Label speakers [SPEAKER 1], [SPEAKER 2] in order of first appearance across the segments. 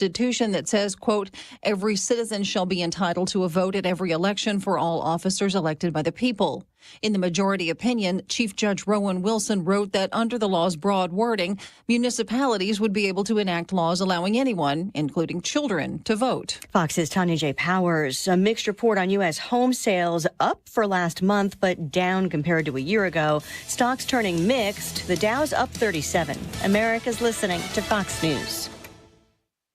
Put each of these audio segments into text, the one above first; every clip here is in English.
[SPEAKER 1] Constitution that says, quote, every citizen shall be entitled to a vote at every election for all officers elected by the people. In the majority opinion, Chief Judge Rowan Wilson wrote that under the law's broad wording, municipalities would be able to enact laws allowing anyone, including children, to vote.
[SPEAKER 2] Fox's Tanya J. Powers. A mixed report on U.S. home sales, up for last month, but down compared to a year ago. Stocks turning mixed. The Dow's up 37. America's listening to Fox News.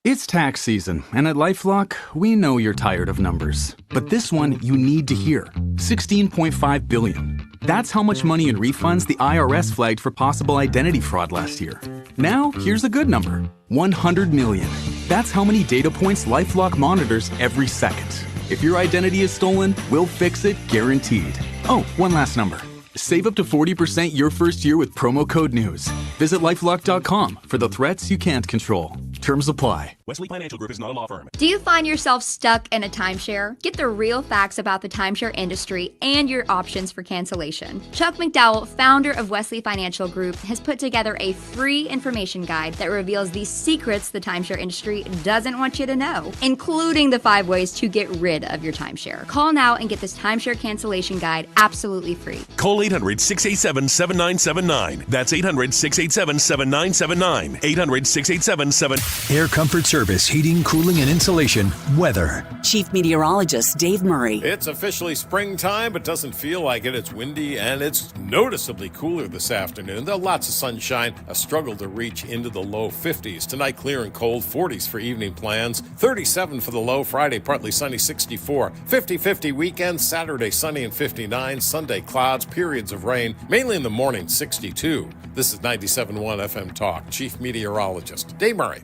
[SPEAKER 3] It's tax season, and at LifeLock, we know you're tired of numbers. But this one you need to hear. $16.5 billion. That's how much money in refunds the IRS flagged for possible identity fraud last year. Now, here's a good number. $100 million. That's how many data points LifeLock monitors every second. If your identity is stolen, we'll fix it guaranteed. Oh, one last number. Save up to 40% your first year with promo code NEWS. Visit LifeLock.com for the threats you can't control. Terms apply.
[SPEAKER 4] Wesley Financial Group is not a law firm.
[SPEAKER 5] Do you find yourself stuck in a timeshare? Get the real facts about the timeshare industry and your options for cancellation. Chuck McDowell, founder of Wesley Financial Group, has put together a free information guide that reveals the secrets the timeshare industry doesn't want you to know, including the 5 ways to get rid of your timeshare. Call now and get this timeshare cancellation guide absolutely free.
[SPEAKER 4] Call 800-687-7979. That's 800-687-7979. 800-687-7979.
[SPEAKER 6] Air Comfort Service, heating, cooling, and insulation. Weather.
[SPEAKER 7] Chief Meteorologist Dave Murray.
[SPEAKER 8] It's officially springtime, but doesn't feel like it. It's windy and it's noticeably cooler this afternoon. There are lots of sunshine, a struggle to reach into the low 50s. Tonight, clear and cold, 40s for evening plans, 37 for the low. Friday, partly sunny, 64. 50-50 weekend, Saturday, sunny and 59. Sunday, clouds, periods of rain, mainly in the morning, 62. This is 97.1 FM Talk. Chief Meteorologist Dave Murray.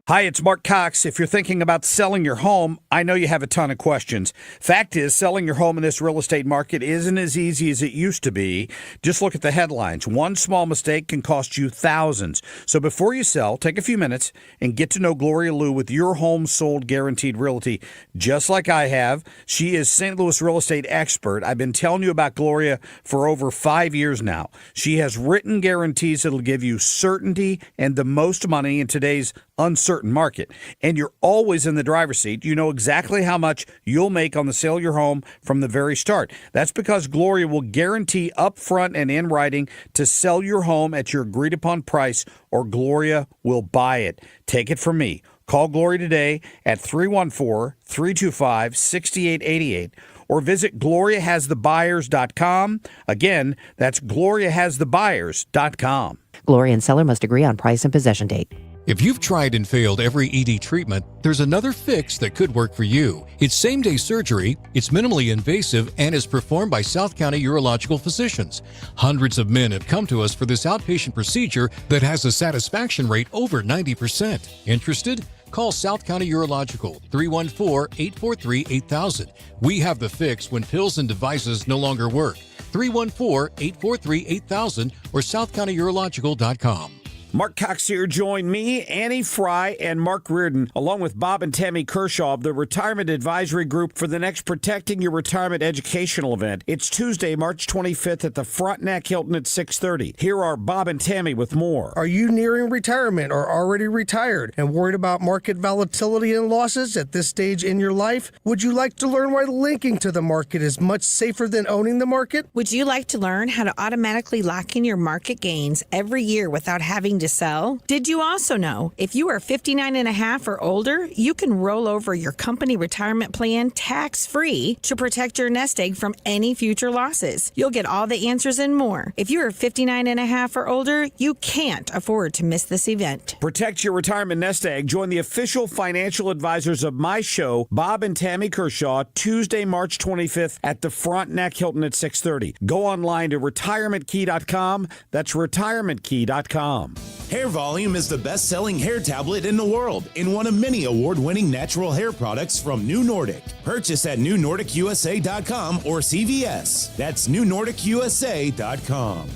[SPEAKER 9] Hi, it's Mark Cox. If you're thinking about selling your home, I know you have a ton of questions. Fact is, selling your home in this real estate market isn't as easy as it used to be. Just look at the headlines. One small mistake can cost you thousands. So before you sell, take a few minutes and get to know Gloria Liu with Your Home Sold Guaranteed Realty, just like I have. She is St. Louis real estate expert. I've been telling you about Gloria for over 5 years now. She has written guarantees that'll give you certainty and the most money in today's uncertain market. And you're always in the driver's seat. You know exactly how much you'll make on the sale of your home from the very start. That's because Gloria will guarantee upfront and in writing to sell your home at your agreed upon price, or Gloria will buy it. Take it from me. Call Gloria today at 314-325-6888 or visit GloriaHasTheBuyers.com. Again, that's GloriaHasTheBuyers.com.
[SPEAKER 10] Gloria and seller must agree on price and possession date.
[SPEAKER 6] If you've tried and failed every ED treatment, there's another fix that could work for you. It's same-day surgery, it's minimally invasive, and is performed by South County urological physicians. Hundreds of men have come to us for this outpatient procedure that has a satisfaction rate over 90%. Interested? Call South County Urological, 314-843-8000. We have the fix when pills and devices no longer work. 314-843-8000 or southcountyurological.com.
[SPEAKER 9] Mark Cox here. Join me, Annie Fry, and Mark Reardon, along with Bob and Tammy Kershaw of the Retirement Advisory Group for the next Protecting Your Retirement educational event. It's Tuesday, March 25th at the Frontenac Hilton at 6:30. Here are Bob and Tammy with more.
[SPEAKER 11] Are you nearing retirement or already retired and worried about market volatility and losses at this stage in your life? Would you like to learn why linking to the market is much safer than owning the market?
[SPEAKER 12] Would you like to learn how to automatically lock in your market gains every year without having to sell? Did you also know if you are 59 and a half or older, you can roll over your company retirement plan tax-free to protect your nest egg from any future losses? You'll get all the answers and more. If you are 59 and a half or older, you can't afford to miss this event.
[SPEAKER 9] Protect your retirement nest egg. Join the official financial advisors of my show, Bob and Tammy Kershaw, Tuesday, March 25th at the Frontenac Hilton at 6:30. Go online to retirementkey.com. That's retirementkey.com.
[SPEAKER 13] Hair Volume is the best-selling hair tablet in the world and one of many award-winning natural hair products from New Nordic. Purchase at newnordicusa.com or CVS. That's newnordicusa.com.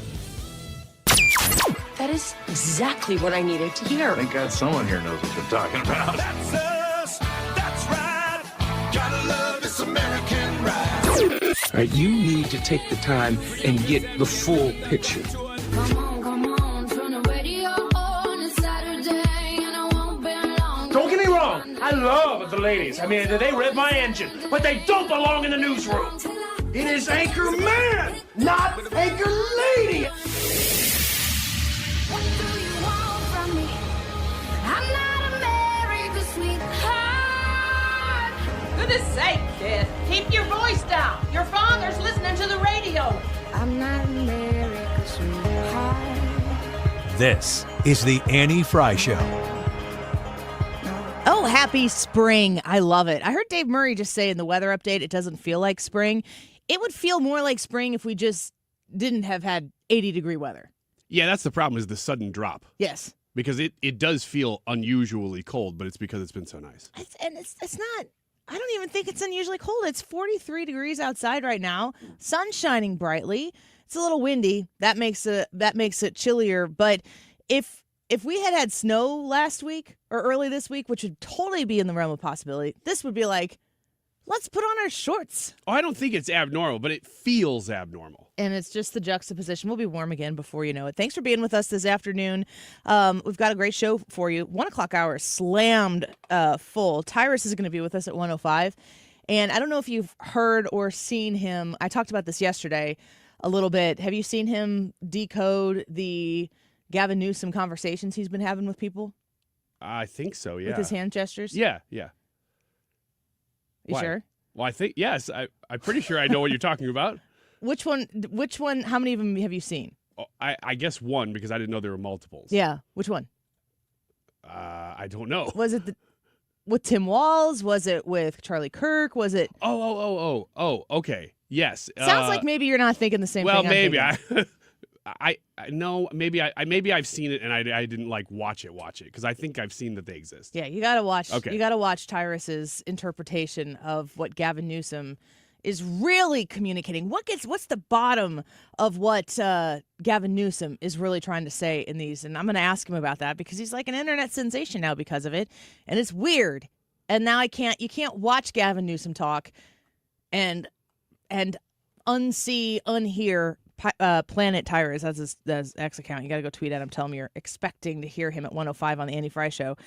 [SPEAKER 14] That is exactly what I needed to hear.
[SPEAKER 15] Thank God someone here knows what they're talking about.
[SPEAKER 16] That's us. That's right. Gotta love this American ride.
[SPEAKER 15] All right, you need to take the time and get the full picture.
[SPEAKER 16] Don't get me wrong.
[SPEAKER 17] wrong. I love the ladies. I mean, they rev my engine, but they don't belong in the newsroom. It is anchor man, not anchor lady.
[SPEAKER 16] What do you want from me? I'm not America's sweetheart.
[SPEAKER 18] Goodness sake, kid. Keep your voice down. Your father's listening to the radio.
[SPEAKER 16] I'm not America's sweetheart.
[SPEAKER 19] This is the Annie Fry Show.
[SPEAKER 20] Oh, happy spring. I love it. I heard Dave Murray just say in the weather update it doesn't feel like spring. It would feel more like spring if we just didn't have had 80-degree weather.
[SPEAKER 21] Yeah, that's the problem is the sudden drop.
[SPEAKER 20] Yes.
[SPEAKER 21] Because it does feel unusually cold, but it's because it's been so nice.
[SPEAKER 20] It's not, I don't even think it's unusually cold. It's 43 degrees outside right now. Sun shining brightly. It's a little windy. That makes it chillier. But if we had snow last week or early this week, which would totally be in the realm of possibility, this would be like, let's put on our shorts.
[SPEAKER 21] Oh, I don't think it's abnormal, but it feels abnormal.
[SPEAKER 20] And it's just the juxtaposition. We'll be warm again before you know it. Thanks for being with us this afternoon. We've got a great show for you. 1 o'clock hour slammed full. Tyrus is going to be with us at 1:05. And I don't know if you've heard or seen him. I talked about this yesterday a little bit. Have you seen him decode the Gavin Newsom conversations he's been having with people?
[SPEAKER 21] I think so, yeah.
[SPEAKER 20] With his hand gestures?
[SPEAKER 21] Yeah.
[SPEAKER 20] You
[SPEAKER 21] Why?
[SPEAKER 20] sure?
[SPEAKER 21] Well, I think, yes. I'm pretty sure I know what you're talking about.
[SPEAKER 20] Which one, how many of them have you seen?
[SPEAKER 21] Oh, I guess one, because I didn't know there were multiples.
[SPEAKER 20] Yeah. Which one?
[SPEAKER 21] I don't know.
[SPEAKER 20] Was it with Tim Walz? Was it with Charlie Kirk? Was it?
[SPEAKER 21] Oh, okay. Yes.
[SPEAKER 20] Sounds like maybe you're not thinking the same
[SPEAKER 21] well,
[SPEAKER 20] thing.
[SPEAKER 21] Maybe. I know. Maybe I've seen it and I didn't like watch it because I think I've seen that they exist.
[SPEAKER 20] Yeah, you got to watch.
[SPEAKER 21] Okay.
[SPEAKER 20] You got to watch Tyrus's interpretation of what Gavin Newsom is really communicating. What's the bottom of what Gavin Newsom is really trying to say in these? And I'm going to ask him about that because he's like an internet sensation now because of it, and it's weird. And now you can't watch Gavin Newsom talk and unhear Planet Tyrus. That's his X account. You got to go tweet at him. Tell him you're expecting to hear him at 1:05 on the Annie Fry Show.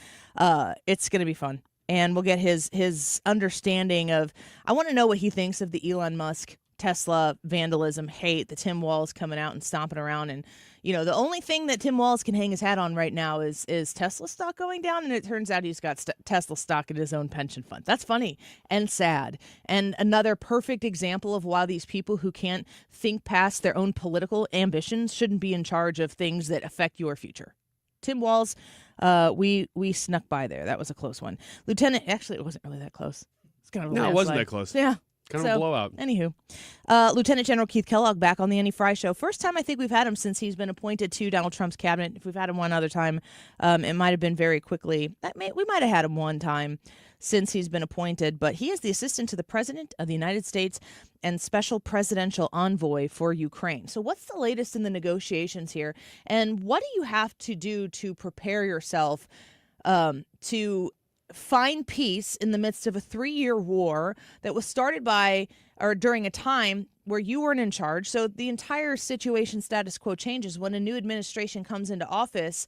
[SPEAKER 20] It's going to be fun. And we'll get his understanding of, I want to know what he thinks of the Elon Musk, Tesla, vandalism, hate, the Tim Walz coming out and stomping around. And, the only thing that Tim Walz can hang his hat on right now is Tesla stock going down. And it turns out he's got Tesla stock in his own pension fund. That's funny and sad. And another perfect example of why these people who can't think past their own political ambitions shouldn't be in charge of things that affect your future. Tim Walz, we snuck by there. That was a close one. Lieutenant, actually, it wasn't really that close. It's kind of a
[SPEAKER 21] No, it wasn't
[SPEAKER 20] landslide.
[SPEAKER 21] that close.
[SPEAKER 20] Yeah.
[SPEAKER 21] Kind of a blowout.
[SPEAKER 20] Anywho, Lieutenant General Keith Kellogg back on the Annie Fry Show. First time I think we've had him since he's been appointed to Donald Trump's cabinet. If we've had him one other time, it might have been very quickly. We might have had him one time since he's been appointed, but he is the assistant to the President of the United States and special presidential envoy for Ukraine. So what's the latest in the negotiations here? And what do you have to do to prepare yourself to find peace in the midst of a 3-year war that was started during a time where you weren't in charge? So the entire situation status quo changes when a new administration comes into office.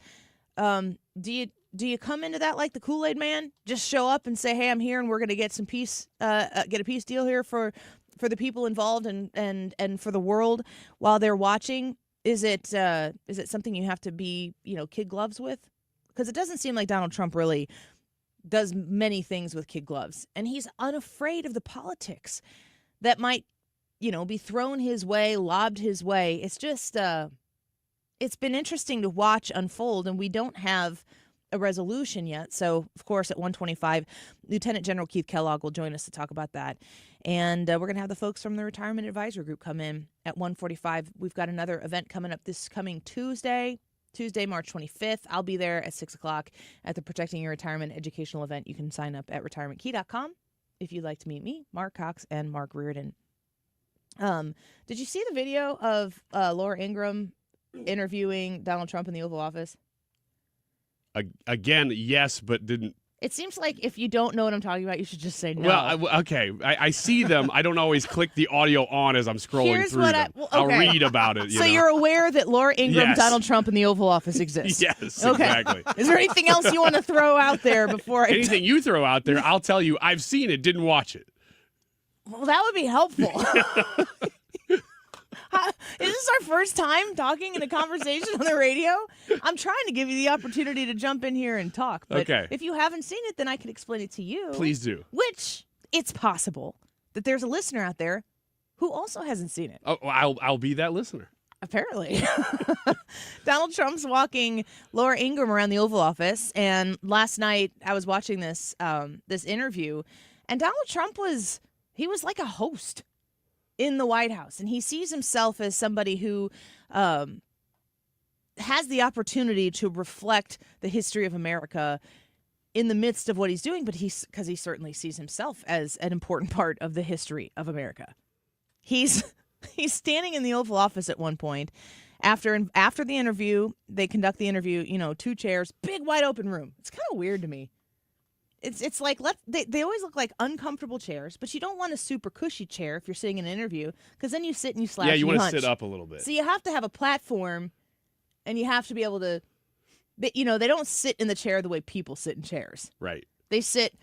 [SPEAKER 20] Do you come into that like the Kool-Aid man? Just show up and say, hey, I'm here and we're going to get some peace, get a peace deal here for the people involved and for the world while they're watching? Is it something you have to be, kid gloves with? Because it doesn't seem like Donald Trump really does many things with kid gloves, and he's unafraid of the politics that might, be thrown his way, lobbed his way. It's just, it's been interesting to watch unfold, and we don't have a resolution yet. So, of course, at 1:25, Lieutenant General Keith Kellogg will join us to talk about that. And we're going to have the folks from the Retirement Advisory Group come in at 1:45. We've got another event coming up this coming Tuesday, March 25th. I'll be there at 6 o'clock at the Protecting Your Retirement educational event. You can sign up at retirementkey.com if you'd like to meet me, Mark Cox, and Mark Reardon. Did you see the video of Laura Ingraham interviewing Donald Trump in the Oval Office?
[SPEAKER 21] Again, yes, but didn't
[SPEAKER 20] It seems like if you don't know what I'm talking about, you should just say no.
[SPEAKER 21] Well, okay. I see them. I don't always click the audio on as I'm scrolling through them. I'll read about it.
[SPEAKER 20] So you're aware that Laura Ingraham,
[SPEAKER 21] Yes.
[SPEAKER 20] Donald Trump, and the Oval Office exist?
[SPEAKER 21] Yes,
[SPEAKER 20] Okay.
[SPEAKER 21] exactly.
[SPEAKER 20] Is there anything else you want to throw out there before I...
[SPEAKER 21] Anything you throw out there, I'll tell you I've seen it, didn't watch it.
[SPEAKER 20] Well, that would be helpful. Is this our first time talking in a conversation on the radio? I'm trying to give you the opportunity to jump in here and talk. But
[SPEAKER 21] Okay.
[SPEAKER 20] if you haven't seen it, then I can explain it to you.
[SPEAKER 21] Please do.
[SPEAKER 20] Which, it's possible that there's a listener out there who also hasn't seen it.
[SPEAKER 21] Oh, I'll be that listener.
[SPEAKER 20] Apparently. Donald Trump's walking Laura Ingraham around the Oval Office, and last night I was watching this this interview, and Donald Trump was like a host in the White House, and he sees himself as somebody who has the opportunity to reflect the history of America in the midst of what he's doing, but because he certainly sees himself as an important part of the history of America. He's standing in the Oval Office at one point. After the interview, they conduct the interview, 2 chairs, big wide open room. It's kind of weird to me. It's like they always look like uncomfortable chairs, but you don't want a super cushy chair if you're sitting in an interview, because then you sit and you slouch.
[SPEAKER 21] Yeah, you want to
[SPEAKER 20] hunch.
[SPEAKER 21] sit up a little bit.
[SPEAKER 20] So you have to have a platform, and you have to be able to, they don't sit in the chair the way people sit in chairs.
[SPEAKER 21] Right.
[SPEAKER 20] They sit,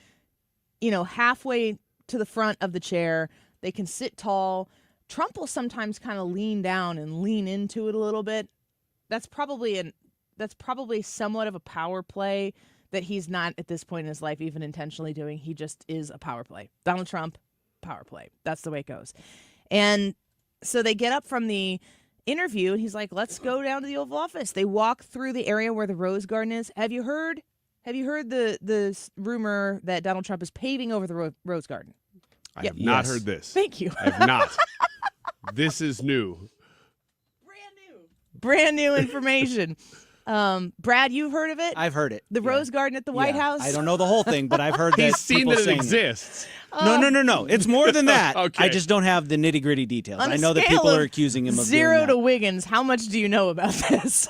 [SPEAKER 20] halfway to the front of the chair. They can sit tall. Trump will sometimes kind of lean down and lean into it a little bit. That's probably somewhat of a power play that he's not at this point in his life even intentionally doing. He just is a power play. Donald Trump, power play. That's the way it goes. And so they get up from the interview, and he's like, let's go down to the Oval Office. They walk through the area where the Rose Garden is. Have you heard the rumor that Donald Trump is paving over the Rose Garden?
[SPEAKER 21] I have not heard this.
[SPEAKER 20] Thank you.
[SPEAKER 21] I have not. This is new.
[SPEAKER 20] Brand new information. Brad, you've heard of it?
[SPEAKER 1] I've heard it.
[SPEAKER 20] The Rose Garden at the White House?
[SPEAKER 1] I don't know the whole thing, but I've heard that.
[SPEAKER 21] He's seen
[SPEAKER 1] people
[SPEAKER 21] that it
[SPEAKER 1] saying
[SPEAKER 21] exists.
[SPEAKER 1] No. It's more than that.
[SPEAKER 21] Okay.
[SPEAKER 1] I just don't have the nitty-gritty details.
[SPEAKER 20] On a
[SPEAKER 1] I know that
[SPEAKER 20] scale
[SPEAKER 1] people
[SPEAKER 20] of
[SPEAKER 1] are accusing him of doing
[SPEAKER 20] 0
[SPEAKER 1] that.
[SPEAKER 20] to Wiggins, how much do you know about this?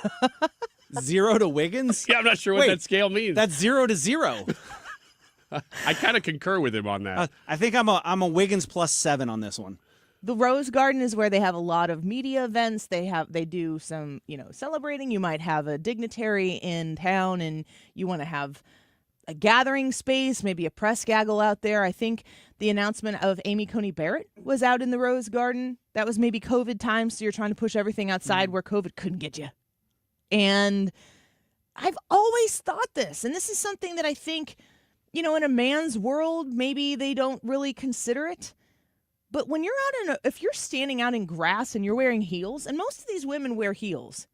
[SPEAKER 1] 0 to Wiggins?
[SPEAKER 21] Yeah, I'm not sure what that scale means.
[SPEAKER 1] That's 0 to 0.
[SPEAKER 21] I kind of concur with him on that.
[SPEAKER 1] I think I'm a Wiggins plus 7 on this one.
[SPEAKER 20] The Rose Garden is where they have a lot of media events. They do some, celebrating. You might have a dignitary in town, and you want to have a gathering space, maybe a press gaggle out there. I think the announcement of Amy Coney Barrett was out in the Rose Garden. That was maybe COVID time, so you're trying to push everything outside where COVID couldn't get you. And I've always thought this, and this is something that I think, in a man's world, maybe they don't really consider it. But when you're if you're standing out in grass and you're wearing heels, and most of these women wear heels,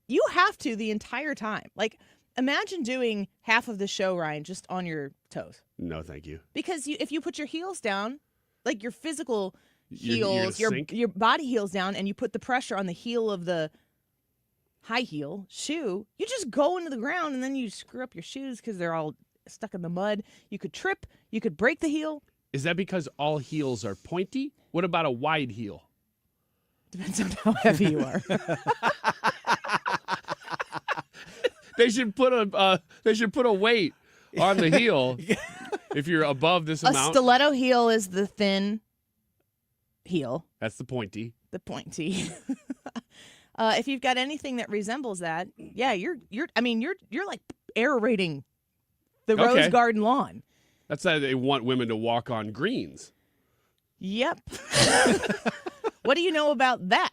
[SPEAKER 20] you have to the entire time. Like, imagine doing half of the show, Ryan, just on your toes.
[SPEAKER 21] No, thank you.
[SPEAKER 20] Because if you put your heels down, like your physical
[SPEAKER 21] You're gonna
[SPEAKER 20] heels,
[SPEAKER 21] sink?
[SPEAKER 20] your body heels down, and you put the pressure on the heel of the high heel shoe, you just go into the ground, and then you screw up your shoes because they're all stuck in the mud. You could trip. You could break the heel.
[SPEAKER 21] Is that because all heels are pointy? What about a wide heel?
[SPEAKER 20] Depends on how heavy you are.
[SPEAKER 21] They should put a weight on the heel if you're above this
[SPEAKER 20] A
[SPEAKER 21] amount.
[SPEAKER 20] stiletto heel is the thin heel.
[SPEAKER 21] That's the pointy.
[SPEAKER 20] The pointy. If you've got anything that resembles that, yeah, you're like aerating the Rose Garden lawn.
[SPEAKER 21] That's how they want women to walk on greens.
[SPEAKER 20] Yep. What do you know about that?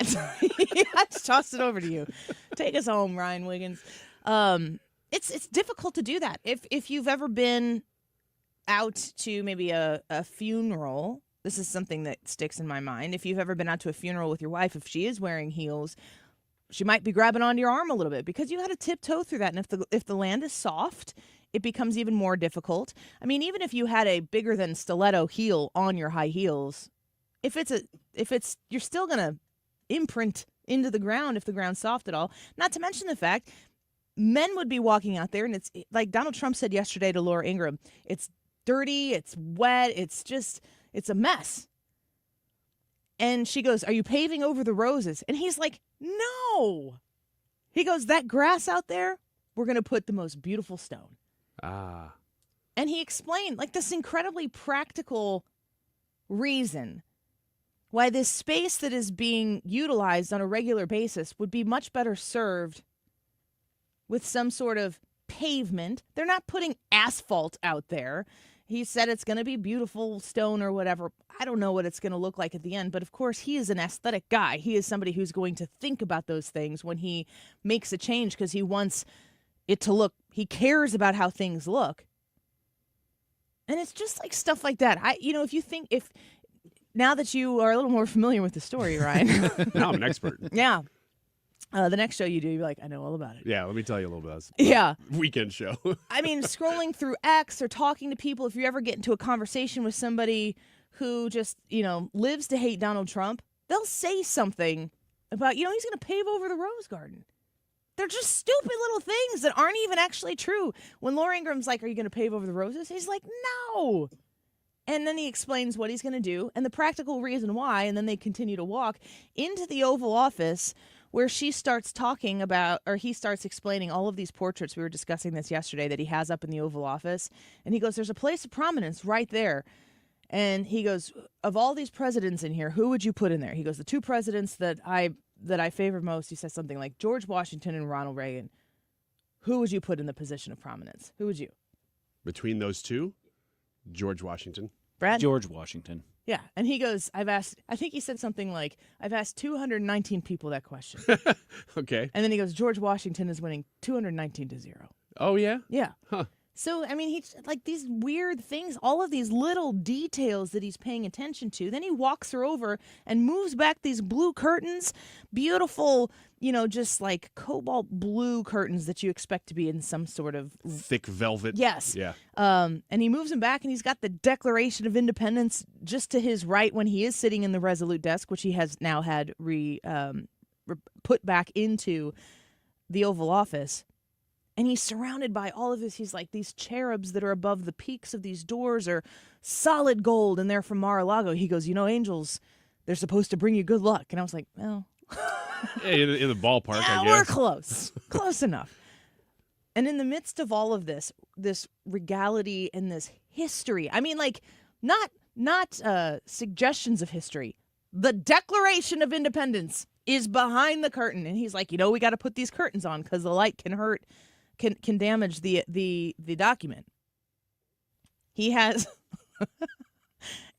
[SPEAKER 20] Let's toss it over to you. Take us home, Ryan Wiggins. It's difficult to do that. If you've ever been out to maybe a funeral, this is something that sticks in my mind. If you've ever been out to a funeral with your wife, if she is wearing heels, she might be grabbing onto your arm a little bit because you had to tiptoe through that. And if the land is soft, it becomes even more difficult. I mean, even if you had a bigger than stiletto heel on your high heels, you're still gonna imprint into the ground if the ground's soft at all. Not to mention the fact men would be walking out there, and it's like Donald Trump said yesterday to Laura Ingraham, it's dirty, it's wet, it's a mess. And she goes, "Are you paving over the roses?" And he's like, "No." He goes, "That grass out there, we're gonna put the most beautiful stone."
[SPEAKER 21] Ah.
[SPEAKER 20] And he explained like this incredibly practical reason why this space that is being utilized on a regular basis would be much better served with some sort of pavement. They're not putting asphalt out there. He said it's going to be beautiful stone or whatever. I don't know what it's going to look like at the end, but of course he is an aesthetic guy. He is somebody who's going to think about those things when he makes a change because he wants it to look, he cares about how things look. And it's just like stuff like that. If now that you are a little more familiar with the story, Ryan.
[SPEAKER 21] Now I'm an expert.
[SPEAKER 20] Yeah. The next show you do, you're like, I know all about it.
[SPEAKER 21] Yeah, let me tell you a little bit about this
[SPEAKER 20] Yeah.
[SPEAKER 21] weekend show.
[SPEAKER 20] I mean, scrolling through X or talking to people, if you ever get into a conversation with somebody who just, lives to hate Donald Trump, they'll say something about, he's going to pave over the Rose Garden. They're just stupid little things that aren't even actually true. When Laura Ingram's like, are you going to pave over the roses? He's like, no. And then he explains what he's going to do and the practical reason why, and then they continue to walk into the Oval Office where she starts talking about, or he starts explaining all of these portraits. We were discussing this yesterday that he has up in the Oval Office. And he goes, there's a place of prominence right there. And he goes, of all these presidents in here, who would you put in there? He goes, the two presidents that I favor most, he says something like George Washington and Ronald Reagan. Who would you put in the position of prominence? Who would you?
[SPEAKER 21] Between those two, George Washington.
[SPEAKER 20] Brad?
[SPEAKER 1] George Washington.
[SPEAKER 20] Yeah. And he goes, I think he said something like, I've asked 219 people that question.
[SPEAKER 21] Okay.
[SPEAKER 20] And then he goes, George Washington is winning 219-0.
[SPEAKER 21] Oh, yeah?
[SPEAKER 20] Yeah.
[SPEAKER 21] Huh.
[SPEAKER 20] So, I mean, he's like these weird things, all of these little details that he's paying attention to. Then he walks her over and moves back these blue curtains, beautiful, just like cobalt blue curtains that you expect to be in some sort of
[SPEAKER 21] thick velvet.
[SPEAKER 20] Yes.
[SPEAKER 21] Yeah.
[SPEAKER 20] And he moves them back and he's got the Declaration of Independence just to his right when he is sitting in the Resolute desk, which he has now had put back into the Oval Office. And he's surrounded by all of this. He's like, these cherubs that are above the peaks of these doors are solid gold, and they're from Mar-a-Lago. He goes, angels, they're supposed to bring you good luck. And I was like, well.
[SPEAKER 21] in the ballpark,
[SPEAKER 20] yeah,
[SPEAKER 21] I guess.
[SPEAKER 20] We're close. Close enough. And in the midst of all of this regality and this history, I mean, like, not suggestions of history. The Declaration of Independence is behind the curtain. And he's like, we got to put these curtains on because the light can hurt. Can damage the document. He has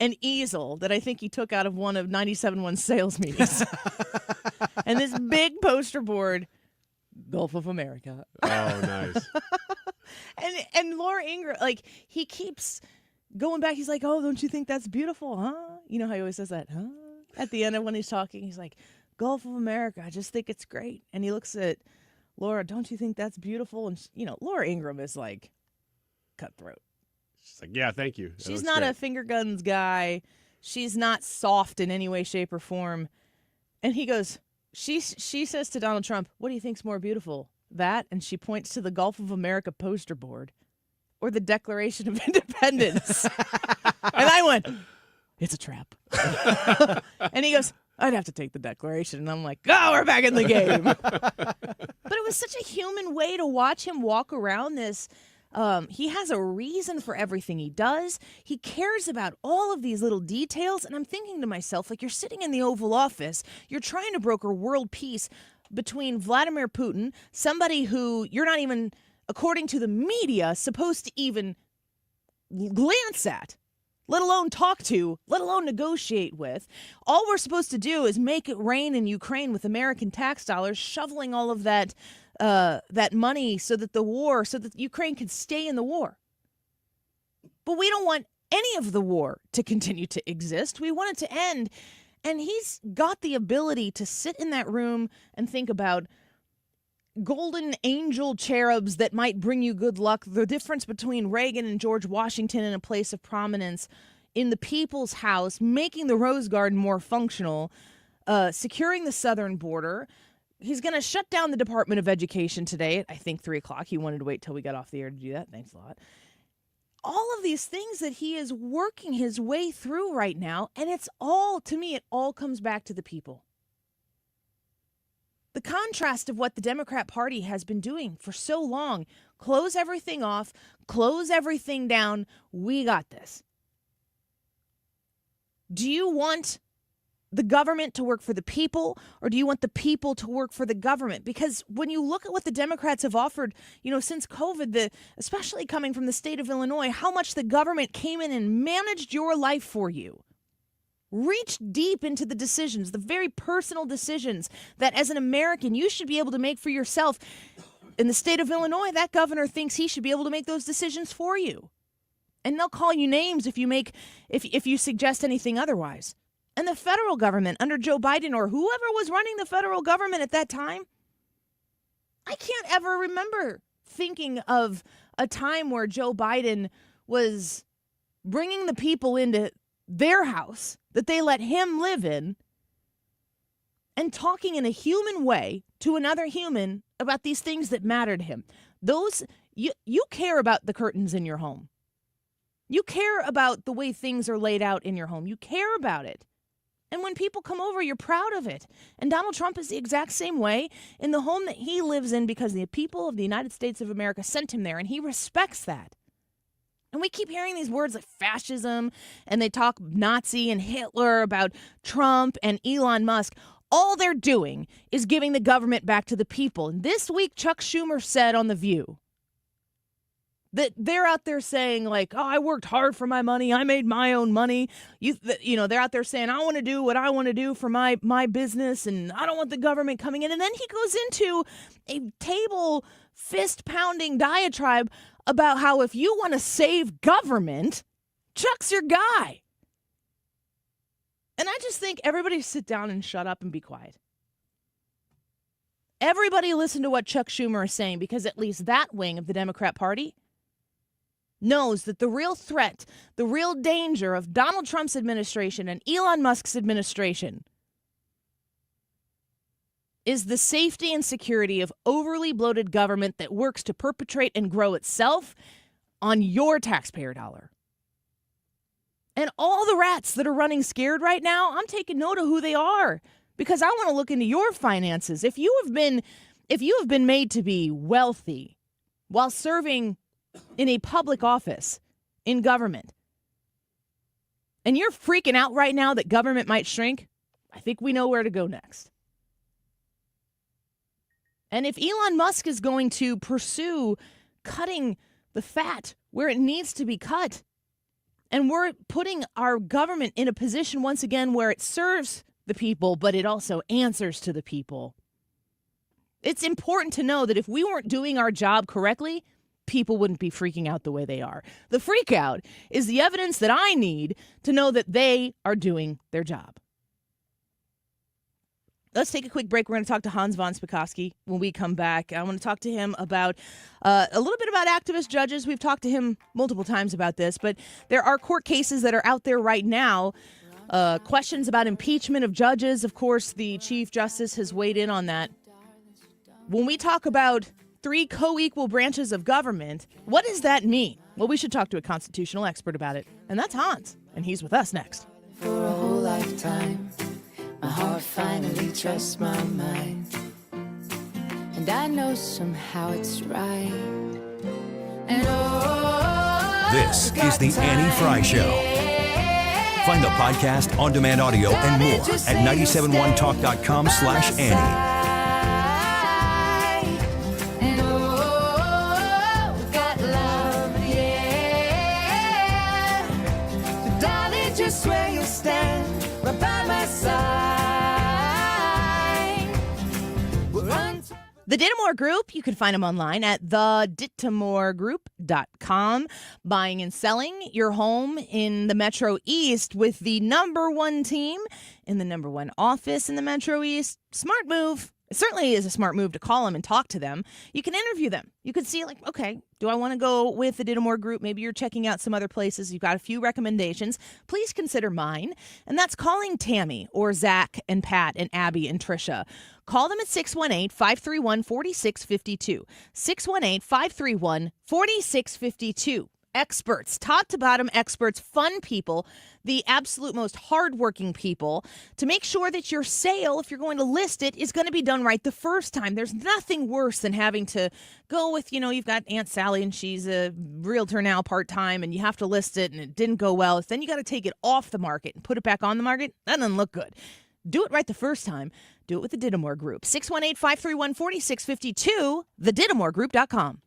[SPEAKER 20] an easel that I think he took out of one of 97.1's sales meetings. And this big poster board, Gulf of America.
[SPEAKER 21] Oh, nice.
[SPEAKER 20] and Laura Ingram, like, he keeps going back. He's like, oh, don't you think that's beautiful, huh? You know how he always says that, huh? At the end of when he's talking, he's like, Gulf of America, I just think it's great. And he looks at Laura, don't you think that's beautiful? And, Laura Ingram is like cutthroat.
[SPEAKER 21] She's like, yeah, thank you.
[SPEAKER 20] She's not a finger guns guy. She's not soft in any way, shape, or form. And he goes, she says to Donald Trump, what do you think's more beautiful? That? And she points to the Gulf of America poster board or the Declaration of Independence. And I went, it's a trap. And he goes, I'd have to take the Declaration. And I'm like, oh, we're back in the game. But it was such a human way to watch him walk around this. He has a reason for everything he does. He cares about all of these little details. And I'm thinking to myself, like, you're sitting in the Oval Office. You're trying to broker world peace between Vladimir Putin, somebody who you're not even, according to the media, supposed to even glance at, let alone talk to, let alone negotiate with. All we're supposed to do is make it rain in Ukraine with American tax dollars, shoveling all of that money so that Ukraine can stay in the war. But we don't want any of the war to continue to exist. We want it to end. And he's got the ability to sit in that room and think about golden angel cherubs that might bring you good luck, the difference between Reagan and George Washington in a place of prominence, in the people's house, making the Rose Garden more functional, securing the southern border. He's going to shut down the Department of Education today at, I think, 3 o'clock. He wanted to wait till we got off the air to do that. Thanks a lot. All of these things that he is working his way through right now, and it's all, to me, it all comes back to the people. The contrast of what the Democrat Party has been doing for so long, close everything off, close everything down. We got this. Do you want the government to work for the people, or do you want the people to work for the government? Because when you look at what the Democrats have offered, since COVID, especially coming from the state of Illinois, how much the government came in and managed your life for you. Reached deep into the decisions, the very personal decisions that as an American you should be able to make for yourself. In the state of Illinois, that governor thinks he should be able to make those decisions for you. And they'll call you names if you suggest anything otherwise. And the federal government under Joe Biden or whoever was running the federal government at that time, I can't ever remember thinking of a time where Joe Biden was bringing the people into their house that they let him live in and talking in a human way to another human about these things that matter to him. You care about the curtains in your home. You care about the way things are laid out in your home. You care about it. And when people come over, you're proud of it. And Donald Trump is the exact same way in the home that he lives in because the people of the United States of America sent him there, and he respects that. And we keep hearing these words like fascism, and they talk Nazi and Hitler about Trump and Elon Musk. All they're doing is giving the government back to the people. And this week, Chuck Schumer said on The View that they're out there saying like, oh, I worked hard for my money. I made my own money. They're out there saying, I want to do what I want to do for my business, and I don't want the government coming in. And then he goes into a table fist-pounding diatribe about how if you want to save government, Chuck's your guy. And I just think everybody sit down and shut up and be quiet. Everybody listen to what Chuck Schumer is saying, because at least that wing of the Democrat Party knows that the real threat, the real danger of Donald Trump's administration and Elon Musk's administration is the safety and security of overly bloated government that works to perpetrate and grow itself on your taxpayer dollar. And all the rats that are running scared right now, I'm taking note of who they are, because I want to look into your finances. If you have been made to be wealthy while serving in a public office in government, and you're freaking out right now that government might shrink, I think we know where to go next. And if Elon Musk is going to pursue cutting the fat where it needs to be cut, and we're putting our government in a position once again where it serves the people, but it also answers to the people, it's important to know that if we weren't doing our job correctly, people wouldn't be freaking out the way they are. The freak out is the evidence that I need to know that they are doing their job. Let's take a quick break. We're going to talk to Hans von Spakovsky when we come back. I want to talk to him about a little bit about activist judges. We've talked to him multiple times about this, but there are court cases that are out there right now. Questions about impeachment of judges. Of course, the Chief Justice has weighed in on that. When we talk about 3 co-equal branches of government, what does that mean? Well, we should talk to a constitutional expert about it, and that's Hans, and he's with us next.
[SPEAKER 16] For a whole lifetime, my heart finally trusts my mind, and I know somehow it's right. And
[SPEAKER 19] This is the Annie Fry Show. Find the podcast, on-demand audio, and more at 971talk.com/Annie.
[SPEAKER 16] Just where you stand, right by my side.
[SPEAKER 20] The Dittamore Group, you can find them online at thedittamorgroup.com. Buying and selling your home in the Metro East with the #1 team in the #1 office in the Metro East. Smart move. It certainly is a smart move to call them and talk to them. You can interview them. You can see, like, okay, do I want to go with the Dittamore Group? Maybe you're checking out some other places. You've got a few recommendations. Please consider mine. And that's calling Tammy or Zach and Pat and Abby and Trisha. Call them at 618-531-4652. 618-531-4652. experts, top to bottom experts, fun people, the absolute most hardworking people, to make sure that your sale, if you're going to list it, is going to be done right the first time. There's nothing worse than having to go with, you've got Aunt Sally and she's a realtor now part-time and you have to list it and it didn't go well. Then you got to take it off the market and put it back on the market. That doesn't look good. Do it right the first time. Do it with the Dittamore Group. 618-531-4652, thedittamore.com.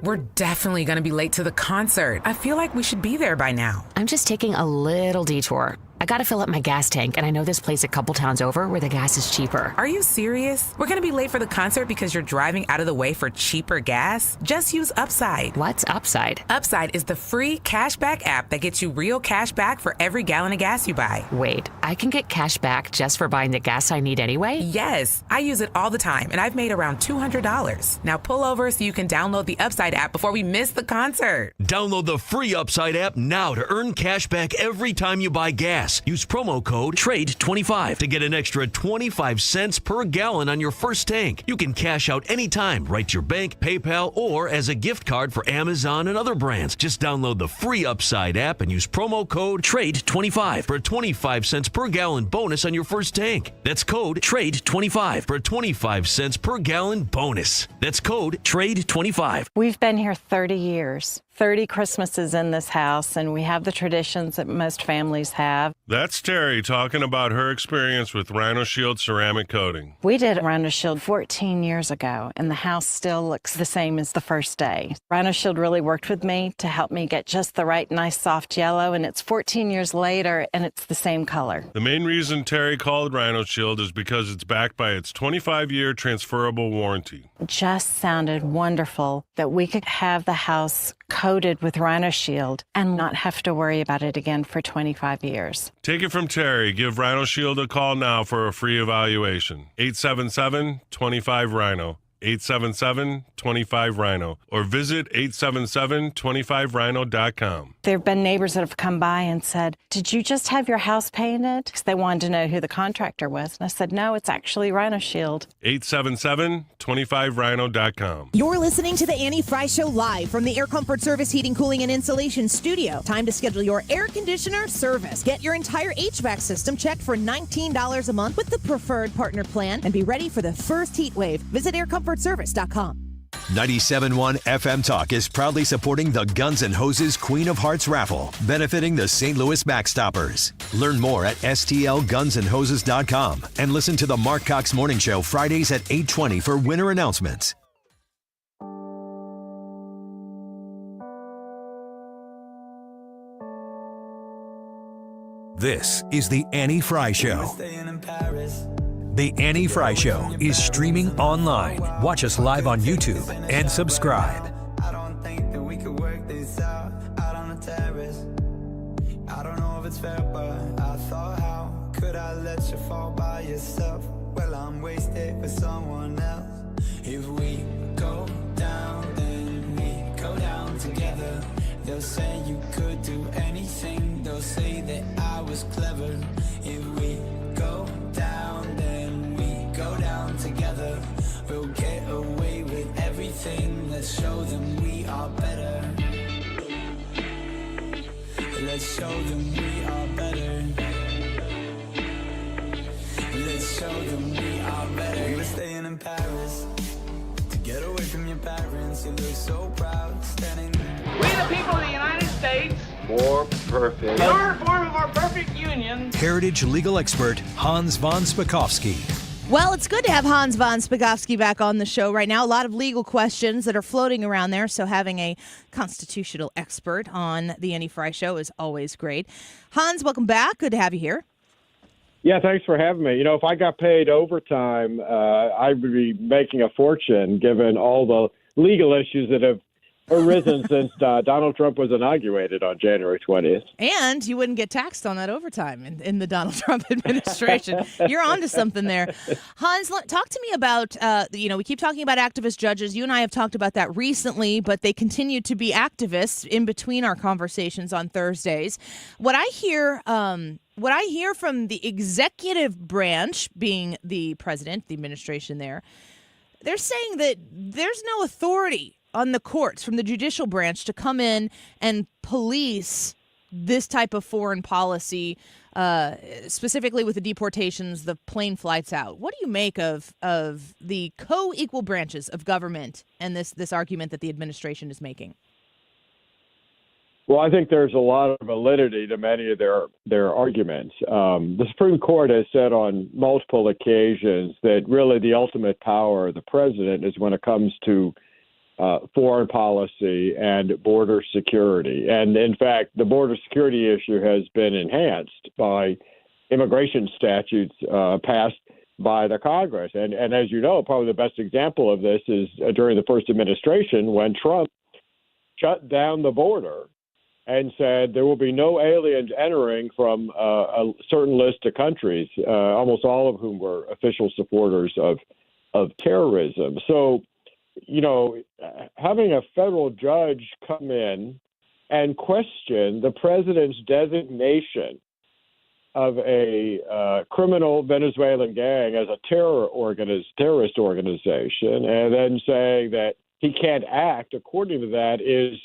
[SPEAKER 2] We're definitely going to be late to the concert. I feel like we should be there by now.
[SPEAKER 10] I'm just taking a little detour. I gotta fill up my gas tank, and I know this place a couple towns over where the gas is cheaper.
[SPEAKER 2] Are you serious? We're going to be late for the concert because you're driving out of the way for cheaper gas? Just use Upside.
[SPEAKER 10] What's Upside?
[SPEAKER 2] Upside is the free cashback app that gets you real cash back for every gallon of gas you buy.
[SPEAKER 10] Wait, I can get cash back just for buying the gas I need anyway?
[SPEAKER 2] Yes, I use it all the time, and I've made around $200. Now pull over so you can download the Upside app before we miss the concert.
[SPEAKER 19] Download the free Upside app now to earn cash back every time you buy gas. Use promo code TRADE25 to get an extra 25 cents per gallon on your first tank. You can cash out anytime, right to your bank, PayPal, or as a gift card for Amazon and other brands. Just download the free Upside app and use promo code TRADE25 for a 25 cents per gallon bonus on your first tank. That's code TRADE25 for a 25 cents per gallon bonus. That's code TRADE25.
[SPEAKER 22] We've been here 30 years. 30 Christmases in this house, and we have the traditions that most families have.
[SPEAKER 23] That's Terry talking about her experience with Rhino Shield ceramic coating.
[SPEAKER 22] We did Rhino Shield 14 years ago, and the house still looks the same as the first day. Rhino Shield really worked with me to help me get just the right nice soft yellow, and it's 14 years later, and it's the same color.
[SPEAKER 23] The main reason Terry called Rhino Shield is because it's backed by its 25-year transferable warranty.
[SPEAKER 22] It just sounded wonderful that we could have the house coated with Rhino Shield and not have to worry about it again for 25 years.
[SPEAKER 23] Take it from Terry. Give Rhino Shield a call now for a free evaluation. 877-25-RHINO. 877-25-RHINO. Or visit 877-25rhino.com.
[SPEAKER 22] There have been neighbors that have come by and said, "Did you just have your house painted?" Because they wanted to know who the contractor was. And I said, "No, it's actually Rhino Shield."
[SPEAKER 23] 877-25rhino.com.
[SPEAKER 24] You're listening to the Annie Fry Show live from the Air Comfort Service Heating, Cooling, and Insulation Studio. Time to schedule your air conditioner service. Get your entire HVAC system checked for $19 a month with the preferred partner plan and be ready for the first heat wave. Visit aircomfortservice.com.
[SPEAKER 19] 97.1 FM Talk is proudly supporting the Guns N' Hoses Queen of Hearts raffle, benefiting the St. Louis Backstoppers. Learn more at stlgunsandhoses.com and listen to the Mark Cox Morning Show Fridays at 8:20 for winner announcements. This is the Annie Fry Show. The Annie Fry Show is streaming online. Watch us live on YouTube and subscribe.
[SPEAKER 25] I don't think that we could work this out on the terrace. I don't know if it's fair, but I thought, how could I let you fall by yourself? Well, I'm wasted with someone else. If we go down, then we go down together. They'll say you could do anything. They'll say that I was clever. If we go down, then we go down together. We'll get away with everything. Let's show them we are better. Let's show them we are better. Let's show them we are better. We were staying in Paris to get away from your parents. You look so proud standing there.
[SPEAKER 18] We the people of the United States,
[SPEAKER 19] More perfect.
[SPEAKER 18] in order to form of our perfect union,
[SPEAKER 19] Heritage legal expert Hans von Spakovsky.
[SPEAKER 20] Well, it's good to have Hans von Spakovsky back on the show right now. A lot of legal questions that are floating around there, so having a constitutional expert on the Annie Fry Show is always great. Hans, welcome back. Good to have you here.
[SPEAKER 26] Yeah, thanks for having me. You know, if I got paid overtime, I would be making a fortune given all the legal issues that have arisen since Donald Trump was inaugurated on January 20th.
[SPEAKER 20] And you wouldn't get taxed on that overtime in the Donald Trump administration. You're onto something there. Hans, talk to me about, we keep talking about activist judges. You and I have talked about that recently, but they continue to be activists in between our conversations on Thursdays. What I hear from the executive branch, being the president, the administration there, they're saying that there's no authority on the courts from the judicial branch to come in and police this type of foreign policy, specifically with the deportations, the plane flights out. What do you make of the co-equal branches of government and this argument that the administration is making?
[SPEAKER 26] Well, I think there's a lot of validity to many of their arguments. The Supreme Court has said on multiple occasions that really the ultimate power of the president is when it comes to foreign policy and border security. And in fact, the border security issue has been enhanced by immigration statutes passed by the Congress. And as you know, probably the best example of this is during the first administration when Trump shut down the border and said there will be no aliens entering from a certain list of countries, almost all of whom were official supporters of terrorism. So, you know, having a federal judge come in and question the president's designation of a criminal Venezuelan gang as a terrorist organization, and then saying that he can't act according to that is,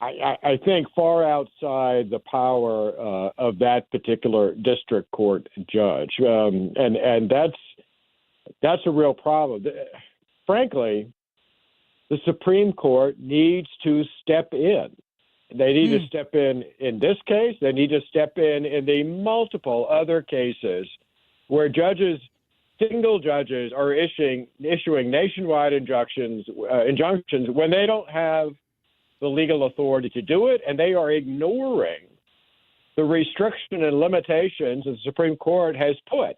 [SPEAKER 26] I think, far outside the power of that particular district court judge, and that's a real problem. Frankly, the Supreme Court needs to step in. They need to step in this case. They need to step in the multiple other cases where single judges are issuing nationwide injunctions when they don't have the legal authority to do it, and they are ignoring the restriction and limitations that the Supreme Court has put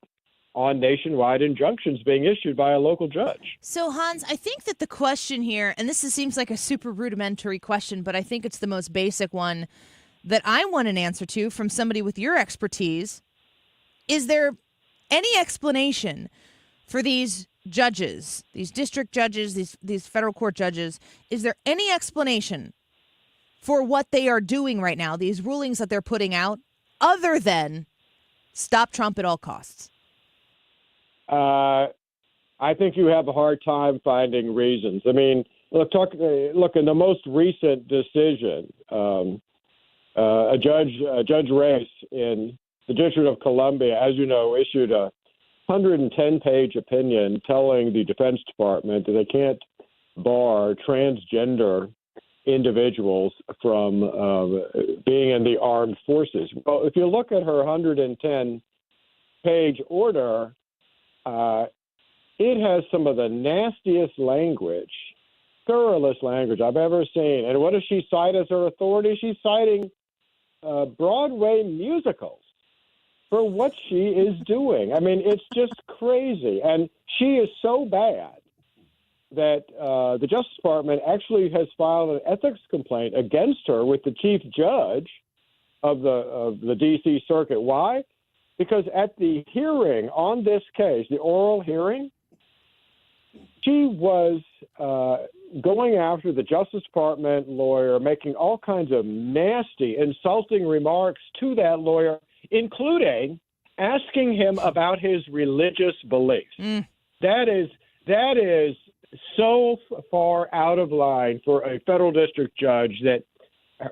[SPEAKER 26] on nationwide injunctions being issued by a local judge.
[SPEAKER 20] So, Hans, I think that the question here, and seems like a super rudimentary question, but I think it's the most basic one that I want an answer to from somebody with your expertise. Is there any explanation for these judges, these district judges, these federal court judges? Is there any explanation for what they are doing right now, these rulings that they're putting out, other than stop Trump at all costs?
[SPEAKER 26] I think you have a hard time finding reasons. I mean, look, in the most recent decision, Judge Race in the District of Columbia, as you know, issued a 110-page opinion telling the Defense Department that they can't bar transgender individuals from being in the armed forces. Well, if you look at her 110-page order, it has some of the nastiest language, scurrilous language I've ever seen. And what does she cite as her authority? She's citing Broadway musicals for what she is doing. I mean, it's just crazy. And she is so bad that the Justice Department actually has filed an ethics complaint against her with the chief judge of the D.C. Circuit. Why? Because at the hearing on this case, the oral hearing, she was going after the Justice Department lawyer, making all kinds of nasty, insulting remarks to that lawyer, including asking him about his religious beliefs. That is so far out of line for a federal district judge that,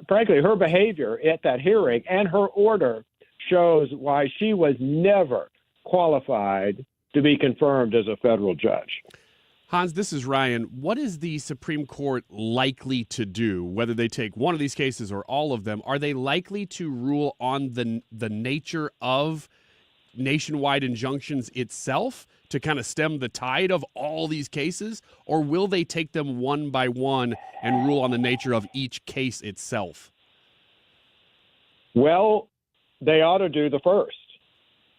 [SPEAKER 26] frankly, her behavior at that hearing and her order shows why she was never qualified to be confirmed as a federal judge.
[SPEAKER 21] Hans, this is Ryan. What is the Supreme Court likely to do, whether they take one of these cases or all of them? Are they likely to rule on the nature of nationwide injunctions itself to kind of stem the tide of all these cases? Or will they take them one by one and rule on the nature of each case itself?
[SPEAKER 26] Well, they ought to do the first.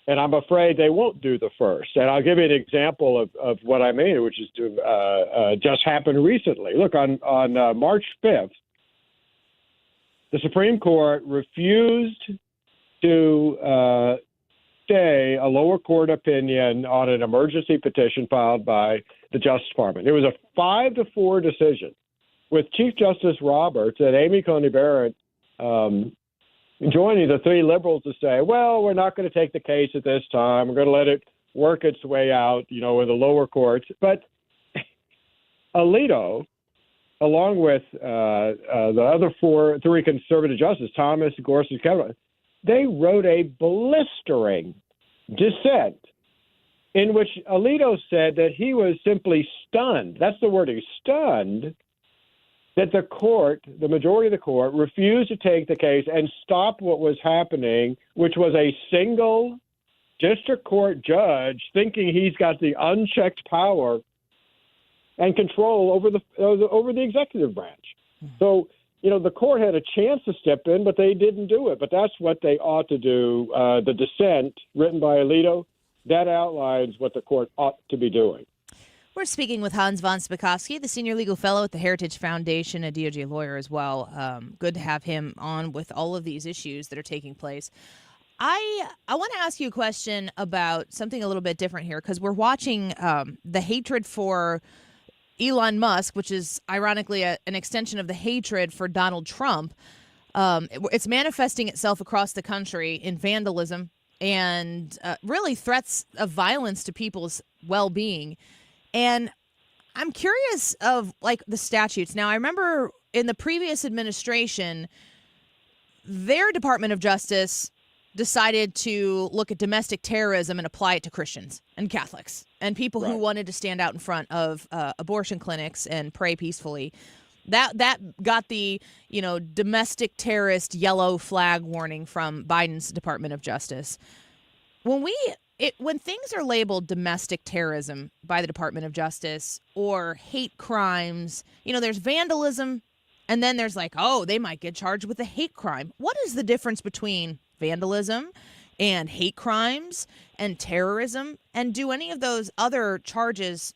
[SPEAKER 26] And I'm afraid they won't do the first. And I'll give you an example of what I mean, which is just happened recently. Look, on March 5th, the Supreme Court refused to stay a lower court opinion on an emergency petition filed by the Justice Department. It was a 5-4 decision with Chief Justice Roberts and Amy Coney Barrett joining the three liberals to say, well, we're not going to take the case at this time. We're going to let it work its way out, in the lower courts. But Alito along with the other three conservative justices, Thomas, Gorsuch, Kellogg, they wrote a blistering dissent in which Alito said that he was simply stunned. That's the word, he's stunned that the court, the majority of the court, refused to take the case and stop what was happening, which was a single district court judge thinking he's got the unchecked power and control over the executive branch. So, the court had a chance to step in, but they didn't do it. But that's what they ought to do. The dissent written by Alito, that outlines what the court ought to be doing.
[SPEAKER 20] We're speaking with Hans von Spakovsky, the senior legal fellow at the Heritage Foundation, a DOJ lawyer as well. Good to have him on with all of these issues that are taking place. I want to ask you a question about something a little bit different here, because we're watching the hatred for Elon Musk, which is ironically an extension of the hatred for Donald Trump. It's manifesting itself across the country in vandalism and really threats of violence to people's well-being. And I'm curious of the statutes. Now, I remember in the previous administration, their Department of Justice decided to look at domestic terrorism and apply it to Christians and Catholics and people who wanted to stand out in front of abortion clinics and pray peacefully. That got the domestic terrorist yellow flag warning from Biden's Department of Justice. When things are labeled domestic terrorism by the Department of Justice or hate crimes, there's vandalism, and then there's they might get charged with a hate crime. What is the difference between vandalism and hate crimes and terrorism? And do any of those other charges,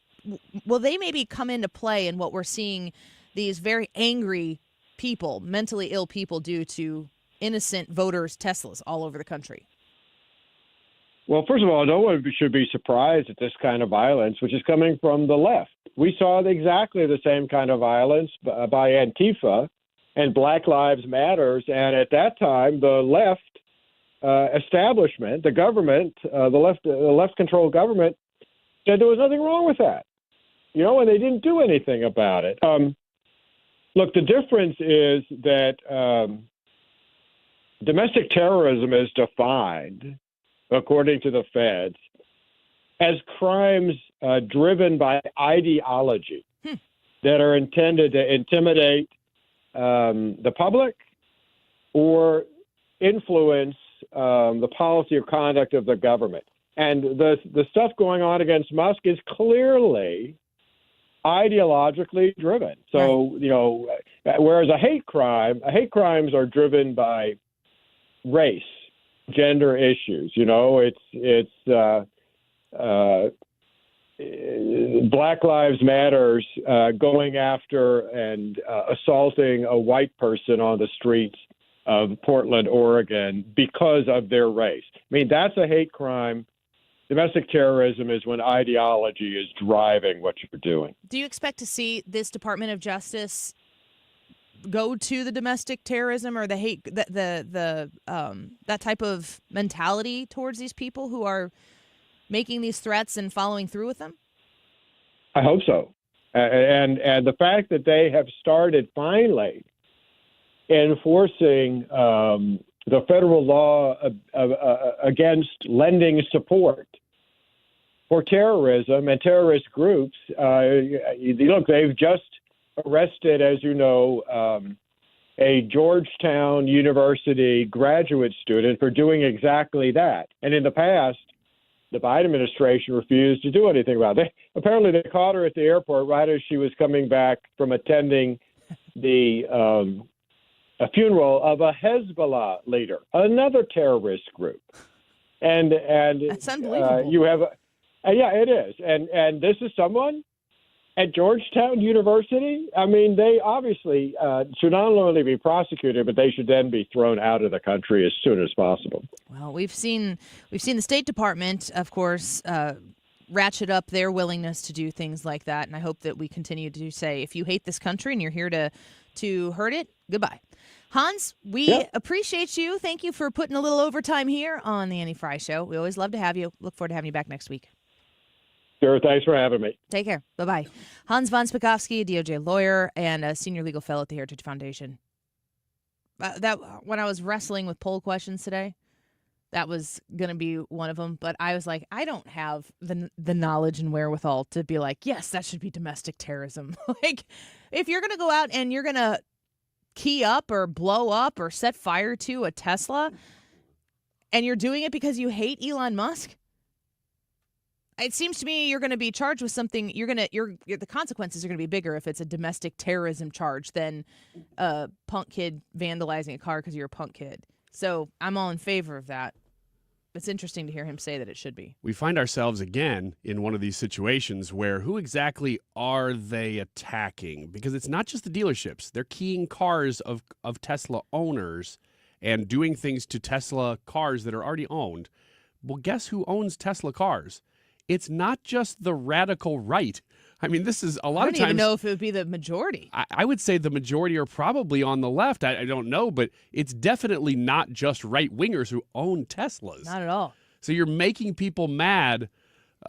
[SPEAKER 20] will they maybe come into play in what we're seeing these very angry people, mentally ill people, do to innocent voters' Teslas all over the country?
[SPEAKER 26] Well, first of all, no one should be surprised at this kind of violence, which is coming from the left. We saw exactly the same kind of violence by Antifa and Black Lives Matters. And at that time, the left establishment, the government, the left-controlled government, said there was nothing wrong with that, and they didn't do anything about it. Look, the difference is that domestic terrorism is defined, according to the feds, as crimes driven by ideology that are intended to intimidate the public or influence the policy or conduct of the government. And the stuff going on against Musk is clearly ideologically driven. So, whereas hate crimes are driven by race, gender issues. It's Black Lives Matters going after and assaulting a white person on the streets of Portland, Oregon, because of their race. I mean, that's a hate crime. Domestic terrorism is when ideology is driving what you're doing.
[SPEAKER 20] Do you expect to see this Department of Justice go to the domestic terrorism or the hate, that type of mentality towards these people who are making these threats and following through with them?
[SPEAKER 26] I hope so. And the fact that they have started finally enforcing the federal law against lending support for terrorism and terrorist groups. Look, they've just arrested, as you know, a Georgetown University graduate student for doing exactly that. And in the past, the Biden administration refused to do anything about it. Apparently, they caught her at the airport right as she was coming back from attending the a funeral of a Hezbollah leader, another terrorist group. And
[SPEAKER 20] that's unbelievable.
[SPEAKER 26] You have, yeah, it is. And this is someone at Georgetown University. I mean, they obviously should not only be prosecuted, but they should then be thrown out of the country as soon as possible.
[SPEAKER 20] Well, we've seen the State Department, of course, ratchet up their willingness to do things like that, and I hope that we continue to say, if you hate this country and you're here to hurt it, goodbye. Hans, we appreciate you. Thank you for putting a little overtime here on the Annie Frey Show. We always love to have you. Look forward to having you back next week.
[SPEAKER 26] Sure, thanks for having me.
[SPEAKER 20] Take care. Bye-bye. Hans von Spakovsky, a DOJ lawyer and a senior legal fellow at the Heritage Foundation. When I was wrestling with poll questions today, that was going to be one of them. But I was like, I don't have the knowledge and wherewithal to be like, yes, that should be domestic terrorism. Like, if you're going to go out and you're going to key up or blow up or set fire to a Tesla and you're doing it because you hate Elon Musk, it seems to me you're going to be charged with something. The consequences are going to be bigger if it's a domestic terrorism charge than a punk kid vandalizing a car because you're a punk kid. So I'm all in favor of that. It's interesting to hear him say that it should be.
[SPEAKER 21] We find ourselves again in one of these situations where who exactly are they attacking? Because it's not just the dealerships. They're keying cars of Tesla owners and doing things to Tesla cars that are already owned. Well, guess who owns Tesla cars? It's not just the radical right. I mean, this is a lot of times.
[SPEAKER 20] I don't even know if it would be the majority.
[SPEAKER 21] I would say the majority are probably on the left. I don't know, but it's definitely not just right-wingers who own Teslas.
[SPEAKER 20] Not at all.
[SPEAKER 21] So you're making people mad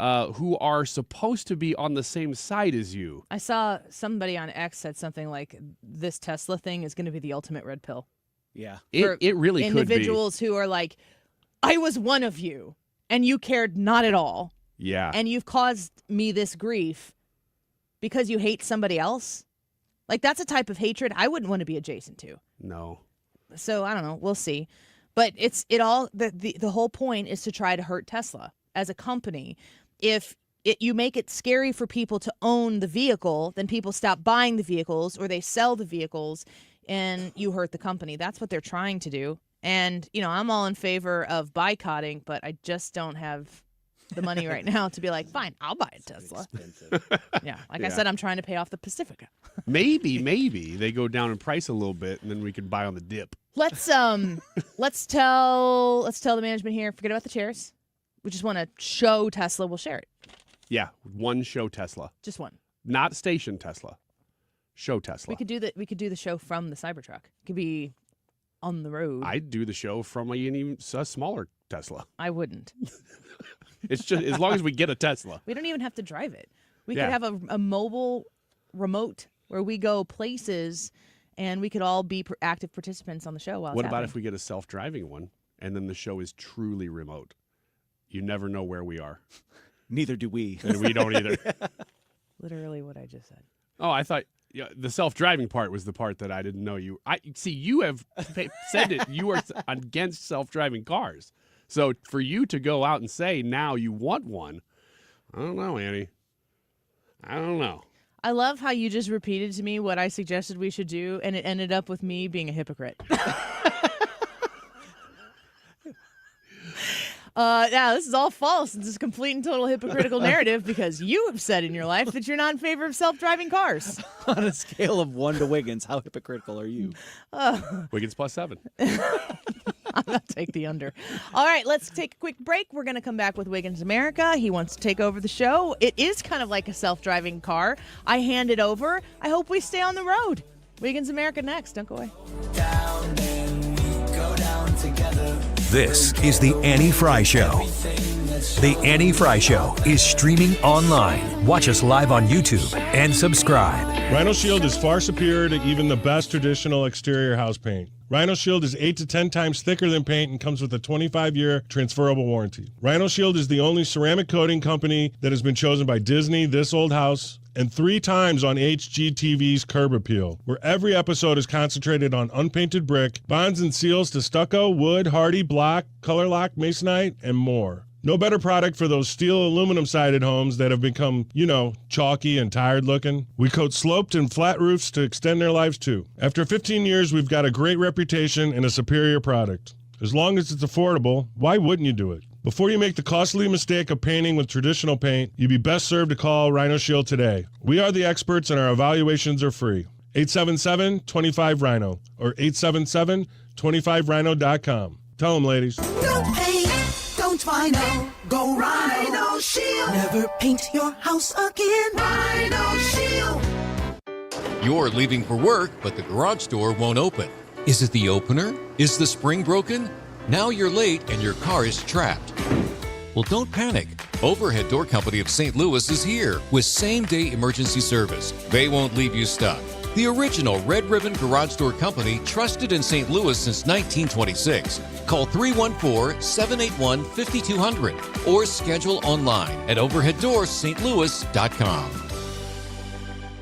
[SPEAKER 21] who are supposed to be on the same side as you.
[SPEAKER 20] I saw somebody on X said something like, this Tesla thing is going to be the ultimate red pill.
[SPEAKER 1] Yeah.
[SPEAKER 21] It really could be.
[SPEAKER 20] Individuals who are like, I was one of you, and you cared not at all.
[SPEAKER 21] Yeah.
[SPEAKER 20] And you've caused me this grief because you hate somebody else. Like, that's a type of hatred I wouldn't want to be adjacent to.
[SPEAKER 21] No.
[SPEAKER 20] So I don't know. We'll see. But the whole point is to try to hurt Tesla as a company. If you make it scary for people to own the vehicle, then people stop buying the vehicles or they sell the vehicles and you hurt the company. That's what they're trying to do. And, I'm all in favor of boycotting, but I just don't have the money right now to be like, fine, I'll buy a Tesla. Yeah, I said, I'm trying to pay off the Pacifica.
[SPEAKER 21] Maybe they go down in price a little bit, and then we can buy on the dip.
[SPEAKER 20] Let's tell the management here, forget about the chairs. We just want to show Tesla. We'll share it.
[SPEAKER 21] Yeah, one show Tesla.
[SPEAKER 20] Just one.
[SPEAKER 21] Not station Tesla. Show Tesla.
[SPEAKER 20] We could do the show from the Cybertruck. It could be on the road.
[SPEAKER 21] I'd do the show from a smaller Tesla.
[SPEAKER 20] I wouldn't.
[SPEAKER 21] It's just as long as we get a Tesla.
[SPEAKER 20] We don't even have to drive it. We could have a mobile remote where we go places and we could all be active participants on the show while
[SPEAKER 21] What
[SPEAKER 20] it's
[SPEAKER 21] about
[SPEAKER 20] happening.
[SPEAKER 21] if we get a self-driving one and then the show is truly remote? You never know where we are.
[SPEAKER 1] Neither do we.
[SPEAKER 21] And we don't either.
[SPEAKER 20] Literally what I just said.
[SPEAKER 21] Oh, I thought the self-driving part was the part that I didn't know you. You have said it. You are against self-driving cars. So for you to go out and say now you want one, I don't know, Annie. I don't know.
[SPEAKER 20] I love how you just repeated to me what I suggested we should do, and it ended up with me being a hypocrite. Now, this is all false. It's a complete and total hypocritical narrative because you have said in your life that you're not in favor of self-driving cars.
[SPEAKER 1] On a scale of 1 to Wiggins, how hypocritical are you?
[SPEAKER 21] Wiggins plus 7.
[SPEAKER 20] I'm going to take the under. All right, let's take a quick break. We're going to come back with Wiggins America. He wants to take over the show. It is kind of like a self-driving car. I hand it over. I hope we stay on the road. Wiggins America next. Don't go away.
[SPEAKER 25] Down and we go down together.
[SPEAKER 3] This is The Annie Fry Show. The Annie Fry Show is streaming online. Watch us live on YouTube and subscribe.
[SPEAKER 23] Rhino Shield is far superior to even the best traditional exterior house paint. Rhino Shield is 8 to 10 times thicker than paint and comes with a 25-year transferable warranty. Rhino Shield is the only ceramic coating company that has been chosen by Disney, This Old House, and 3 times on HGTV's Curb Appeal, where every episode is concentrated on unpainted brick, bonds and seals to stucco, wood, hardy, block, color lock, masonite, and more. No better product for those steel aluminum-sided homes that have become, chalky and tired looking. We coat sloped and flat roofs to extend their lives too. After 15 years, we've got a great reputation and a superior product. As long as it's affordable, why wouldn't you do it? Before you make the costly mistake of painting with traditional paint, you'd be best served to call Rhino Shield today. We are the experts and our evaluations are free. 877-25-RHINO or 877-25rhino.com. Tell them, ladies.
[SPEAKER 25] No paint, don't Rhino. Go Rhino Shield. Never paint your house again. Rhino Shield.
[SPEAKER 4] You're leaving for work, but the garage door won't open. Is it the opener? Is the spring broken? Now you're late and your car is trapped. Well, don't panic. Overhead Door Company of St. Louis is here with same-day emergency service. They won't leave you stuck. The original Red Ribbon Garage Door Company, trusted in St. Louis since 1926. Call 314-781-5200 or schedule online at overheaddoorsstlouis.com.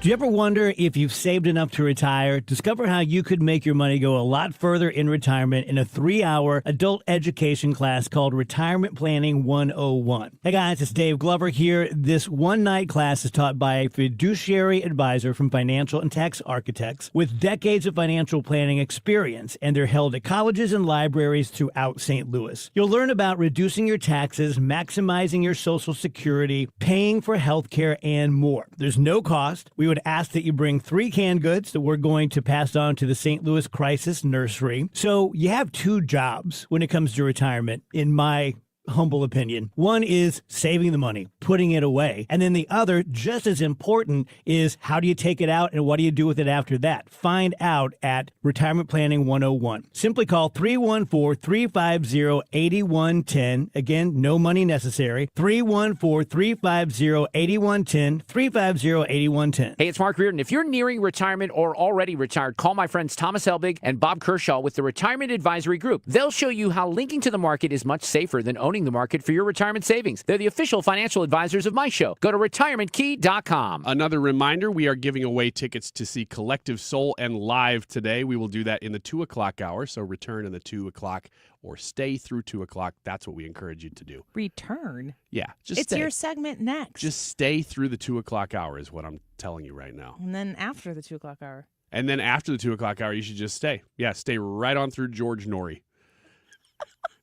[SPEAKER 5] Do you ever wonder if you've saved enough to retire? Discover how you could make your money go a lot further in retirement in a 3-hour adult education class called Retirement Planning 101. Hey guys, it's Dave Glover here. This one-night class is taught by a fiduciary advisor from Financial and Tax Architects with decades of financial planning experience, and they're held at colleges and libraries throughout St. Louis. You'll learn about reducing your taxes, maximizing your Social Security, paying for health care, and more. There's no cost. We would ask that you bring 3 canned goods that we're going to pass on to the St. Louis Crisis Nursery. So you have 2 jobs when it comes to retirement, in my humble opinion. One is saving the money, putting it away. And then the other, just as important, is how do you take it out and what do you do with it after that? Find out at Retirement Planning 101. Simply call 314-350-8110. Again, no money necessary. 314-350-8110. 350-8110.
[SPEAKER 6] Hey, it's Mark Reardon. If you're nearing retirement or already retired, call my friends Thomas Helbig and Bob Kershaw with the Retirement Advisory Group. They'll show you how linking to the market is much safer than owning the market for your retirement savings. They're the official financial advisors of my show. Go to retirementkey.com.
[SPEAKER 21] Another reminder, we are giving away tickets to see Collective Soul and Live today. We will do that in the 2 o'clock hour, so return in the 2 o'clock or stay through 2 o'clock. That's what we encourage you to do.
[SPEAKER 20] Return?
[SPEAKER 21] Yeah, just
[SPEAKER 20] it's
[SPEAKER 21] stay.
[SPEAKER 20] Your segment next.
[SPEAKER 21] Just stay through the 2 o'clock hour is what I'm telling you right now.
[SPEAKER 20] And then after the 2 o'clock hour.
[SPEAKER 21] And then after the 2 o'clock hour, you should just stay. Yeah, stay right on through George Norrie.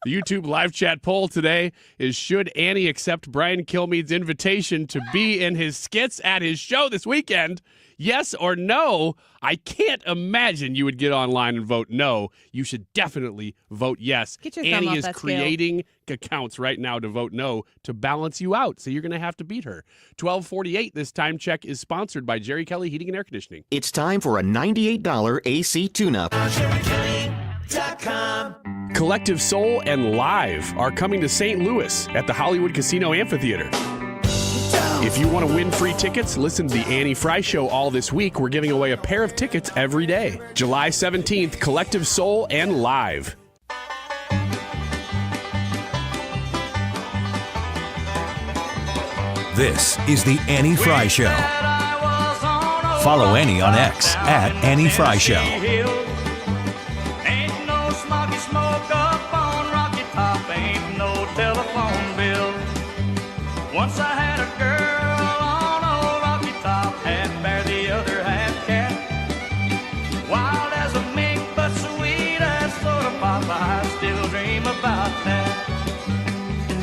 [SPEAKER 21] The YouTube live chat poll today is, should Annie accept Brian Kilmeade's invitation to be in his skits at his show this weekend? Yes or no? I can't imagine you would get online and vote no. You should definitely vote yes.
[SPEAKER 20] Get your thumb
[SPEAKER 21] Annie
[SPEAKER 20] off
[SPEAKER 21] is
[SPEAKER 20] that
[SPEAKER 21] creating accounts right now to vote no to balance you out, so you're going to have to beat her. 1248, this time check is sponsored by Jerry Kelly Heating and Air Conditioning.
[SPEAKER 7] It's time for a $98 AC tune-up.
[SPEAKER 21] Collective Soul and Live are coming to St. Louis at the Hollywood Casino Amphitheater. If you want to win free tickets, listen to the Annie Fry Show all this week. We're giving away a pair of tickets every day. July 17th, Collective Soul and Live.
[SPEAKER 3] This is the Annie Fry Show. Follow Annie on X at Annie Fry Show.
[SPEAKER 8] Ain't no smoky smoke up on Rocky Top, ain't no telephone bill. Once I had a girl on old Rocky Top, half bear, the other half cat. Wild as a mink, but sweet as soda pop, I still dream about that.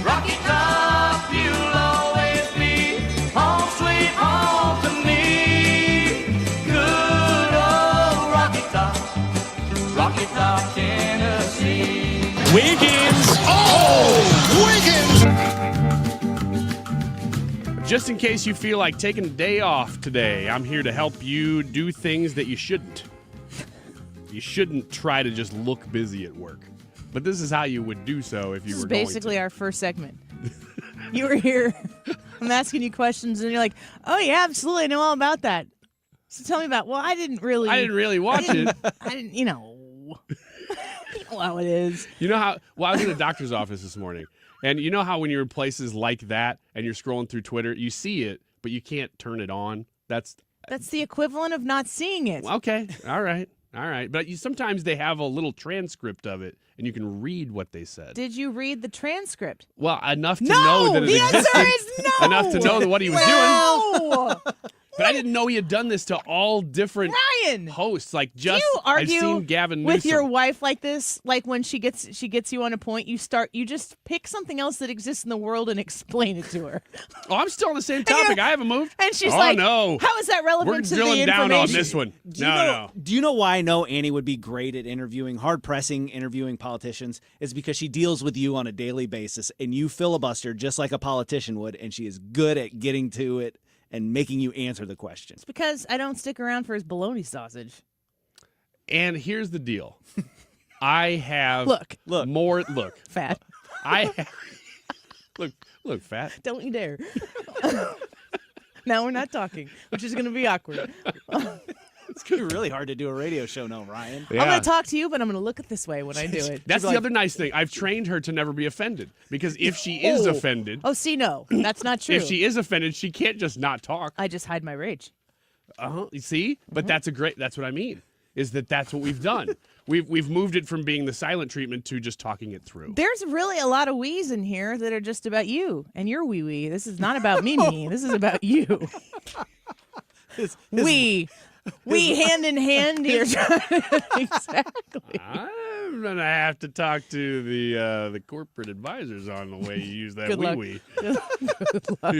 [SPEAKER 8] Rocky Top, you'll always be home sweet home to me. Good old Rocky Top, Rocky Top, Tennessee.
[SPEAKER 21] Wiggins! Oh! Wiggins! Just in case you feel like taking a day off today, I'm here to help you do things that you shouldn't. You shouldn't try to just look busy at work. But this is how you would do so if you were going to.
[SPEAKER 20] This is basically our first segment. You were here. I'm asking you questions, and you're like, oh, yeah, absolutely. I know all about that. So tell me about, well, I didn't really
[SPEAKER 21] watch it.
[SPEAKER 20] I didn't, you know. You know how it is.
[SPEAKER 21] You know how, well, I was in a doctor's office this morning, and you know how when you're in places like that and you're scrolling through Twitter, you see it, but you can't turn it on? That's
[SPEAKER 20] the equivalent of not seeing it.
[SPEAKER 21] Okay. All right. But sometimes they have a little transcript of it, and you can read what they said.
[SPEAKER 20] Did you read the transcript?
[SPEAKER 21] Well, enough to know that it existed.
[SPEAKER 20] The answer is no.
[SPEAKER 21] Enough to know what he was doing. But I didn't know he had done this to all different hosts. Like, just
[SPEAKER 20] Do you argue
[SPEAKER 21] I've seen Gavin Newsom
[SPEAKER 20] with your wife like this? Like when she gets you on a point, you just pick something else that exists in the world and explain it to her.
[SPEAKER 21] Oh, I'm still on the same topic. I haven't moved.
[SPEAKER 20] And she's
[SPEAKER 21] no.
[SPEAKER 20] How is that relevant to the
[SPEAKER 21] We're
[SPEAKER 20] information?
[SPEAKER 21] drilling down on this one.
[SPEAKER 1] Do you know why I know Annie would be great at interviewing politicians? Is because she deals with you on a daily basis, and you filibuster just like a politician would, and she is good at getting to it and making you answer the question.
[SPEAKER 20] It's because I don't stick around for his bologna sausage.
[SPEAKER 21] And here's the deal. I have
[SPEAKER 20] Look.
[SPEAKER 21] more. Look.
[SPEAKER 20] Fat.
[SPEAKER 21] I Look, fat.
[SPEAKER 20] Don't you dare. Now we're not talking, which is going to be awkward.
[SPEAKER 1] It's going to be really hard to do a radio show now, Ryan.
[SPEAKER 20] I'm going to talk to you, but I'm going to look it this way when I do it.
[SPEAKER 21] That's the other nice thing. I've trained her to never be offended, because if she is offended...
[SPEAKER 20] Oh, see, no. That's not true.
[SPEAKER 21] If she is offended, she can't just not talk.
[SPEAKER 20] I just hide my rage.
[SPEAKER 21] You see? But that's what I mean, is that's what we've done. We've moved it from being the silent treatment to just talking it through.
[SPEAKER 20] There's really a lot of wees in here that are just about you and your wee. This is not about me. This is about you. We hand in hand here. Exactly.
[SPEAKER 21] I'm gonna have to talk to the corporate advisors on the way you use that
[SPEAKER 20] Good
[SPEAKER 21] wee.
[SPEAKER 20] Good luck.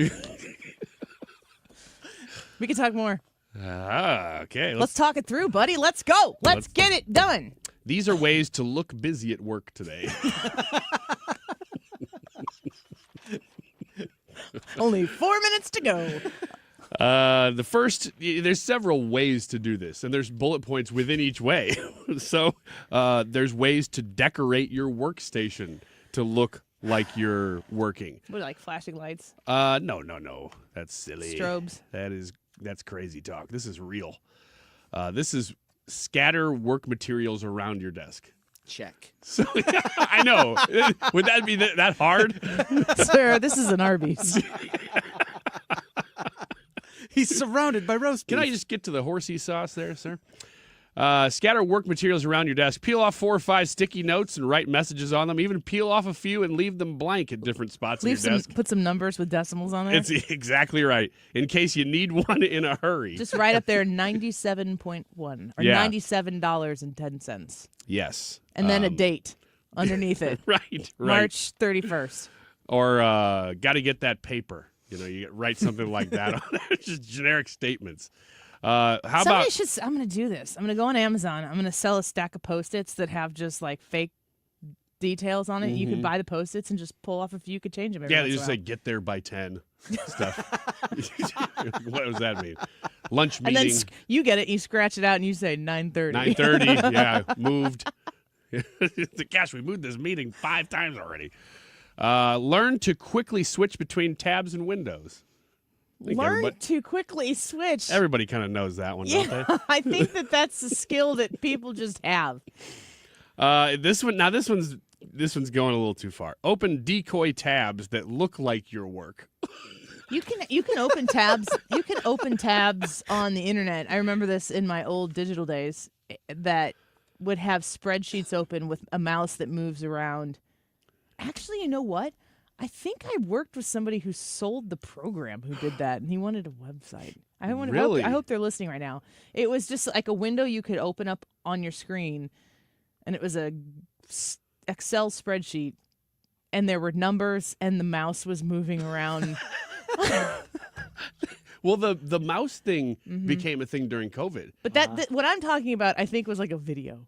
[SPEAKER 20] We can talk more.
[SPEAKER 21] Okay.
[SPEAKER 20] Let's talk it through, buddy. Let's go. Let's get it done.
[SPEAKER 21] These are ways to look busy at work today.
[SPEAKER 20] Only 4 minutes to go.
[SPEAKER 21] The first, there's several ways to do this, and there's bullet points within each way. So there's ways to decorate your workstation to look like you're working.
[SPEAKER 20] What, like flashing lights?
[SPEAKER 21] No. That's silly.
[SPEAKER 20] Strobes.
[SPEAKER 21] That's crazy talk. This is real. This is scatter work materials around your desk.
[SPEAKER 1] Check.
[SPEAKER 21] So, I know. Would that be that hard?
[SPEAKER 20] Sir, this is an Arby's.
[SPEAKER 1] He's surrounded by roast beef.
[SPEAKER 21] Can I just get to the horsey sauce there, sir? Scatter work materials around your desk. Peel off 4 or 5 sticky notes and write messages on them. Even peel off a few and leave them blank at different spots on your desk.
[SPEAKER 20] Put some numbers with decimals on there.
[SPEAKER 21] It's exactly right. In case you need one in a hurry.
[SPEAKER 20] Just write up there 97.1 or $97.10.
[SPEAKER 21] Yes.
[SPEAKER 20] And then a date underneath it.
[SPEAKER 21] Right.
[SPEAKER 20] March 31st.
[SPEAKER 21] Or got to get that paper. You write something like that on there. Just generic statements. I'm going
[SPEAKER 20] to do this. I'm going to go on Amazon. I'm going to sell a stack of Post-its that have just like fake details on it. Mm-hmm. You could buy the Post-its and just pull off a few. You could change them.
[SPEAKER 21] They just say get there by 10 stuff. What does that mean? Lunch meeting.
[SPEAKER 20] And then you get it. You scratch it out and you say 9:30.
[SPEAKER 21] 9:30. Yeah, moved. Gosh, we moved this meeting 5 times already. Learn to quickly switch between tabs and windows.
[SPEAKER 20] Learn to quickly switch.
[SPEAKER 21] Everybody kind of knows that one, don't they?
[SPEAKER 20] I think that's a skill that people just have.
[SPEAKER 21] This one's going a little too far. Open decoy tabs that look like your work.
[SPEAKER 20] You can open tabs. You can open tabs on the internet. I remember this in my old digital days that would have spreadsheets open with a mouse that moves around. Actually, you know what? I think I worked with somebody who sold the program who did that, and he wanted a website. I hope they're listening right now. It was just like a window you could open up on your screen, and it was a Excel spreadsheet, and there were numbers, and the mouse was moving around.
[SPEAKER 21] Well, the mouse thing became a thing during COVID.
[SPEAKER 20] But what I'm talking about, I think, was like a video.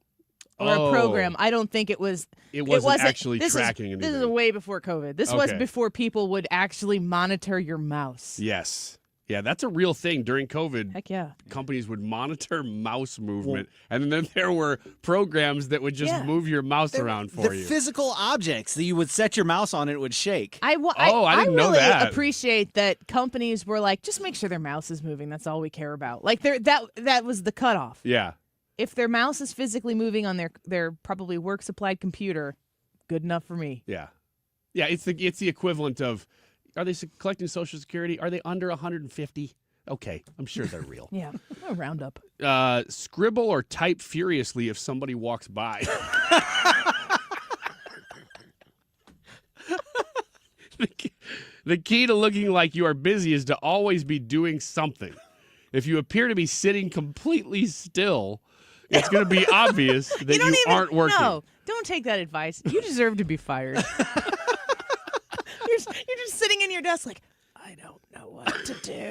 [SPEAKER 20] Or a program. I don't think it was.
[SPEAKER 21] It wasn't actually tracking anything.
[SPEAKER 20] This is way before COVID. This was before people would actually monitor your mouse.
[SPEAKER 21] Yes. Yeah, that's a real thing. During COVID,
[SPEAKER 20] heck yeah,
[SPEAKER 21] companies would monitor mouse movement, and then there were programs that would just move your mouse around for you.
[SPEAKER 1] The physical objects that you would set your mouse on, it would shake.
[SPEAKER 21] I didn't know that.
[SPEAKER 20] I really appreciate that companies were like, just make sure their mouse is moving. That's all we care about. Like that was the cutoff.
[SPEAKER 21] Yeah.
[SPEAKER 20] If their mouse is physically moving on their probably work supplied computer, good enough for me.
[SPEAKER 21] Yeah. Yeah, it's the equivalent of, are they collecting Social Security? Are they under 150? Okay, I'm sure they're real.
[SPEAKER 20] Yeah, a roundup.
[SPEAKER 21] Scribble or type furiously if somebody walks by. The key to looking like you are busy is to always be doing something. If you appear to be sitting completely still, it's going to be obvious that you aren't working.
[SPEAKER 20] No, don't take that advice. You deserve to be fired. You're just sitting in your desk like, I don't know what to do.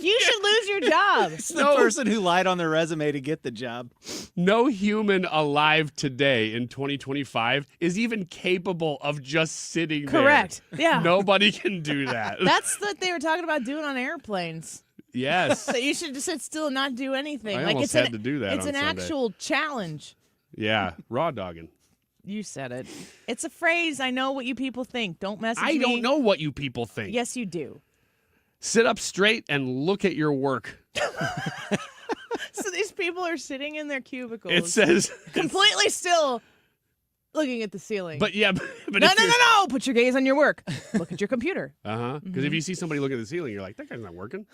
[SPEAKER 20] You should lose your job.
[SPEAKER 1] It's the person who lied on their resume to get the job.
[SPEAKER 21] No human alive today in 2025 is even capable of just sitting there.
[SPEAKER 20] Correct. Yeah.
[SPEAKER 21] Nobody can do that.
[SPEAKER 20] That's what they were talking about doing on airplanes.
[SPEAKER 21] Yes.
[SPEAKER 20] So you should just sit still and not do anything.
[SPEAKER 21] I almost had to do that
[SPEAKER 20] It's
[SPEAKER 21] on
[SPEAKER 20] an
[SPEAKER 21] Sunday.
[SPEAKER 20] actual challenge.
[SPEAKER 21] Yeah. Raw dogging.
[SPEAKER 20] You said it. It's a phrase. I know what you people think. Don't message me.
[SPEAKER 21] I don't know what you people think.
[SPEAKER 20] Yes, you do.
[SPEAKER 21] Sit up straight and look at your work.
[SPEAKER 20] So these people are sitting in their cubicles.
[SPEAKER 21] It says
[SPEAKER 20] completely still looking at the ceiling.
[SPEAKER 21] But yeah, but
[SPEAKER 20] no. Put your gaze on your work. Look at your computer.
[SPEAKER 21] Because if you see somebody looking at the ceiling, you're like, that guy's not working.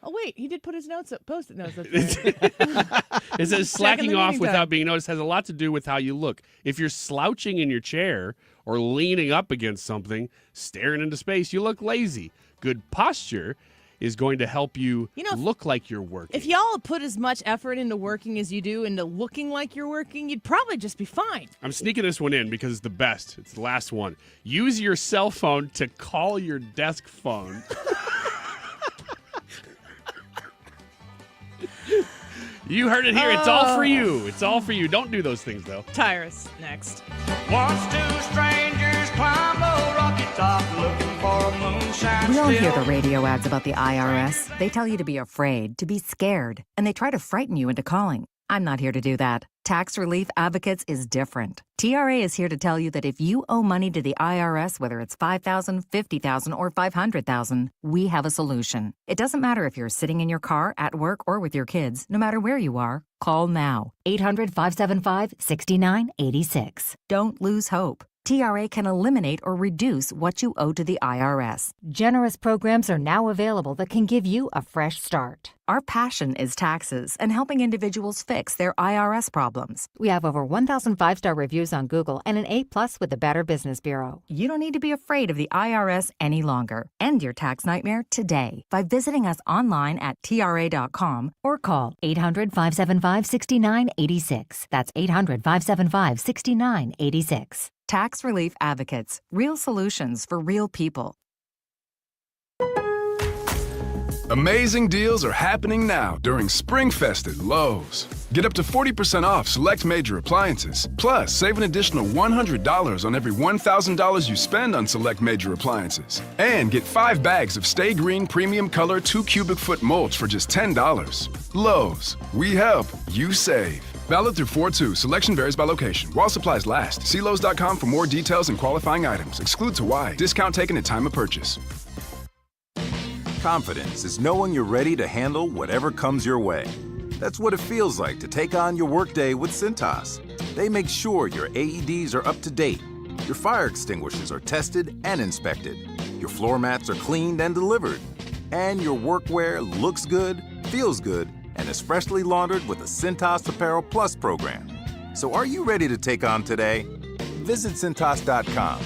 [SPEAKER 20] Oh, wait, he did put his notes up, post-it notes up
[SPEAKER 21] It says slacking off
[SPEAKER 20] meeting
[SPEAKER 21] without
[SPEAKER 20] time.
[SPEAKER 21] being noticed has a lot to do with how you look. If you're slouching in your chair or leaning up against something, staring into space, you look lazy. Good posture is going to help you, look like you're working.
[SPEAKER 20] If y'all put as much effort into working as you do into looking like you're working, you'd probably just be fine.
[SPEAKER 21] I'm sneaking this one in because it's the best. It's the last one. Use your cell phone to call your desk phone. You heard it here. It's all for you. It's all for you. Don't do those things, though.
[SPEAKER 20] Tyrus, next.
[SPEAKER 8] Once two strangers climbed a rocky top looking for a moonshine
[SPEAKER 9] We all hear
[SPEAKER 8] still.
[SPEAKER 9] the radio ads about the IRS. They tell you to be afraid, to be scared, and they try to frighten you into calling. I'm not here to do that. Tax Relief Advocates is different. TRA is here to tell you that if you owe money to the IRS, whether it's $5,000, $50,000, or $500,000, we have a solution. It doesn't matter if you're sitting in your car, at work, or with your kids. No matter where you are, call now. 800-575-6986. Don't lose hope. TRA can eliminate or reduce what you owe to the IRS. Generous programs are now available that can give you a fresh start. Our passion is taxes and helping individuals fix their IRS problems. We have over 1,000 5-star reviews on Google and an A+ with the Better Business Bureau. You don't need to be afraid of the IRS any longer. End your tax nightmare today by visiting us online at TRA.com or call 800-575-6986. That's 800-575-6986. Tax Relief Advocates. Real solutions for real people.
[SPEAKER 11] Amazing deals are happening now during Springfest at Lowe's. Get up to 40% off select major appliances. Plus, save an additional $100 on every $1,000 you spend on select major appliances. And get 5 bags of Stay Green Premium Color 2 cubic foot mulch for just $10. Lowe's. We help, you save. Valid through 4/2. Selection varies by location. While supplies last. See Lowe's.com for more details and qualifying items. Excludes Hawaii. Discount taken at time of purchase.
[SPEAKER 12] Confidence is knowing you're ready to handle whatever comes your way. That's what it feels like to take on your workday with Cintas. They make sure your AEDs are up to date, your fire extinguishers are tested and inspected, your floor mats are cleaned and delivered, and your workwear looks good, feels good, and is freshly laundered with the Cintas Apparel Plus program. So are you ready to take on today? Visit Cintas.com.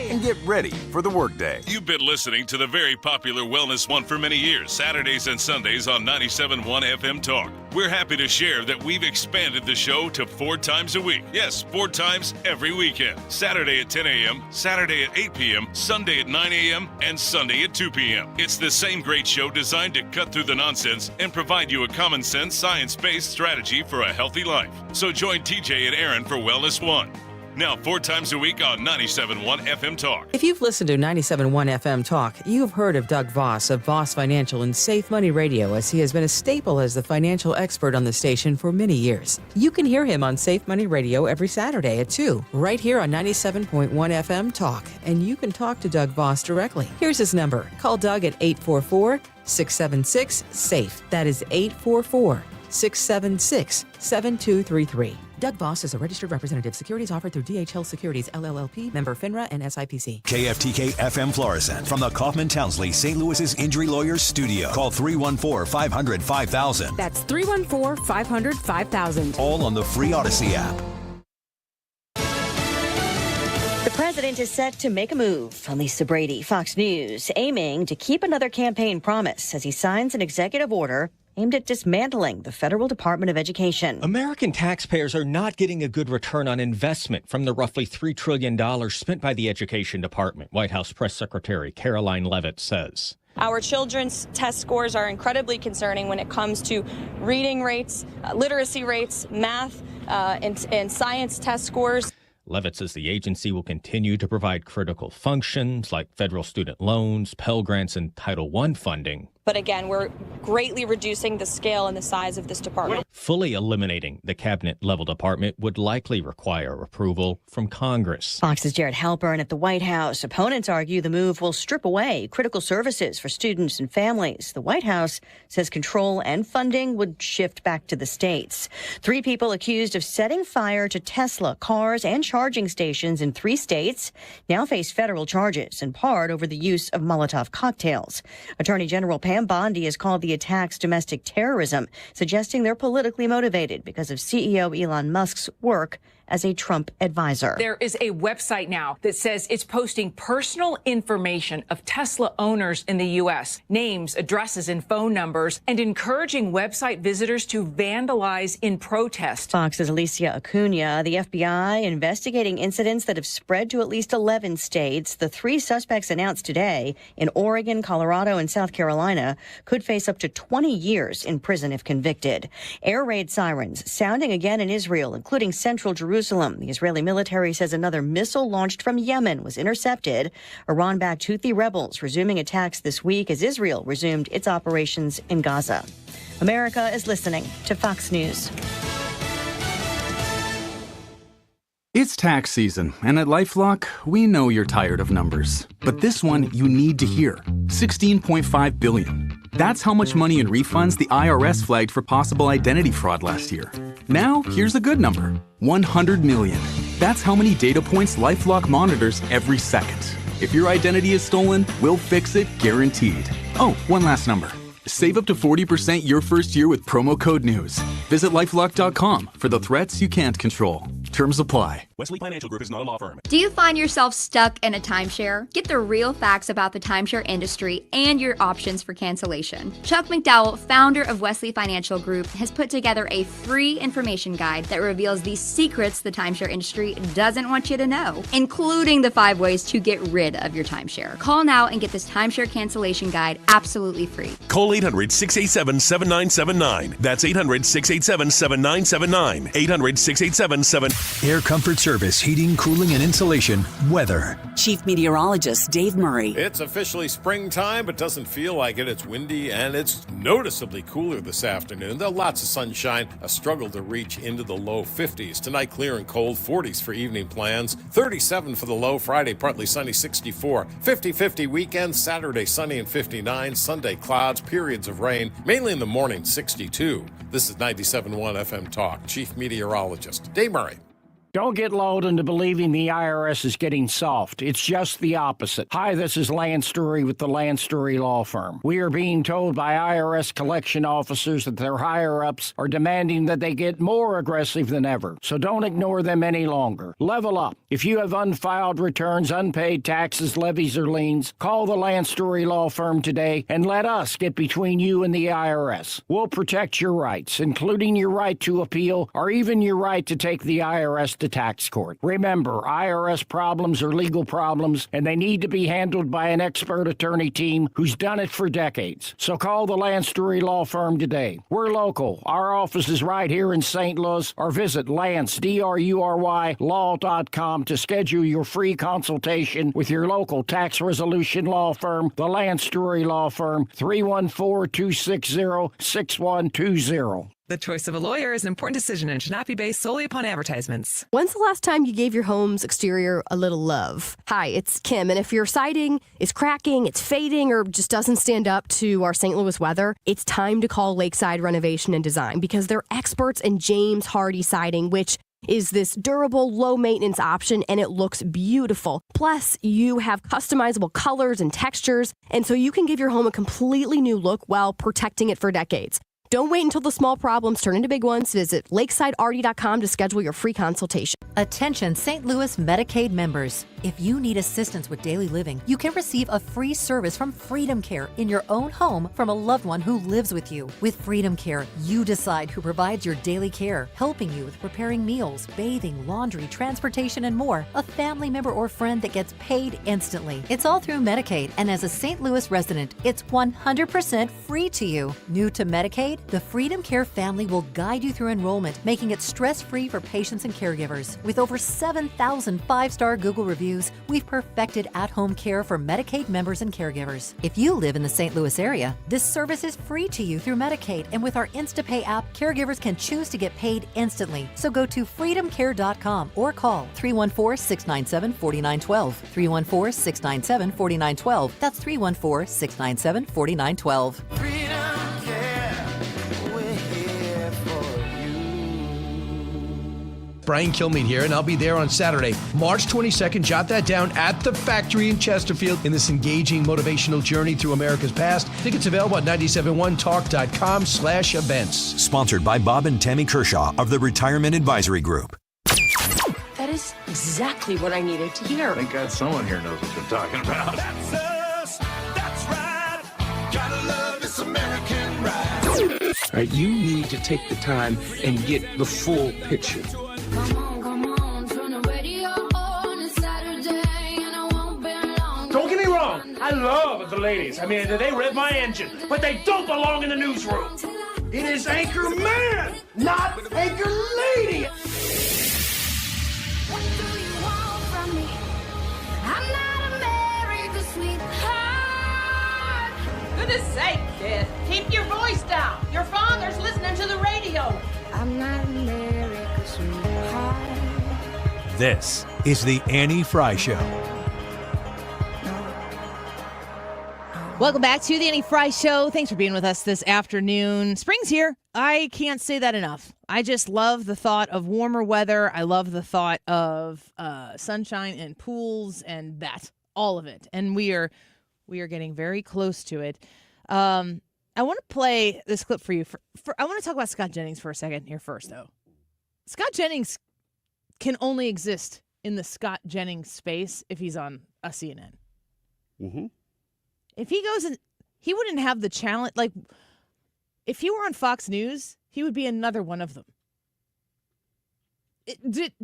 [SPEAKER 12] And get ready for the workday.
[SPEAKER 13] You've been listening to the very popular Wellness One for many years, Saturdays and Sundays on 97.1 FM Talk. We're happy to share that we've expanded the show to 4 times a week. Yes, 4 times every weekend. Saturday at 10 a.m., Saturday at 8 p.m., Sunday at 9 a.m., and Sunday at 2 p.m. It's the same great show designed to cut through the nonsense and provide you a common sense, science-based strategy for a healthy life. So join TJ and Aaron for Wellness One. Now 4 times a week on 97.1 FM Talk.
[SPEAKER 14] If you've listened to 97.1 FM Talk, you've heard of Doug Voss of Voss Financial and Safe Money Radio, as he has been a staple as the financial expert on the station for many years. You can hear him on Safe Money Radio every Saturday at 2, right here on 97.1 FM Talk, and you can talk to Doug Voss directly. Here's his number. Call Doug at 844-676-SAFE. That is 844-676-7233. Doug Voss is a registered representative. Securities offered through DHL Securities, LLLP, member FINRA and SIPC.
[SPEAKER 3] KFTK FM Florissant from the Kaufman Townsley St. Louis's Injury Lawyers Studio. Call 314-500-5000.
[SPEAKER 15] That's 314-500-5000.
[SPEAKER 3] All on the free Odyssey app.
[SPEAKER 27] The president is set to make a move. Lisa Brady, Fox News, aiming to keep another campaign promise as he signs an executive order aimed at dismantling the Federal Department of Education.
[SPEAKER 28] American taxpayers are not getting a good return on investment from the roughly $3 trillion spent by the Education Department, White House Press Secretary Caroline Leavitt says.
[SPEAKER 29] Our children's test scores are incredibly concerning when it comes to reading rates, literacy rates, math, and science test scores.
[SPEAKER 28] Leavitt says the agency will continue to provide critical functions like federal student loans, Pell Grants, and Title I funding,
[SPEAKER 29] But again, we're greatly reducing the scale and the size of this department.
[SPEAKER 28] Fully eliminating the cabinet-level department would likely require approval from Congress.
[SPEAKER 27] Fox's Jared Halpern at the White House. Opponents argue the move will strip away critical services for students and families. The White House says control and funding would shift back to the states. 3 people accused of setting fire to Tesla cars and charging stations in 3 states now face federal charges, in part over the use of Molotov cocktails. Attorney General Pam Bondi has called the attacks domestic terrorism, suggesting they're politically motivated because of CEO Elon Musk's work as a Trump advisor.
[SPEAKER 2] There is a website now that says it's posting personal information of Tesla owners in the U.S., names, addresses, and phone numbers, and encouraging website visitors to vandalize in protest.
[SPEAKER 27] Fox's Alicia Acuna. The FBI investigating incidents that have spread to at least 11 states. The 3 suspects announced today in Oregon, Colorado, and South Carolina could face up to 20 years in prison if convicted. Air raid sirens sounding again in Israel, including central Jerusalem. The Israeli military says another missile launched from Yemen was intercepted. Iran-backed Houthi rebels resuming attacks this week as Israel resumed its operations in Gaza. America is listening to Fox News.
[SPEAKER 10] It's tax season, and at LifeLock, we know you're tired of numbers. But this one you need to hear. $16.5 billion. That's how much money in refunds the IRS flagged for possible identity fraud last year. Now, here's a good number. 100 million. That's how many data points LifeLock monitors every second. If your identity is stolen, we'll fix it guaranteed. Oh, one last number. Save up to 40% your first year with promo code NEWS. Visit LifeLock.com for the threats you can't control. Terms apply.
[SPEAKER 15] Wesley Financial Group is not a law firm.
[SPEAKER 16] Do you find yourself stuck in a timeshare? Get the real facts about the timeshare industry and your options for cancellation. Chuck McDowell, founder of Wesley Financial Group, has put together a free information guide that reveals the secrets the timeshare industry doesn't want you to know, including the 5 ways to get rid of your timeshare. Call now and get this timeshare cancellation guide absolutely free.
[SPEAKER 15] Call 800-687-7979. That's 800-687-7979. 800-687-7979.
[SPEAKER 3] Air Comfort Service, heating, cooling, and insulation. Weather.
[SPEAKER 17] Chief Meteorologist Dave Murray.
[SPEAKER 18] It's officially springtime, but doesn't feel like it. It's windy and it's noticeably cooler this afternoon. There are lots of sunshine, a struggle to reach into the low 50s. Tonight, clear and cold, 40s for evening plans, 37 for the low. Friday, partly sunny, 64. 50-50 weekend, Saturday, sunny and 59. Sunday, clouds, periods of rain, mainly in the morning, 62. This is 97.1 FM Talk. Chief Meteorologist Dave Murray.
[SPEAKER 19] Don't get lulled into believing the IRS is getting soft. It's just the opposite. Hi, this is Lance Story with the Lance Story Law Firm. We are being told by IRS collection officers that their higher-ups are demanding that they get more aggressive than ever. So don't ignore them any longer. Level up. If you have unfiled returns, unpaid taxes, levies, or liens, call the Lance Story Law Firm today and let us get between you and the IRS. We'll protect your rights, including your right to appeal or even your right to take the IRS to tax court. Remember, IRS problems are legal problems, and they need to be handled by an expert attorney team who's done it for decades. So call the Lance Story Law Firm today. We're local. Our office is right here in St. Louis, or visit Lance, DRURY, law.com to schedule your free consultation with your local tax resolution law firm, the Lance Story Law Firm, 314-260-6120.
[SPEAKER 22] The choice of a lawyer is an important decision and should not be based solely upon advertisements.
[SPEAKER 24] When's the last time you gave your home's exterior a little love? Hi, it's Kim, and if your siding is cracking, it's fading, or just doesn't stand up to our St. Louis weather, it's time to call Lakeside Renovation and Design because they're experts in James Hardy siding, which is this durable, low-maintenance option, and it looks beautiful. Plus, you have customizable colors and textures, and so you can give your home a completely new look while protecting it for decades. Don't wait until the small problems turn into big ones. Visit lakesideRD.com to schedule your free consultation.
[SPEAKER 30] Attention St. Louis Medicaid members. If you need assistance with daily living, you can receive a free service from Freedom Care in your own home from a loved one who lives with you. With Freedom Care, you decide who provides your daily care, helping you with preparing meals, bathing, laundry, transportation, and more. A family member or friend that gets paid instantly. It's all through Medicaid, and as a St. Louis resident, it's 100% free to you. New to Medicaid? Medicaid, the Freedom Care family will guide you through enrollment, making it stress-free for patients and caregivers. With over 7,000 five-star Google reviews, we've perfected at-home care for Medicaid members and caregivers. If you live in the St. Louis area, this service is free to you through Medicaid, and with our InstaPay app, caregivers can choose to get paid instantly. So go to freedomcare.com or call 314-697-4912. 314-697-4912. That's 314-697-4912.
[SPEAKER 1] Brian Kilmeade here, and I'll be there on Saturday, March 22nd. Jot that down, at the Factory in Chesterfield, in this engaging motivational journey through America's past. Tickets available at 971talk.com/events.
[SPEAKER 3] Sponsored by Bob and Tammy Kershaw of the Retirement Advisory Group.
[SPEAKER 4] That is exactly what I needed to hear.
[SPEAKER 5] Thank God someone here knows what they're talking about.
[SPEAKER 8] That's us. That's right. Gotta love this American ride.
[SPEAKER 5] All right, you need to take the time and get the full picture.
[SPEAKER 6] Don't get me wrong, I love the ladies. I mean, they rev my engine, but they don't belong in the newsroom. It is Anchor Man, not Anchor Lady.
[SPEAKER 7] What do you want from me? I'm not America's sweetheart.
[SPEAKER 20] Goodness sake, kid. Keep your voice down. Your father's listening to the radio.
[SPEAKER 7] I'm not America's sweetheart.
[SPEAKER 3] This is the Annie Fry Show.
[SPEAKER 21] Welcome back to the Annie Fry Show. Thanks for being with us this afternoon. Spring's here. I can't say that enough. I just love the thought of warmer weather. I love the thought of sunshine and pools and that, all of it. And we are getting very close to it. I want to play this clip for you. I want to talk about Scott Jennings for a second here first, though. Scott Jennings can only exist in the Scott Jennings space if he's on a CNN.
[SPEAKER 23] Mm-hmm.
[SPEAKER 21] If he goes and he wouldn't have the challenge, like if he were on Fox News, he would be another one of them.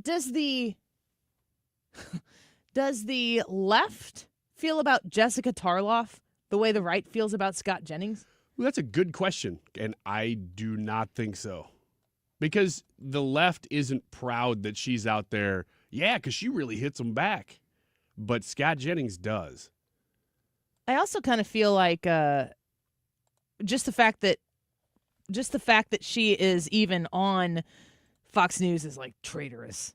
[SPEAKER 21] Does the left feel about Jessica Tarloff the way the right feels about Scott Jennings?
[SPEAKER 23] Well, that's a good question, and I do not think so. Because the left isn't proud that she's out there, because she really hits them back. But Scott Jennings does.
[SPEAKER 21] I also kind of feel like just the fact that she is even on Fox News is like traitorous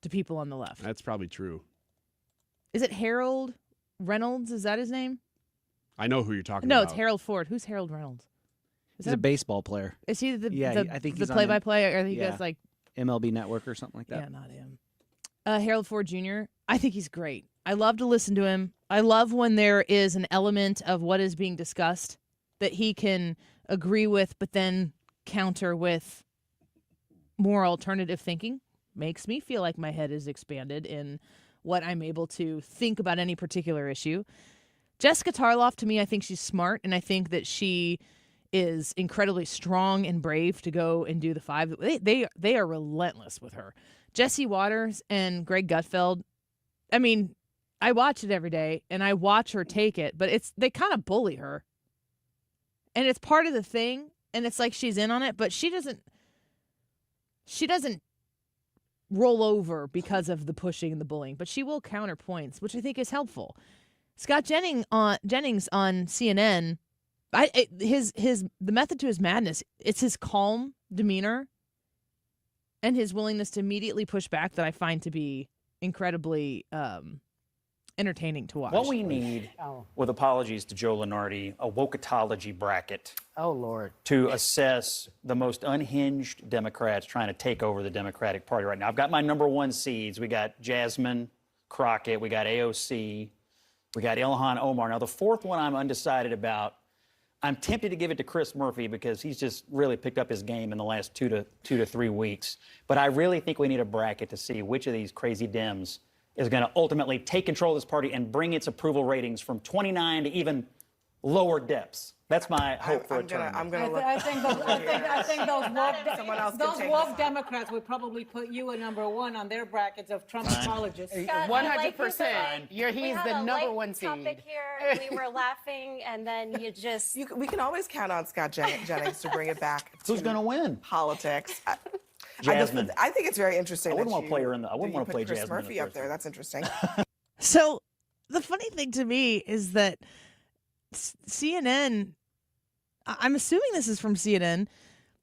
[SPEAKER 21] to people on the left.
[SPEAKER 23] That's probably true.
[SPEAKER 21] Is it Harold Reynolds? Is that his name?
[SPEAKER 23] I know who you're talking about.
[SPEAKER 21] No, it's Harold Ford. Who's Harold Reynolds?
[SPEAKER 25] He's a baseball player.
[SPEAKER 21] Is he
[SPEAKER 25] I think he's
[SPEAKER 21] the play-by-play? Or he does like
[SPEAKER 25] MLB Network or something like that?
[SPEAKER 21] Yeah, not him. Harold Ford Jr. I think he's great. I love to listen to him. I love when there is an element of what is being discussed that he can agree with, but then counter with more alternative thinking. Makes me feel like my head is expanded in what I'm able to think about any particular issue. Jessica Tarloff, to me, I think she's smart, and I think that she is incredibly strong and brave to go and do the 5. They are relentless with her. Jesse Waters and Greg Gutfeld, I mean, I watch it every day, and I watch her take it, but they kind of bully her. And it's part of the thing, and it's like she's in on it, but she doesn't roll over because of the pushing and the bullying, but she will counter points, which I think is helpful. Scott Jennings on CNN, the method to his madness, it's his calm demeanor and his willingness to immediately push back that I find to be incredibly entertaining to watch.
[SPEAKER 26] What we need, with apologies to Joe Lenardi, a Wokology bracket.
[SPEAKER 25] Oh, Lord.
[SPEAKER 26] To assess the most unhinged Democrats trying to take over the Democratic Party right now. I've got my number 1 seeds. We got Jasmine Crockett. We got AOC. We got Ilhan Omar. Now, the 4th one I'm undecided about. I'm tempted to give it to Chris Murphy because he's just really picked up his game in the last 2 to 3 weeks. But I really think we need a bracket to see which of these crazy Dems is going to ultimately take control of this party and bring its approval ratings from 29 to even lower depths. That's my hope for a
[SPEAKER 2] I'm
[SPEAKER 26] tournament.
[SPEAKER 2] gonna look.
[SPEAKER 9] I think those
[SPEAKER 2] take
[SPEAKER 9] woke Democrats would probably put you at number one on their brackets of Trump apologists.
[SPEAKER 2] 100%. He's the number one seed.
[SPEAKER 10] Topic here. We were laughing, and then you just.
[SPEAKER 2] We can always count on Scott Jennings to bring it back.
[SPEAKER 26] Who's going to win?
[SPEAKER 2] Politics.
[SPEAKER 26] Jasmine.
[SPEAKER 2] I think it's very interesting.
[SPEAKER 26] I wouldn't want to play her in the. I wouldn't want to play
[SPEAKER 2] Chris
[SPEAKER 26] Jasmine.
[SPEAKER 2] Murphy up there. That's interesting.
[SPEAKER 21] So the funny thing to me is that CNN, I'm assuming this is from CNN,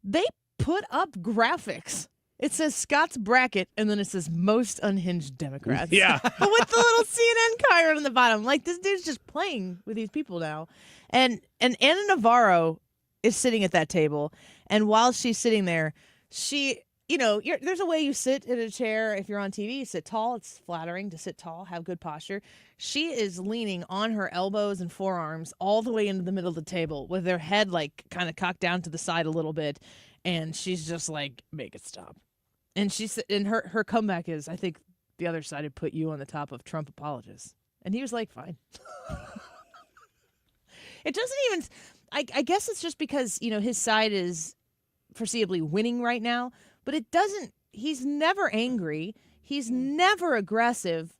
[SPEAKER 21] they put up graphics. It says Scott's bracket, and then it says most unhinged Democrats.
[SPEAKER 23] Yeah.
[SPEAKER 21] With the little CNN Chiron on the bottom. Like, this dude's just playing with these people now. And Anna Navarro is sitting at that table, and while she's sitting there, she... there's a way you sit in a chair. If you're on TV, you sit tall. It's flattering to sit tall, have good posture. She is leaning on her elbows and forearms all the way into the middle of the table with her head kind of cocked down to the side a little bit. And she's just like, make it stop. And her comeback is, I think the other side had put you on the top of Trump apologists. And he was like, fine. It doesn't even, I guess it's just because, his side is foreseeably winning right now. But it doesn't, he's never angry. He's never aggressive.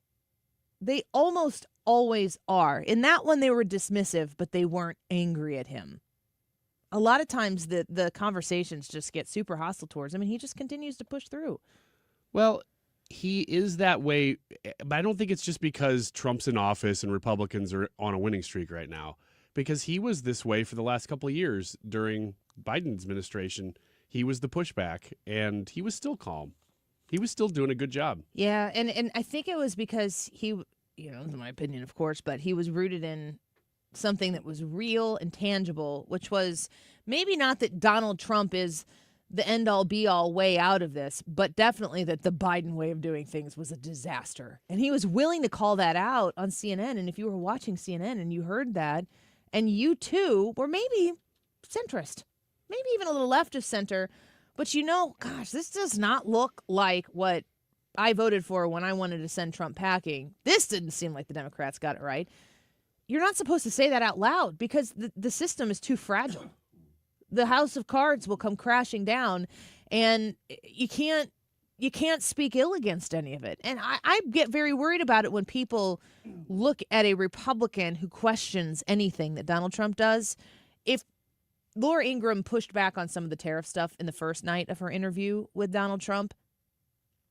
[SPEAKER 21] They almost always are. In that one, they were dismissive, but they weren't angry at him. A lot of times the conversations just get super hostile towards him, and he just continues to push through.
[SPEAKER 23] Well, he is that way, but I don't think it's just because Trump's in office and Republicans are on a winning streak right now. Because he was this way for the last couple of years during Biden's administration. He was the pushback, and he was still calm. He was still doing a good job.
[SPEAKER 21] Yeah, and I think it was because he, in my opinion, of course, but he was rooted in something that was real and tangible, which was maybe not that Donald Trump is the end-all, be-all way out of this, but definitely that the Biden way of doing things was a disaster. And he was willing to call that out on CNN, and if you were watching CNN and you heard that, and you, too, were maybe centrist, maybe even a little left of center, but gosh, this does not look like what I voted for when I wanted to send Trump packing. This didn't seem like the Democrats got it right. You're not supposed to say that out loud because the system is too fragile. The house of cards will come crashing down, and you can't speak ill against any of it. And I get very worried about it when people look at a Republican who questions anything that Donald Trump does. If Laura Ingraham pushed back on some of the tariff stuff in the first night of her interview with Donald Trump.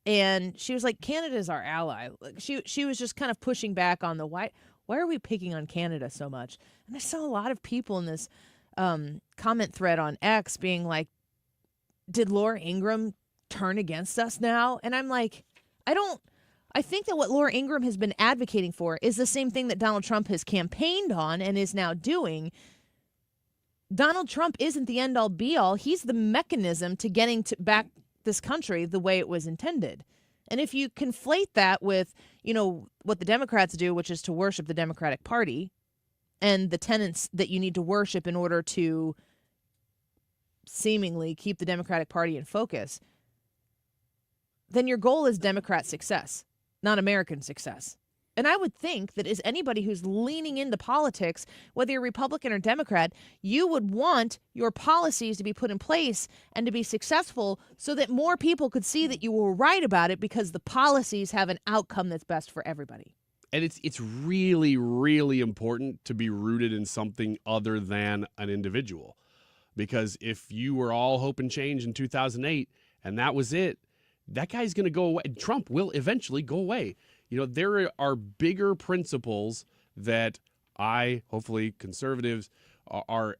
[SPEAKER 21] And she was like, Canada's our ally. She was just kind of pushing back on the why are we picking on Canada so much? And I saw a lot of people in this comment thread on X being like, did Laura Ingraham turn against us now? And I'm like, I think that what Laura Ingraham has been advocating for is the same thing that Donald Trump has campaigned on and is now doing. Donald Trump isn't the end-all, be-all. He's the mechanism to getting back this country the way it was intended. And if you conflate that with, what the Democrats do, which is to worship the Democratic Party and the tenets that you need to worship in order to seemingly keep the Democratic Party in focus, then your goal is Democrat success, not American success. And I would think that as anybody who's leaning into politics, whether you're Republican or Democrat, you would want your policies to be put in place and to be successful so that more people could see that you were right about it because the policies have an outcome that's best for everybody.
[SPEAKER 23] And it's really, really important to be rooted in something other than an individual. Because if you were all hope and change in 2008 and that was it, that guy's going to go away. Trump will eventually go away. There are bigger principles that hopefully conservatives are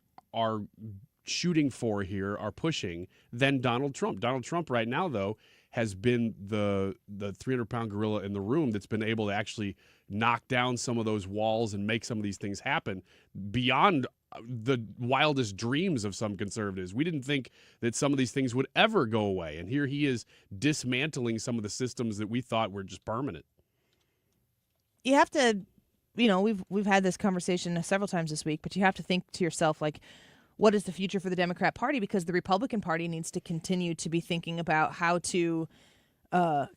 [SPEAKER 23] shooting for here, are pushing, than Donald Trump. Donald Trump right now, though, has been the 300-pound gorilla in the room that's been able to actually knock down some of those walls and make some of these things happen beyond the wildest dreams of some conservatives. We didn't think that some of these things would ever go away. And here he is dismantling some of the systems that we thought were just permanent.
[SPEAKER 21] You have to, we've had this conversation several times this week, but you have to think to yourself, like, what is the future for the Democrat Party? Because the Republican Party needs to continue to be thinking about how to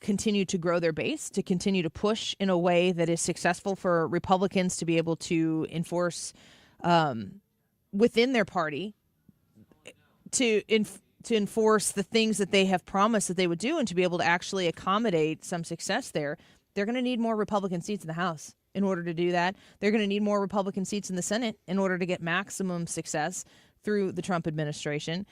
[SPEAKER 21] continue to grow their base, to continue to push in a way that is successful for Republicans to be able to enforce within their party to enforce the things that they have promised that they would do and to be able to actually accommodate some success there, they're going to need more Republican seats in the House in order to do that. They're going to need more Republican seats in the Senate in order to get maximum success through the Trump administration.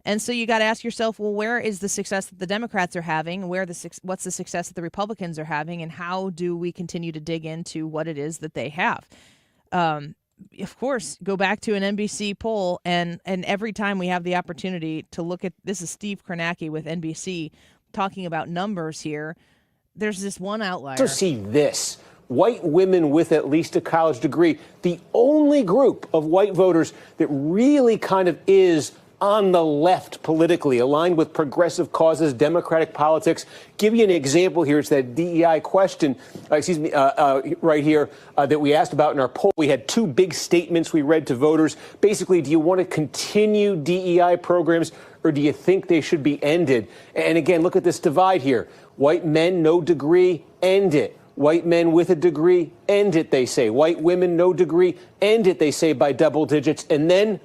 [SPEAKER 21] And so you got to ask yourself, well, where is the success that the Democrats are having? What's the success that the Republicans are having? And how do we continue to dig into what it is that they have? Of course, go back to an NBC poll, and every time we have the opportunity to look at, this is Steve Kornacki with NBC talking about numbers here, there's this one outlier.
[SPEAKER 11] To see this, white women with at least a college degree, the only group of white voters that really kind of is on the left politically, aligned with progressive causes, democratic politics. Give you an example here. It's that DEI question, right here, that we asked about in our poll. We had two big statements we read to voters. Basically, do you want to continue DEI programs, or do you think they should be ended? And again, look at this divide here. White men, no degree, end it. White men with a degree, end it, they say. White women, no degree, end it, they say, by double digits. And then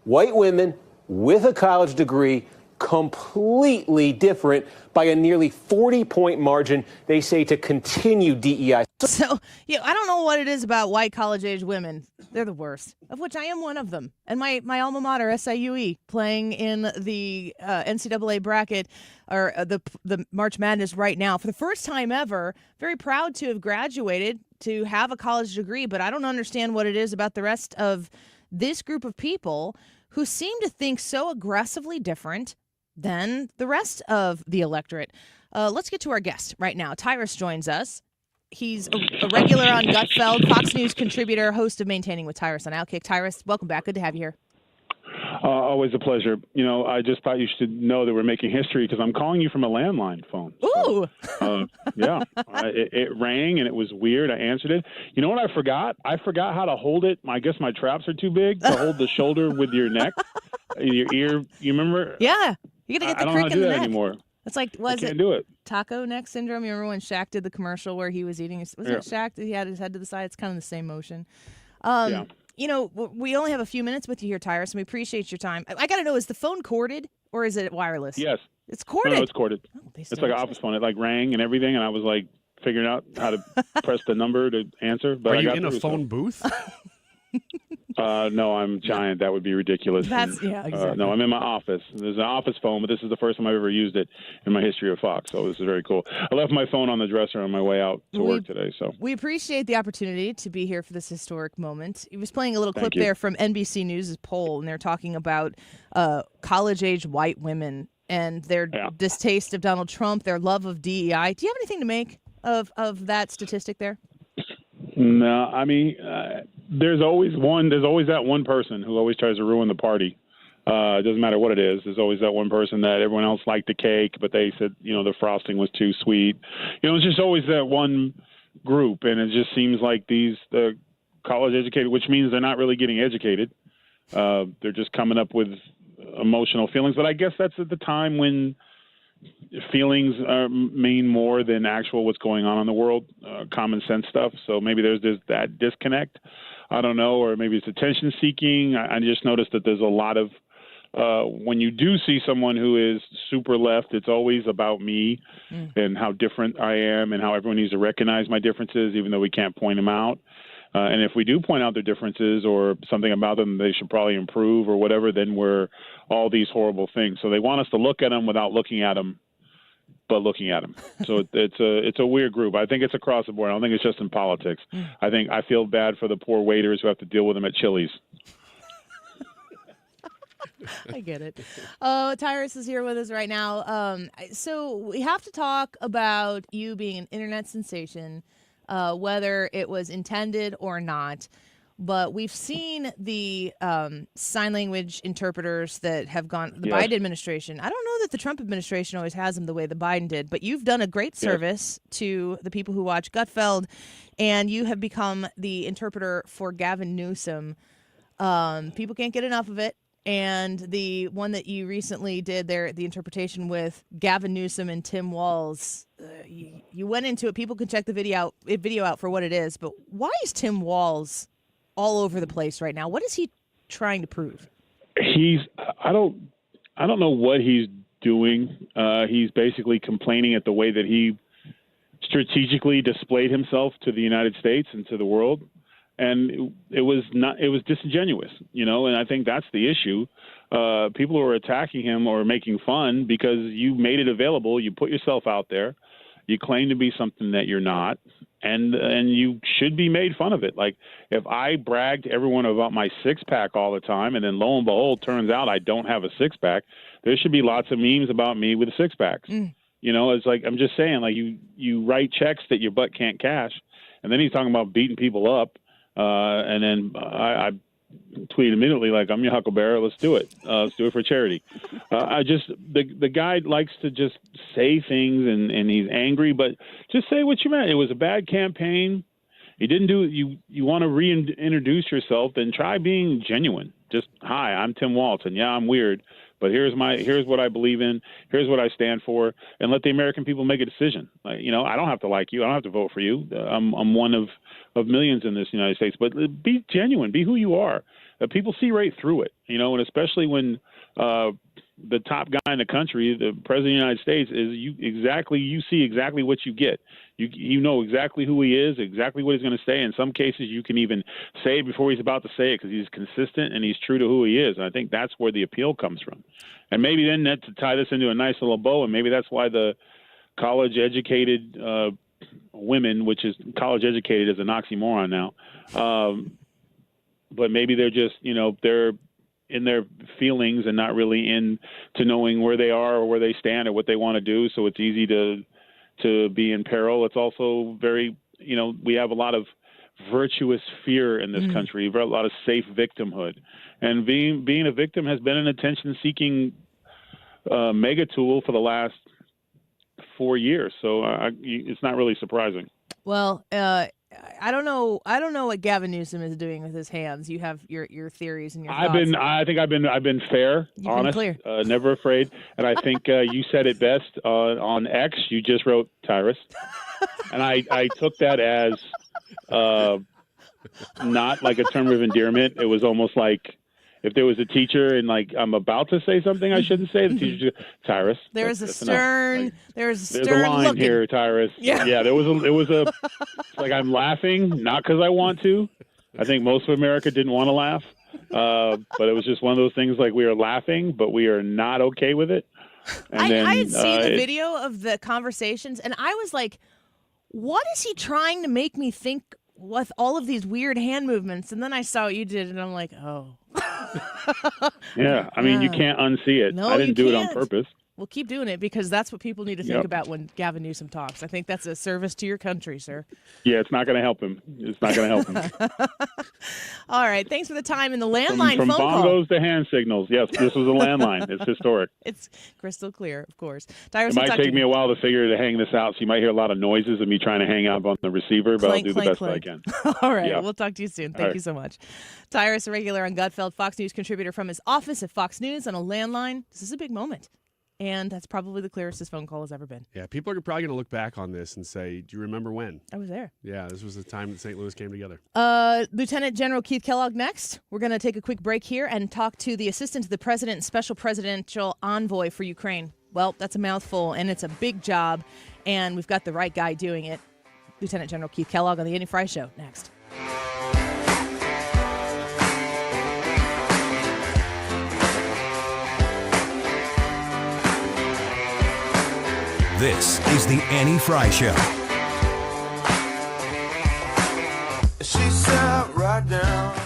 [SPEAKER 11] white women with a college degree, completely different by a nearly 40-point margin, they say, to continue DEI.
[SPEAKER 21] So, I don't know what it is about white college-age women. They're the worst, of which I am one of them. And my alma mater, SIUE, playing in the NCAA bracket, or the March Madness right now. For the first time ever, very proud to have graduated, to have a college degree, but I don't understand what it is about the rest of this group of people who seem to think so aggressively different than the rest of the electorate. Let's get to our guest right now. Tyrus joins us. He's a regular on Gutfeld, Fox News contributor, host of Maintaining with Tyrus on Outkick. Tyrus, welcome back. Good to have you here.
[SPEAKER 12] Always a pleasure. I just thought you should know that we're making history because I'm calling you from a landline phone.
[SPEAKER 21] Ooh.
[SPEAKER 12] Yeah. It rang, and it was weird. I answered it. You know what I forgot? I forgot how to hold it. I guess my traps are too big to hold the shoulder with your neck, your ear. You remember?
[SPEAKER 21] Yeah. You got to get the crick in the neck.
[SPEAKER 12] I don't know how to do that anymore.
[SPEAKER 21] It's like,
[SPEAKER 12] I can't do it.
[SPEAKER 21] Taco neck syndrome? You remember when Shaq did the commercial where he was eating? Was it Shaq? He had his head to the side. It's kind of the same motion. Yeah. We only have a few minutes with you here, Tyrus, and we appreciate your time. I got to know, is the phone corded or is it wireless?
[SPEAKER 12] Yes.
[SPEAKER 21] It's corded?
[SPEAKER 12] No, it's corded.
[SPEAKER 21] Oh,
[SPEAKER 12] it's like an office phone. It rang and everything, and I was figuring out how to press the number to answer. But
[SPEAKER 23] Are you in a phone booth?
[SPEAKER 12] No, I'm giant. That would be ridiculous.
[SPEAKER 21] Exactly.
[SPEAKER 12] No, I'm in my office. There's an office phone, but this is the first time I've ever used it in my history of Fox, so this is very cool. I left my phone on the dresser on my way out to work today. So
[SPEAKER 21] we appreciate the opportunity to be here for this historic moment. He was playing a little clip there from NBC News' poll, and they're talking about college-age white women and their distaste of Donald Trump, their love of DEI. Do you have anything to make of that statistic there?
[SPEAKER 12] No, I mean, there's always that one person who always tries to ruin the party. It doesn't matter what it is. There's always that one person that everyone else liked the cake, but they said, the frosting was too sweet. It's just always that one group, and it just seems like these college educated, which means they're not really getting educated. They're just coming up with emotional feelings. But I guess that's at the time when feelings mean more than actual what's going on in the world, common sense stuff. So maybe there's that disconnect. I don't know, or maybe it's attention seeking. I just noticed that there's a lot of when you do see someone who is super left, it's always about me and how different I am and how everyone needs to recognize my differences, even though we can't point them out. And if we do point out their differences or something about them they should probably improve or whatever, then we're all these horrible things. So they want us to look at them without looking at them, but looking at them. So it's a weird group. I think it's across the board. I don't think it's just in politics. I feel bad for the poor waiters who have to deal with them at Chili's.
[SPEAKER 21] I get it. Tyrus is here with us right now. So we have to talk about you being an internet sensation, whether it was intended or not. But we've seen the sign language interpreters that have gone, the Biden administration. I don't know that the Trump administration always has them the way the Biden did, but you've done a great service to the people who watch Gutfeld, and you have become the interpreter for Gavin Newsom. People can't get enough of it. And the one that you recently did there, the interpretation with Gavin Newsom and Tim Walz, you went into it. People can check the video out for what it is. But why is Tim Walz all over the place right now? What is he trying to prove?
[SPEAKER 12] I don't know what he's doing. He's basically complaining at the way that he strategically displayed himself to the United States and to the world. And it was disingenuous, and I think that's the issue. People who are attacking him or making fun because you made it available, you put yourself out there, you claim to be something that you're not, and you should be made fun of it. Like, if I bragged to everyone about my six-pack all the time, and then lo and behold, turns out I don't have a six-pack, there should be lots of memes about me with six-packs. It's like, I'm just saying, like, you write checks that your butt can't cash, and then he's talking about beating people up. And then I tweeted immediately, like, I'm your huckleberry. Let's do it. Let's do it for charity. The guy likes to just say things and he's angry, but just say what you meant. It was a bad campaign. You didn't do it. You want to reintroduce yourself, then try being genuine. Just, hi, I'm Tim Walz, and yeah, I'm weird, but here's what I believe in. Here's what I stand for, and let the American people make a decision. Like, I don't have to like you. I don't have to vote for you. I'm one of millions in this United States, but be genuine. Be who you are. People see right through it, and especially when the top guy in the country, the president of the United States, you see exactly what you get. You know exactly who he is, exactly what he's going to say. In some cases, you can even say it before he's about to say it because he's consistent and he's true to who he is. And I think that's where the appeal comes from. And maybe then to tie this into a nice little bow, and maybe that's why the college-educated women, which is college-educated is an oxymoron now, but maybe they're just, they're in their feelings and not really into knowing where they are or where they stand or what they want to do. So it's easy to be in peril. It's also very, we have a lot of virtuous fear in this country, a lot of safe victimhood. And being a victim has been an attention-seeking mega tool for the last 4 years. So it's not really surprising.
[SPEAKER 21] Well, I don't know what Gavin Newsom is doing with his hands. You have your theories and your thoughts.
[SPEAKER 12] I think I've been fair, honest,
[SPEAKER 21] clear.
[SPEAKER 12] Never afraid. And I think you said it best on X. You just wrote Tyrus, and I took that as not like a term of endearment. It was almost like if there was a teacher and like I'm about to say something I shouldn't say, the teacher just, Tyrus.
[SPEAKER 21] There's a stern
[SPEAKER 12] there's a line
[SPEAKER 21] looking.
[SPEAKER 12] here, Tyrus.
[SPEAKER 21] Yeah.
[SPEAKER 12] It was a it's like I'm laughing, not because I want to. I think most of America didn't want to laugh. But it was just one of those things like we are laughing, but we are not okay with it. And
[SPEAKER 21] I had seen the video of the conversations and I was like, what is he trying to make me think with all of these weird hand movements? And then I saw what you did and I'm like, oh.
[SPEAKER 12] Yeah, I mean, you can't unsee it.
[SPEAKER 21] No,
[SPEAKER 12] I didn't do it on
[SPEAKER 21] can't.
[SPEAKER 12] purpose.
[SPEAKER 21] Well, keep doing it because that's what people need to think about when Gavin Newsom talks. I think that's a service to your country, sir.
[SPEAKER 12] Yeah, it's not going to help him. It's not going to help him.
[SPEAKER 21] All right. Thanks for the time in the landline
[SPEAKER 12] from
[SPEAKER 21] phone call.
[SPEAKER 12] bongos to hand signals. Yes, this was a landline. It's historic.
[SPEAKER 21] It's crystal clear, of course. Tyrus,
[SPEAKER 12] it might take me a while to figure to hang this out, so you might hear a lot of noises of me trying to hang up on the receiver, but I'll do the best I can.
[SPEAKER 21] All right.
[SPEAKER 12] Yeah.
[SPEAKER 21] We'll talk to you soon. Thank you so much. Tyrus, a regular on Gutfeld, Fox News contributor from his office at Fox News on a landline. This is a big moment. And that's probably the clearest his phone call has ever been.
[SPEAKER 23] Yeah, people are probably going to look back on this and say, do you remember when?
[SPEAKER 21] I was there.
[SPEAKER 23] Yeah, this was the time that St. Louis came together.
[SPEAKER 21] Lieutenant General Keith Kellogg next. We're going to take a quick break here and talk to the Assistant to the President and Special Presidential Envoy for Ukraine. Well, that's a mouthful, and it's a big job, and we've got the right guy doing it. Lieutenant General Keith Kellogg on the Andy Fry Show next.
[SPEAKER 3] This is the Annie Fry Show.
[SPEAKER 13] She sat right down.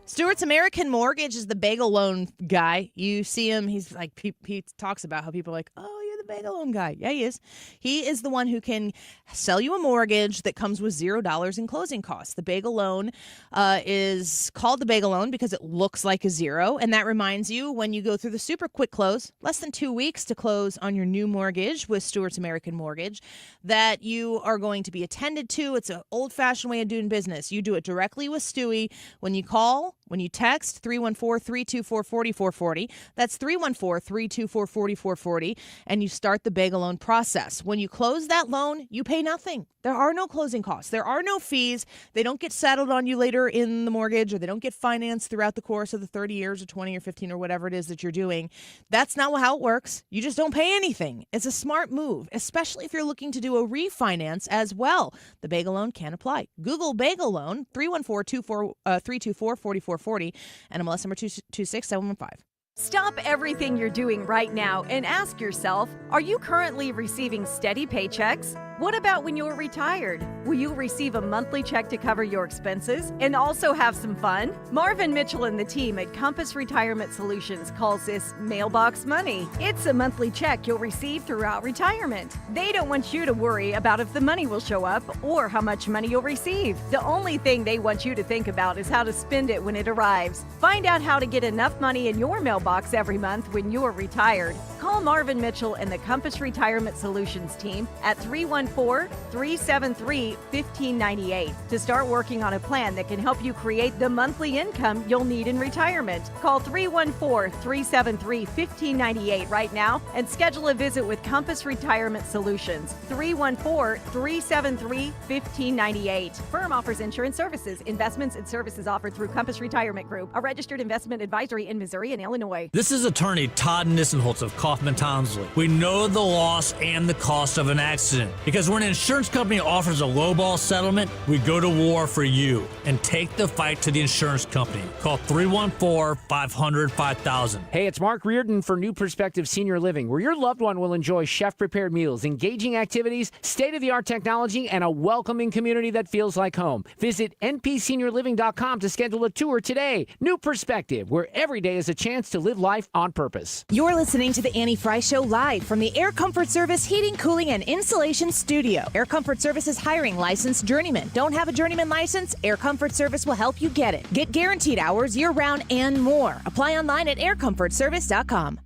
[SPEAKER 21] Stewart's American Mortgage is the bagel loan guy. You see him, he's like, he talks about how people are like, oh, you're the bagel loan guy. Yeah, he is. He is the one who can sell you a mortgage that comes with $0 in closing costs. The bagel loan is called the bagel loan because it looks like a zero. And that reminds you when you go through the super quick close, less than 2 weeks to close on your new mortgage with Stewart's American Mortgage, that you are going to be attended to. It's an old-fashioned way of doing business. You do it directly with Stewie. When you call When you text 314-324-4440, that's 314-324-4440, and you start the bagel loan process. When you close that loan, you pay nothing. There are no closing costs. There are no fees. They don't get settled on you later in the mortgage, or they don't get financed throughout the course of the 30 years or 20 or 15 or whatever it is that you're doing. That's not how it works. You just don't pay anything. It's a smart move, especially if you're looking to do a refinance as well. The bagel loan can apply. Google bagel loan, 314-324-4440, and MLS number 226715.
[SPEAKER 14] Stop everything you're doing right now and ask yourself, are you currently receiving steady paychecks? What about when you're retired? Will you receive a monthly check to cover your expenses and also have some fun? Marvin Mitchell and the team at Compass Retirement Solutions calls this mailbox money. It's a monthly check you'll receive throughout retirement. They don't want you to worry about if the money will show up or how much money you'll receive. The only thing they want you to think about is how to spend it when it arrives. Find out how to get enough money in your mailbox every month when you're retired. Call Marvin Mitchell and the Compass Retirement Solutions team at 314-373-1598 to start working on a plan that can help you create the monthly income you'll need in retirement. Call 314-373-1598 right now and schedule a visit with Compass Retirement Solutions. 314-373-1598. Firm offers insurance services, investments, and services offered through Compass Retirement Group, a registered investment advisory in Missouri and Illinois.
[SPEAKER 15] This is attorney Todd Nissenholtz of Kaufman Townsley. We know the loss and the cost of an accident because when an insurance company offers a lowball settlement, we go to war for you and take the fight to the insurance company. Call 314-500-5000.
[SPEAKER 16] Hey, it's Mark Reardon for New Perspective Senior Living, where your loved one will enjoy chef-prepared meals, engaging activities, state-of-the-art technology, and a welcoming community that feels like home. Visit npseniorliving.com to schedule a tour today. New Perspective, where every day is a chance to live life on purpose.
[SPEAKER 17] You're listening to The Annie Fry Show live from the Air Comfort Service Heating, Cooling, and Insulation Studio. Air Comfort Service is hiring licensed journeymen. Don't have a journeyman license? Air Comfort Service will help you get it. Get guaranteed hours year-round and more. Apply online at aircomfortservice.com.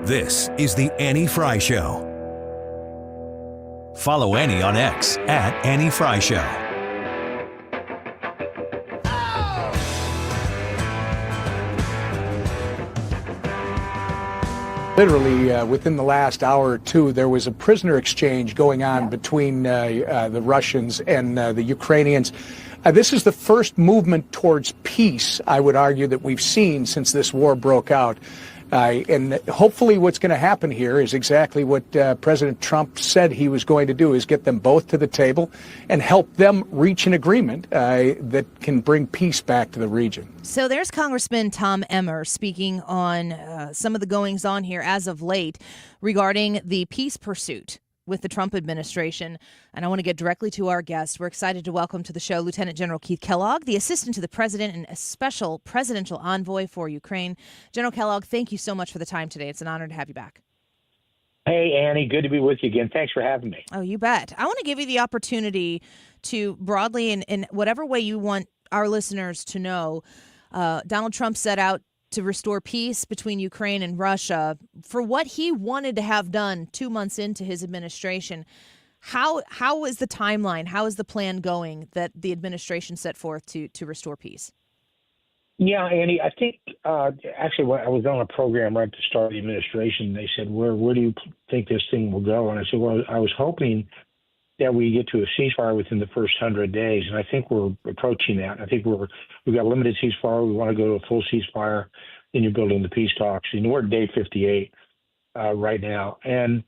[SPEAKER 3] This is The Annie Fry Show. Follow Annie on X at Annie Fry Show.
[SPEAKER 18] Literally, within the last hour or two, there was a prisoner exchange going on between the Russians and the Ukrainians. This is the first movement towards peace, I would argue, that we've seen since this war broke out. And hopefully what's going to happen here is exactly what President Trump said he was going to do, is get them both to the table and help them reach an agreement that can bring peace back to the region.
[SPEAKER 21] So there's Congressman Tom Emmer speaking on some of the goings-on here as of late regarding the peace pursuit with the Trump administration. And I want to get directly to our guest. We're excited to welcome to the show Lieutenant General Keith Kellogg, the Assistant to the President and a Special Presidential Envoy for Ukraine. General Kellogg, thank you so much for the time today. It's an honor to have you back.
[SPEAKER 19] Hey, Annie, good to be with you again. Thanks for having me.
[SPEAKER 21] Oh, you bet. I want to give you the opportunity to broadly, in whatever way you want our listeners to know, Donald Trump set out to restore peace between Ukraine and Russia for what he wanted to have done 2 months into his administration. How is the timeline? How is the plan going that the administration set forth to restore peace?
[SPEAKER 19] Yeah, Annie, I think actually when I was on a program right at the start of the administration, they said, where do you think this thing will go? And I said, well, I was hoping that we get to a ceasefire within the first 100 days, and I think we're approaching that. I think we've got a limited ceasefire. We want to go to a full ceasefire. Then you're building the peace talks. And we're at day 58 right now, and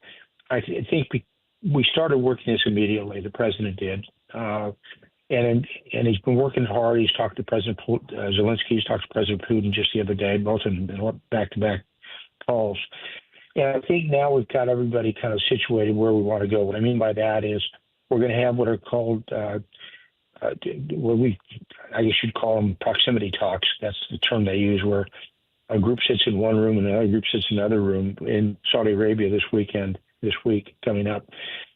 [SPEAKER 19] I think we started working this immediately. The president did, and he's been working hard. He's talked to President Zelenskyy. He's talked to President Putin just the other day, both in back-to-back calls. And I think now we've got everybody kind of situated where we want to go. What I mean by that is we're going to have what are called, I guess you'd call them proximity talks. That's the term they use, where a group sits in one room and another group sits in another room in Saudi Arabia this week coming up,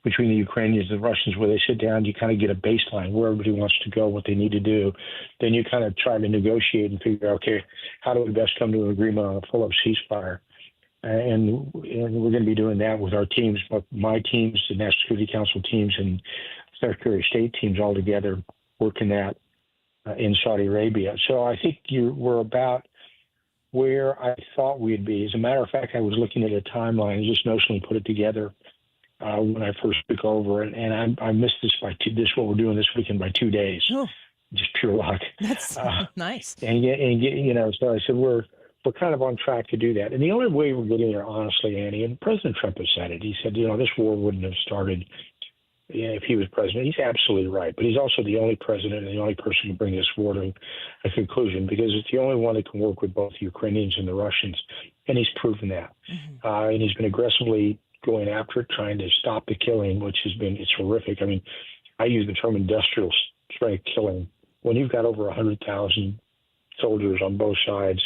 [SPEAKER 19] between the Ukrainians and the Russians, where they sit down, you kind of get a baseline where everybody wants to go, what they need to do. Then you kind of try to negotiate and figure out, okay, how do we best come to an agreement on a full-up ceasefire? And we're going to be doing that with our teams, both my teams, the National Security Council teams, and Secretary of State teams all together working that in Saudi Arabia. So I think we're about where I thought we'd be. As a matter of fact, I was looking at a timeline and just notionally put it together when I first took over, and I missed this by what we're doing this weekend by 2 days.
[SPEAKER 21] Oh.
[SPEAKER 19] Just pure luck.
[SPEAKER 21] That's nice.
[SPEAKER 19] And so I said we're kind of on track to do that. And the only way we're getting there, honestly, Annie, and President Trump has said it. He said, this war wouldn't have started if he was president. He's absolutely right. But he's also the only president and the only person who can bring this war to a conclusion, because it's the only one that can work with both the Ukrainians and the Russians. And he's proven that. And he's been aggressively going after it, trying to stop the killing, which it's horrific. I mean, I use the term industrial strength killing. When you've got over 100,000 soldiers on both sides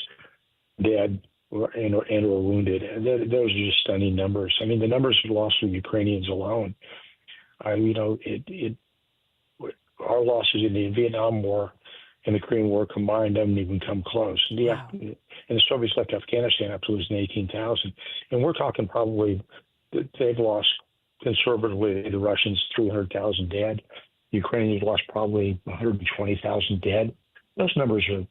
[SPEAKER 19] dead and or wounded, those are just stunning numbers. I mean, the numbers of lost of Ukrainians alone. Our losses in the Vietnam War and the Korean War combined haven't even come close. And the Soviets left Afghanistan up to losing 18,000. And we're talking probably they've lost conservatively, the Russians, 300,000 dead. The Ukrainians lost probably 120,000 dead. Those numbers are,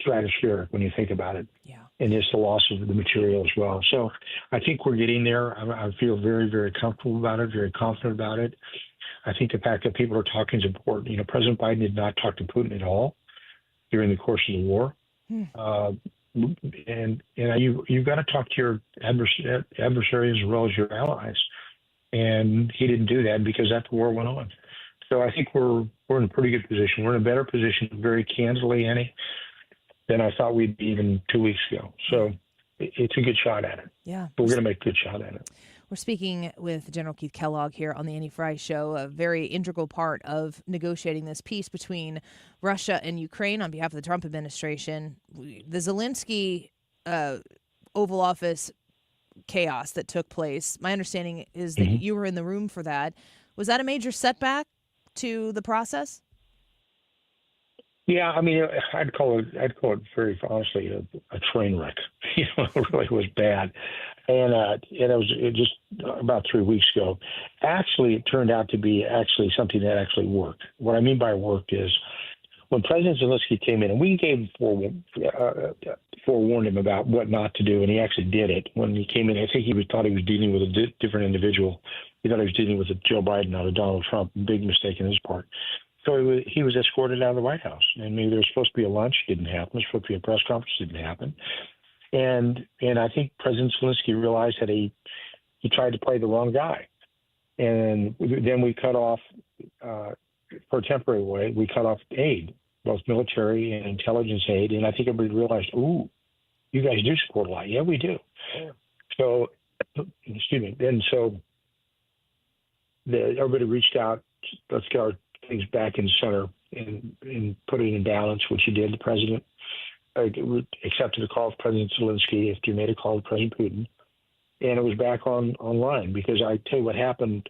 [SPEAKER 19] stratospheric when you think about it. Yeah. And it's the loss of the material as well. So I think we're getting there. I feel very, very comfortable about it, very confident about it. I think the fact that people are talking is important. President Biden did not talk to Putin at all during the course of the war. And you've got to talk to your adversaries as well as your allies. And he didn't do that because that war went on. So I think we're in a pretty good position. We're in a better position, very candidly, Annie, than I thought we'd be even 2 weeks ago. So it's a good shot at it.
[SPEAKER 21] Yeah.
[SPEAKER 19] But we're going to make a good shot at it.
[SPEAKER 21] We're speaking with General Keith Kellogg here on the Annie Frey Show, a very integral part of negotiating this peace between Russia and Ukraine on behalf of the Trump administration. The Zelenskyy Oval Office chaos that took place, my understanding is that you were in the room for that. Was that a major setback to the process?
[SPEAKER 19] Yeah, I'd call it very honestly a train wreck. It really was bad, and it was just about 3 weeks ago. Actually, it turned out to be something that actually worked. What I mean by worked is when President Zelenskyy came in, and we forewarned him about what not to do, and he actually did it. When he came in, I think thought he was dealing with a different individual. He thought he was dealing with a Joe Biden, not a Donald Trump. Big mistake on his part. So he was escorted out of the White House. And maybe there was supposed to be a lunch, didn't happen. There was supposed to be a press conference, didn't happen. And I think President Zelenskyy realized that he tried to play the wrong guy. And then we cut off, for a temporary way, we cut off aid, both military and intelligence aid. And I think everybody realized, ooh, you guys do support a lot. Yeah, we do. So, excuse me. And so everybody reached out, let's get our things back in center and put it in balance, which he did. The president accepted the call of President Zelenskyy after he made a call to President Putin, and it was back online, because I tell you what happened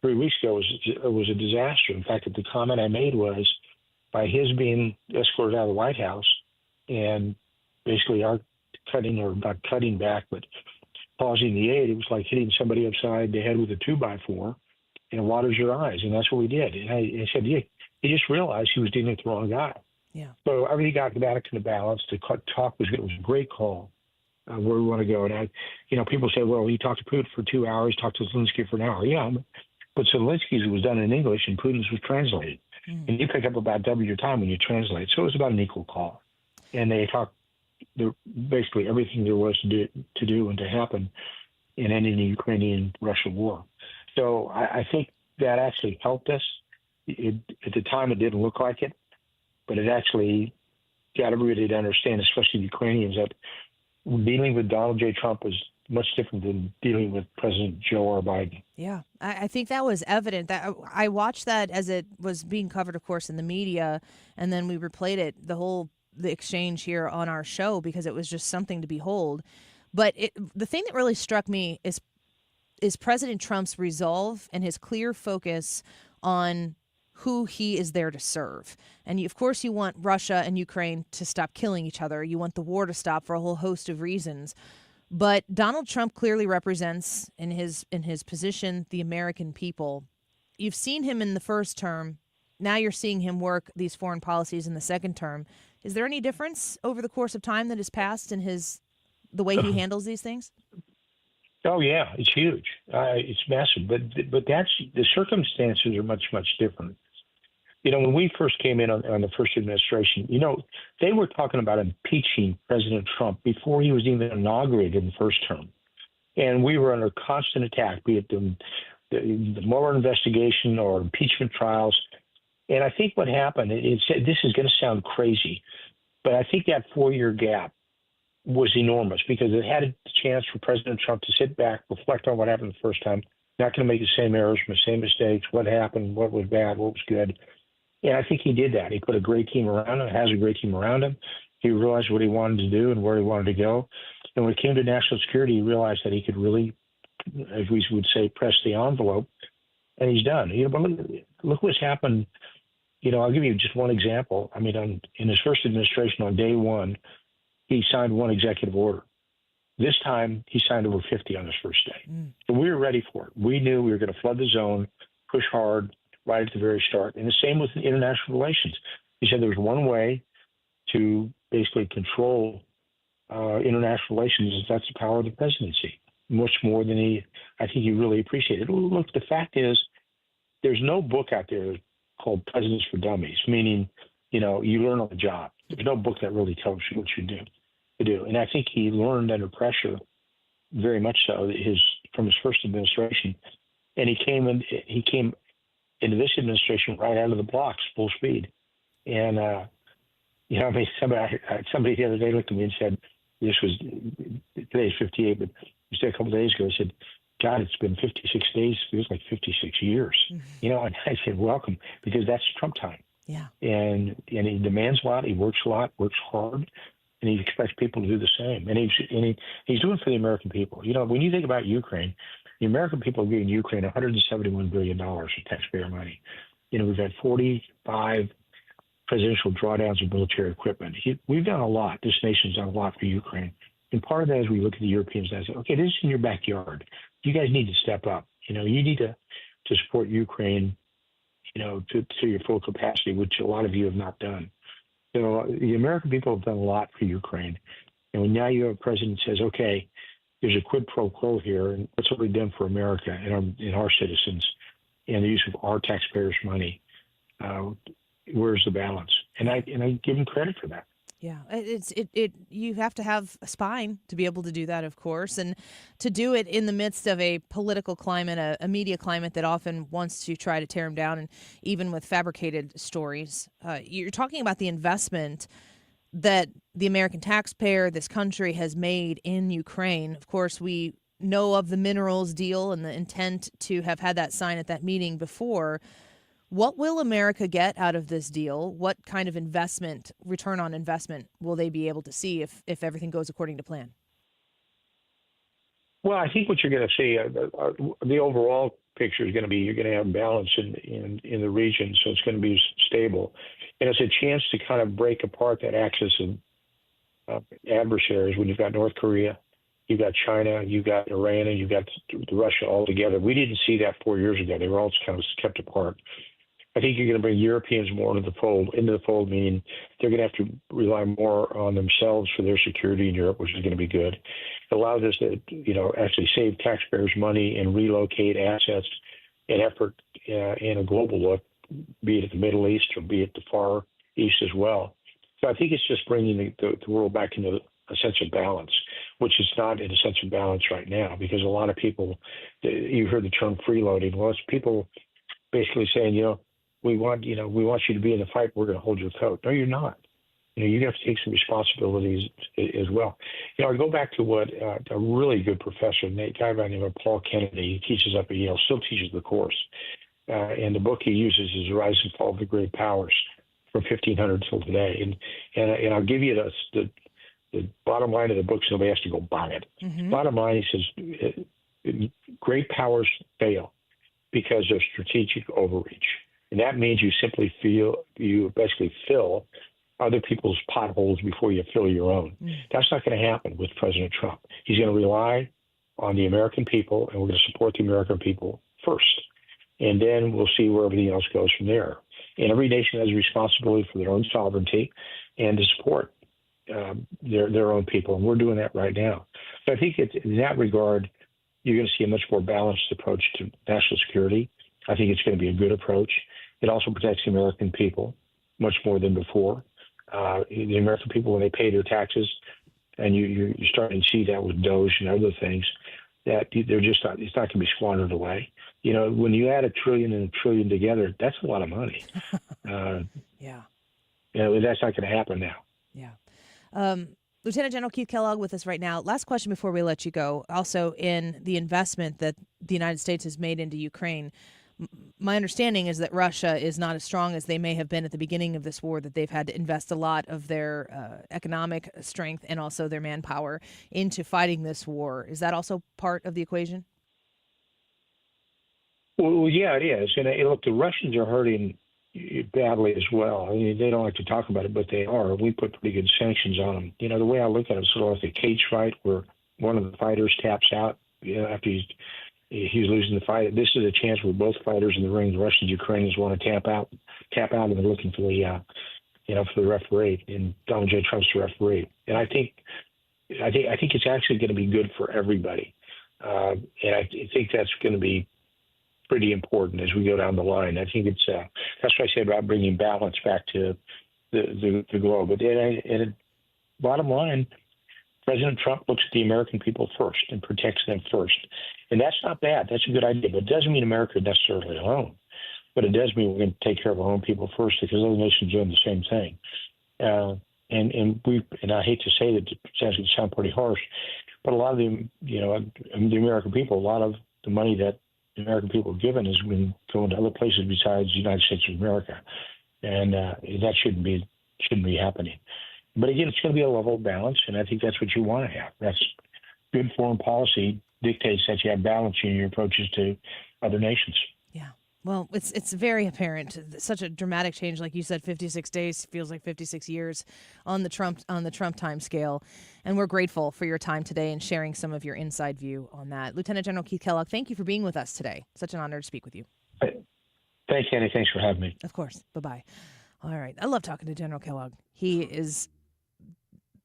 [SPEAKER 19] 3 weeks ago was a disaster. In fact, the comment I made was, by his being escorted out of the White House and basically our cutting, or not cutting back, but pausing the aid, it was like hitting somebody upside the head with a 2x4. And waters your eyes, and that's what we did. And I said, yeah, he just realized he was dealing with the wrong guy.
[SPEAKER 21] Yeah.
[SPEAKER 19] So everything got back into balance. The talk was good. It was a great call where we want to go. And people say, well, he talked to Putin for 2 hours, talked to Zelenskyy for an hour. Yeah, but Zelensky's was done in English and Putin's was translated. And you pick up about double your time when you translate. So it was about an equal call. And they talked basically everything there was to do and to happen in ending the Ukrainian-Russia war. So I think that actually helped us. At the time, it didn't look like it, but it actually got everybody to understand, especially the Ukrainians, that dealing with Donald J. Trump was much different than dealing with President Joe R. Biden.
[SPEAKER 21] Yeah, I think that was evident. That I watched that as it was being covered, of course, in the media, and then we replayed it, the exchange here on our show, because it was just something to behold. But the thing that really struck me is President Trump's resolve and his clear focus on who he is there to serve. And of course, you want Russia and Ukraine to stop killing each other. You want the war to stop for a whole host of reasons. But Donald Trump clearly represents in his position the American people. you've seen him in the first term. Now you're seeing him work these foreign policies in the second term. Is there any difference over the course of time that has passed in the way he handles these things?
[SPEAKER 19] Oh yeah, it's huge. It's massive. But that's the circumstances are much different. When we first came in on the first administration, they were talking about impeaching President Trump before he was even inaugurated in the first term, and we were under constant attack, be it the Mueller investigation or impeachment trials. And I think what happened, this is going to sound crazy, but I think that 4-year gap was enormous because it had a chance for President Trump to sit back, reflect on what happened the first time, not going to make the same errors, the same mistakes, what happened, what was bad, what was good. And I think he did that. He put a great team around him, has a great team around him. He realized what he wanted to do and where he wanted to go. And when it came to national security, he realized that he could really, as we would say, press the envelope, and he's done. But look what's happened. I'll give you just one example. I mean, in his first administration, on day one, he signed one executive order. This time, he signed over 50 on his first day. So we were ready for it. We knew we were going to flood the zone, push hard right at the very start. And the same with international relations. He said there was one way to basically control international relations, and that's the power of the presidency, much more than I think he really appreciated. Look, the fact is, there's no book out there called Presidents for Dummies, meaning, you learn on the job. There's no book that really tells you what you do. And I think he learned under pressure, very much so, from his first administration. And he came into this administration right out of the blocks, full speed. And, somebody the other day looked at me and said, today's 58, but he said a couple of days ago, he said, God, it's been 56 days. It feels like 56 years. And I said, welcome, because that's Trump time.
[SPEAKER 21] Yeah.
[SPEAKER 19] And he demands a lot. He works a lot, works hard, and he expects people to do the same. And he's doing it for the American people. When you think about Ukraine, the American people are giving Ukraine $171 billion of taxpayer money. We've had 45 presidential drawdowns of military equipment. We've done a lot. This nation's done a lot for Ukraine. And part of that is we look at the Europeans and say, okay, this is in your backyard. You guys need to step up. You need to support Ukraine, to your full capacity, which a lot of you have not done. The American people have done a lot for Ukraine. And when now you have a president who says, okay, there's a quid pro quo here, and what's already done for America and our citizens and the use of our taxpayers' money, where's the balance? And I give him credit for that.
[SPEAKER 21] Yeah, you have to have a spine to be able to do that, of course, and to do it in the midst of a political climate, a media climate that often wants to try to tear him down, and even with fabricated stories. You're talking about the investment that the American taxpayer, this country, has made in Ukraine. Of course, we know of the minerals deal and the intent to have had that sign at that meeting before. What will America get out of this deal? What kind of return on investment, will they be able to see if everything goes according to plan?
[SPEAKER 19] Well, I think what you're going to see, the overall picture is going to be you're going to have balance in the region, so it's going to be stable. And it's a chance to kind of break apart that axis of adversaries when you've got North Korea, you've got China, you've got Iran, and you've got Russia all together. We didn't see that 4 years ago. They were all kind of kept apart. I think you're going to bring Europeans more into the fold, meaning they're going to have to rely more on themselves for their security in Europe, which is going to be good. It allows us to, actually save taxpayers money and relocate assets and effort in a global look, be it at the Middle East or be it the Far East as well. So I think it's just bringing the world back into a sense of balance, which is not in a sense of balance right now, because a lot of people, you heard the term freeloading. Well, it's people basically saying, we want you to be in the fight. We're going to hold your coat. No, you're not. You have to take some responsibilities as well. I go back to what a really good professor, a guy by the name of Paul Kennedy, he teaches up at Yale, still teaches the course. And the book he uses is The Rise and Fall of the Great Powers from 1500 till today. And I'll give you the bottom line of the book so nobody has to go buy it. Mm-hmm. Bottom line, he says, great powers fail because of strategic overreach. And that means you basically fill other people's potholes before you fill your own. That's not going to happen with President Trump. He's going to rely on the American people, and we're going to support the American people first. and then we'll see where everything else goes from there. And every nation has a responsibility for their own sovereignty and to support their own people, and we're doing that right now. So I think in that regard, you're going to see a much more balanced approach to national security. I think it's going to be a good approach. It also protects the American people much more than before. The American people, when they pay their taxes, and you're starting to see that with Doge and other things, that they're just not, it's not going to be squandered away. You know, when you add $1 trillion and $1 trillion together, that's a lot of money.
[SPEAKER 21] Yeah.
[SPEAKER 19] You know, that's not going to happen now.
[SPEAKER 21] Yeah. Lieutenant General Keith Kellogg with us right now. Last question before we let you go. Also, in the investment that the United States has made into Ukraine, my understanding is that Russia is not as strong as they may have been at the beginning of this war, that they've had to invest a lot of their economic strength and also their manpower into fighting this war. Is that also part of the equation?
[SPEAKER 19] Well, yeah, it is. And look, the Russians are hurting badly as well. I mean, they don't like to talk about it, but they are. We put pretty good sanctions on them. You know, the way I look at it is sort of like a cage fight where one of the fighters taps out, you know, after he's losing the fight. This is a chance where both fighters in the ring, the Russians and Ukrainians, want to tap out, and they're looking for the, for the referee, and Donald J. Trump's the referee. And I think it's actually going to be good for everybody, and I think that's going to be pretty important as we go down the line. I think it's that's what I said about bringing balance back to the globe. But bottom line, President Trump looks at the American people first and protects them first. And that's not bad. That's a good idea. But it doesn't mean America necessarily alone. But it does mean we're going to take care of our own people first, because other nations are doing the same thing. And I hate to say that, it sounds going to sound pretty harsh, but a lot of the American people, a lot of the money that the American people have given has been going to other places besides the United States of America. And that shouldn't be happening. But again, it's going to be a level of balance, and I think that's what you want to have. That's good foreign policy dictates that you have balance in your approaches to other nations.
[SPEAKER 21] Yeah. Well, it's very apparent. Such a dramatic change, like you said, 56 days feels like 56 years on the Trump time scale. And we're grateful for your time today and sharing some of your inside view on that. Lieutenant General Keith Kellogg, thank you for being with us today. Such an honor to speak with you.
[SPEAKER 19] Thanks, Annie. Thanks for having me.
[SPEAKER 21] Of course. Bye-bye. All right. I love talking to General Kellogg. He's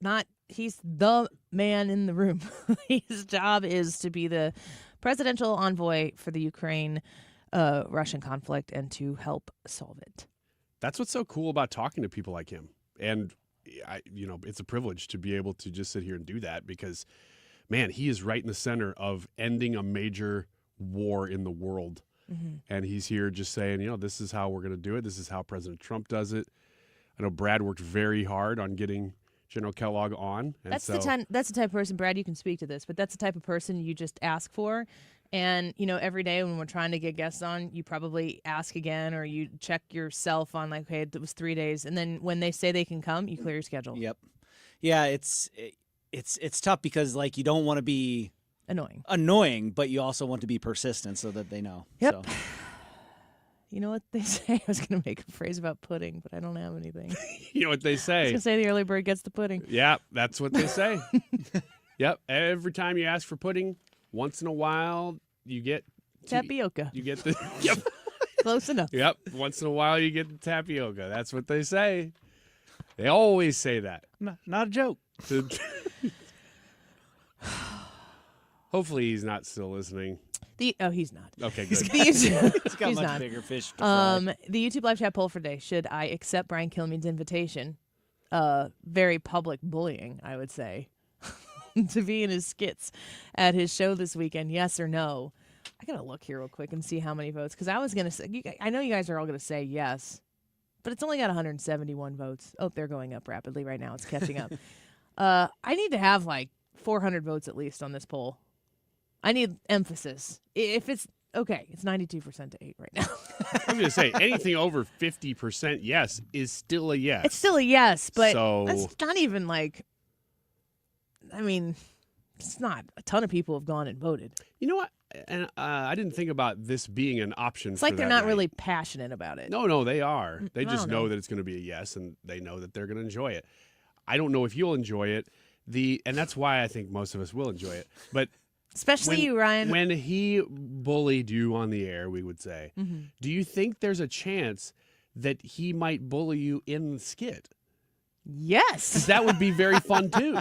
[SPEAKER 21] the man in the room. His job is to be the presidential envoy for the Ukraine-Russian conflict and to help solve it.
[SPEAKER 23] That's what's so cool about talking to people like him. And, it's a privilege to be able to just sit here and do that because, man, he is right in the center of ending a major war in the world. Mm-hmm. And he's here just saying, this is how we're going to do it. This is how President Trump does it. I know Brad worked very hard on getting General Kellogg on. And
[SPEAKER 21] that's the type of person, Brad, you can speak to this, but that's the type of person you just ask for. And, every day when we're trying to get guests on, you probably ask again or you check yourself on like, hey, it was 3 days. And then when they say they can come, you clear your schedule.
[SPEAKER 25] Yep. Yeah, it's tough because, like, you don't want to be annoying, but you also want to be persistent so that they know.
[SPEAKER 21] Yep.
[SPEAKER 25] So.
[SPEAKER 21] You know what they say? I was going to make a phrase about pudding, but I don't have anything.
[SPEAKER 23] You know what they say?
[SPEAKER 21] I was going to say the early bird gets the pudding.
[SPEAKER 23] Yeah, that's what they say. Yep. Every time you ask for pudding, once in a while you get
[SPEAKER 21] tapioca.
[SPEAKER 23] You get the yep.
[SPEAKER 21] Close enough.
[SPEAKER 23] Yep. Once in a while you get the tapioca. That's what they say. They always say that.
[SPEAKER 25] Not a joke.
[SPEAKER 23] Hopefully he's not still listening.
[SPEAKER 21] He's not.
[SPEAKER 23] Okay, good.
[SPEAKER 25] He's got much bigger fish to fry.
[SPEAKER 21] The YouTube live chat poll for today: should I accept Brian Kilmeade's invitation? Very public bullying, I would say, to be in his skits at his show this weekend. Yes or no? I gotta look here real quick and see how many votes, because I was gonna say, I know you guys are all gonna say yes, but it's only got 171 votes. Oh, they're going up rapidly right now. It's catching up. I need to have like 400 votes at least on this poll. I need emphasis. If it's okay, it's 92% to 8 right now.
[SPEAKER 23] I'm going to say anything over 50% yes is still a yes.
[SPEAKER 21] It's still a yes, but that's not even like, I mean, it's not. A ton of people have gone and voted.
[SPEAKER 23] You know what? And I didn't think about this being an option.
[SPEAKER 21] It's like they're not really passionate about it.
[SPEAKER 23] No, they are. They just know that it's going to be a yes, and they know that they're going to enjoy it. I don't know if you'll enjoy it. And that's why I think most of us will enjoy it. But
[SPEAKER 21] Especially you, Ryan.
[SPEAKER 23] When he bullied you on the air, we would say, do you think there's a chance that he might bully you in the skit?
[SPEAKER 21] Yes.
[SPEAKER 23] 'Cause that would be very fun too.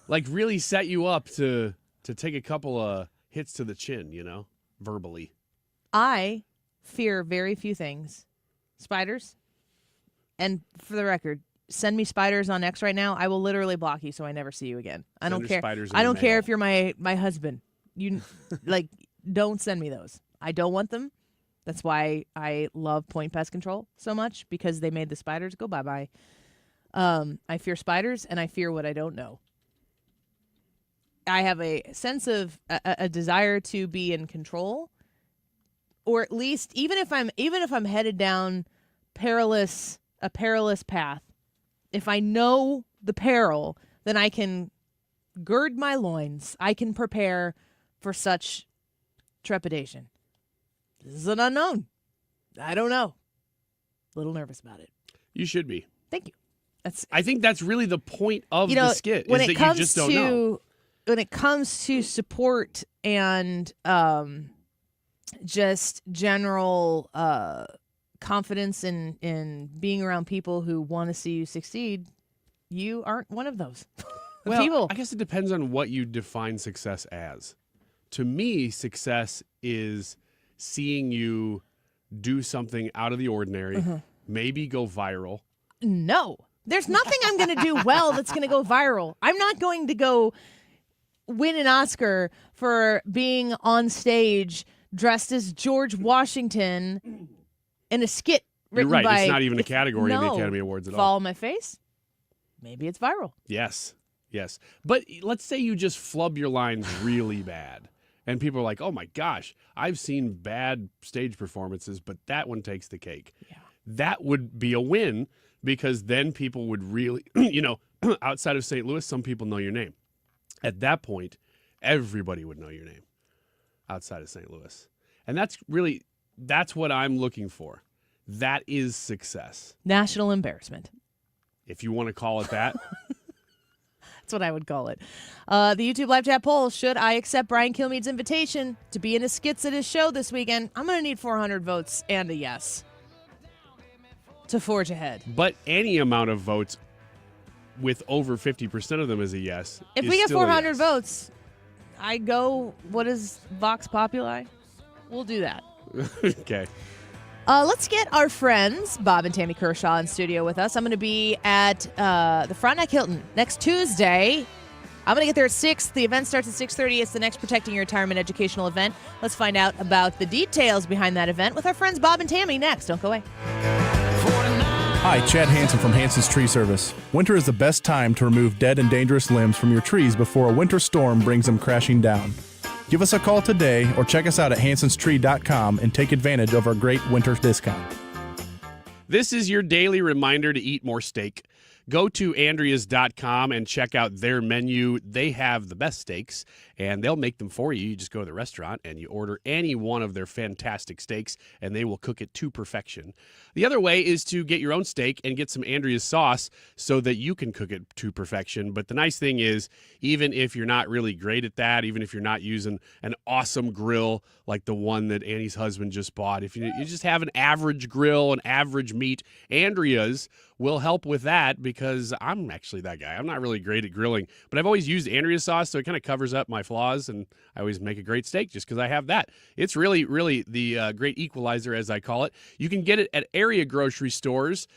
[SPEAKER 23] Like really set you up to take a couple of hits to the chin, verbally.
[SPEAKER 21] I fear very few things. Spiders. And for the record, send me spiders on X right now. I will literally block you so I never see you again. I don't care. I don't care if you're my husband. You don't send me those. I don't want them. That's why I love Point Pest Control so much, because they made the spiders go bye-bye. I fear spiders, and I fear what I don't know. I have a sense of a desire to be in control, or at least even if I'm headed down a perilous path, if I know the peril, then I can gird my loins. I can prepare for such trepidation. This is an unknown. I don't know. A little nervous about it.
[SPEAKER 23] You should be.
[SPEAKER 21] Thank you.
[SPEAKER 23] I think that's really the point of the skit, is that you just don't know.
[SPEAKER 21] When it comes to support and just general confidence in being around people who want to see you succeed, you aren't one of those people.
[SPEAKER 23] I guess it depends on what you define success as. To me, success is seeing you do something out of the ordinary, maybe go viral.
[SPEAKER 21] No. There's nothing I'm going to do well that's going to go viral. I'm not going to go win an Oscar for being on stage dressed as George Washington in a skit written
[SPEAKER 23] You're right.
[SPEAKER 21] by...
[SPEAKER 23] It's not even a category in the Academy Awards at all.
[SPEAKER 21] Follow my face? Maybe it's viral.
[SPEAKER 23] Yes. But let's say you just flub your lines really bad. And people are like, oh my gosh, I've seen bad stage performances, but that one takes the cake. Yeah. That would be a win, because then people would really, outside of St. Louis, some people know your name. At that point, everybody would know your name outside of St. Louis. And that's what I'm looking for. That is success.
[SPEAKER 21] National embarrassment.
[SPEAKER 23] If you want to call it that.
[SPEAKER 21] That's what I would call it. The YouTube live chat poll: should I accept Brian Kilmeade's invitation to be in his skits at his show this weekend? I'm going to need 400 votes and a yes to forge ahead.
[SPEAKER 23] But any amount of votes with over 50% of them as a yes.
[SPEAKER 21] If
[SPEAKER 23] is
[SPEAKER 21] we get
[SPEAKER 23] still a
[SPEAKER 21] 400
[SPEAKER 23] yes.
[SPEAKER 21] votes, I go, what is Vox Populi? We'll do that.
[SPEAKER 23] Okay.
[SPEAKER 21] Let's get our friends, Bob and Tammy Kershaw, in studio with us. I'm going to be at the Frontenac Hilton next Tuesday. I'm going to get there at 6. The event starts at 6:30. It's the next Protecting Your Retirement educational event. Let's find out about the details behind that event with our friends Bob and Tammy next. Don't go away.
[SPEAKER 1] Hi, Chad Hansen from Hansen's Tree Service. Winter is the best time to remove dead and dangerous limbs from your trees before a winter storm brings them crashing down. Give us a call today or check us out at hansenstree.com and take advantage of our great winter discount.
[SPEAKER 23] This is your daily reminder to eat more steak. Go to Andreas.com and check out their menu. They have the best steaks, and they'll make them for you. You just go to the restaurant and you order any one of their fantastic steaks, and they will cook it to perfection. The other way is to get your own steak and get some Andrea's sauce so that you can cook it to perfection. But the nice thing is, even if you're not really great at that, even if you're not using an awesome grill like the one that Annie's husband just bought, if you just have an average grill, an average meat, Andrea's will help with that, because I'm actually that guy. I'm not really great at grilling, but I've always used Andrea's sauce, so it kind of covers up my flaws, and I always make a great steak just because I have that. It's really, really the great equalizer, as I call it. You can get it at area grocery stores,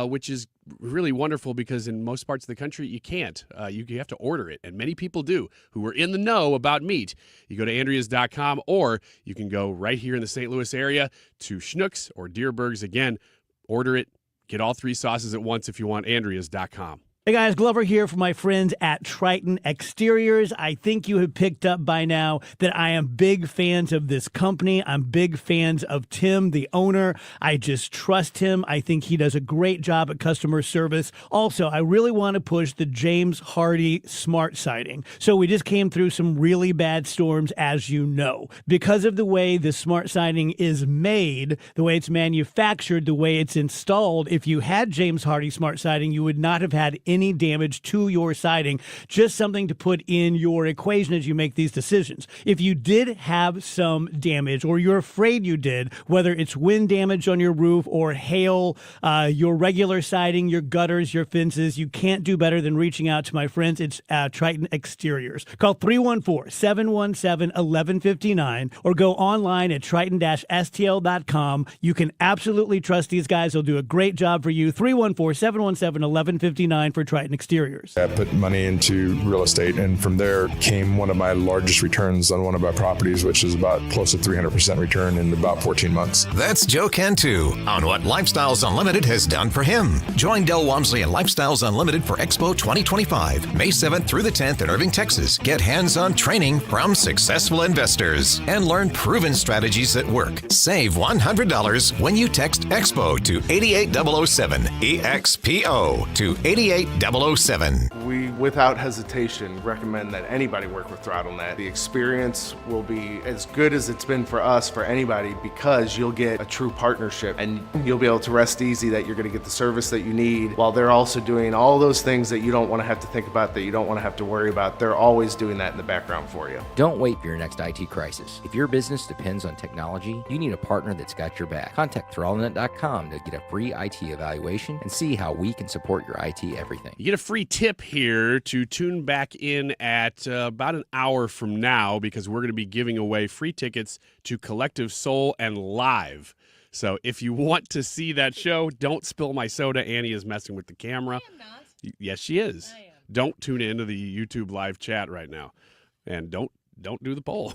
[SPEAKER 23] which is really wonderful, because in most parts of the country you can't. You have to order it, and many people do who are in the know about meat. You go to Andreas.com, or you can go right here in the St. Louis area to Schnucks or Dierberg's. Again, order it. Get all 3 sauces at once if you want. Andreas.com.
[SPEAKER 4] Hey guys, Glover here for my friends at Triton Exteriors. I think you have picked up by now that I am big fans of this company. I'm big fans of Tim, the owner. I just trust him. I think he does a great job at customer service. Also, I really want to push the James Hardy smart siding. So we just came through some really bad storms, as you know. Because of the way the smart siding is made, the way it's manufactured, the way it's installed, if you had James Hardy smart siding, you would not have had any damage to your siding. Just something to put in your equation as you make these decisions. If you did have some damage, or you're afraid you did, whether it's wind damage on your roof or hail, your regular siding, your gutters, your fences, you can't do better than reaching out to my friends. It's Triton Exteriors. Call 314-717-1159 or go online at triton-stl.com. You can absolutely trust these guys. They'll do a great job for you. 314-717-1159 for Triton Exteriors.
[SPEAKER 5] I put money into real estate, and from there came one of my largest returns on one of our properties, which is about close to 300% return in about 14 months.
[SPEAKER 6] That's Joe Cantu on what Lifestyles Unlimited has done for him. Join Del Walmsley and Lifestyles Unlimited for Expo 2025, May 7th through the 10th in Irving, Texas. Get hands-on training from successful investors and learn proven strategies that work. Save $100 when you text EXPO to 88007, EXPO to 88007.
[SPEAKER 8] We, without hesitation, recommend that anybody work with ThrottleNet. The experience will be as good as it's been for us, for anybody, because you'll get a true partnership and you'll be able to rest easy that you're going to get the service that you need, while they're also doing all those things that you don't want to have to think about, that you don't want to have to worry about. They're always doing that in the background for you.
[SPEAKER 20] Don't wait for your next IT crisis. If your business depends on technology, you need a partner that's got your back. Contact ThrottleNet.com to get a free IT evaluation and see how we can support your IT everything.
[SPEAKER 23] You get a free tip here to tune back in at about an hour from now, because we're going to be giving away free tickets to Collective Soul and Live. So if you want to see that show, don't spill my soda. Annie is messing with the camera. I am not. Yes, she is. I am. Don't tune into the YouTube live chat right now. And don't do the poll.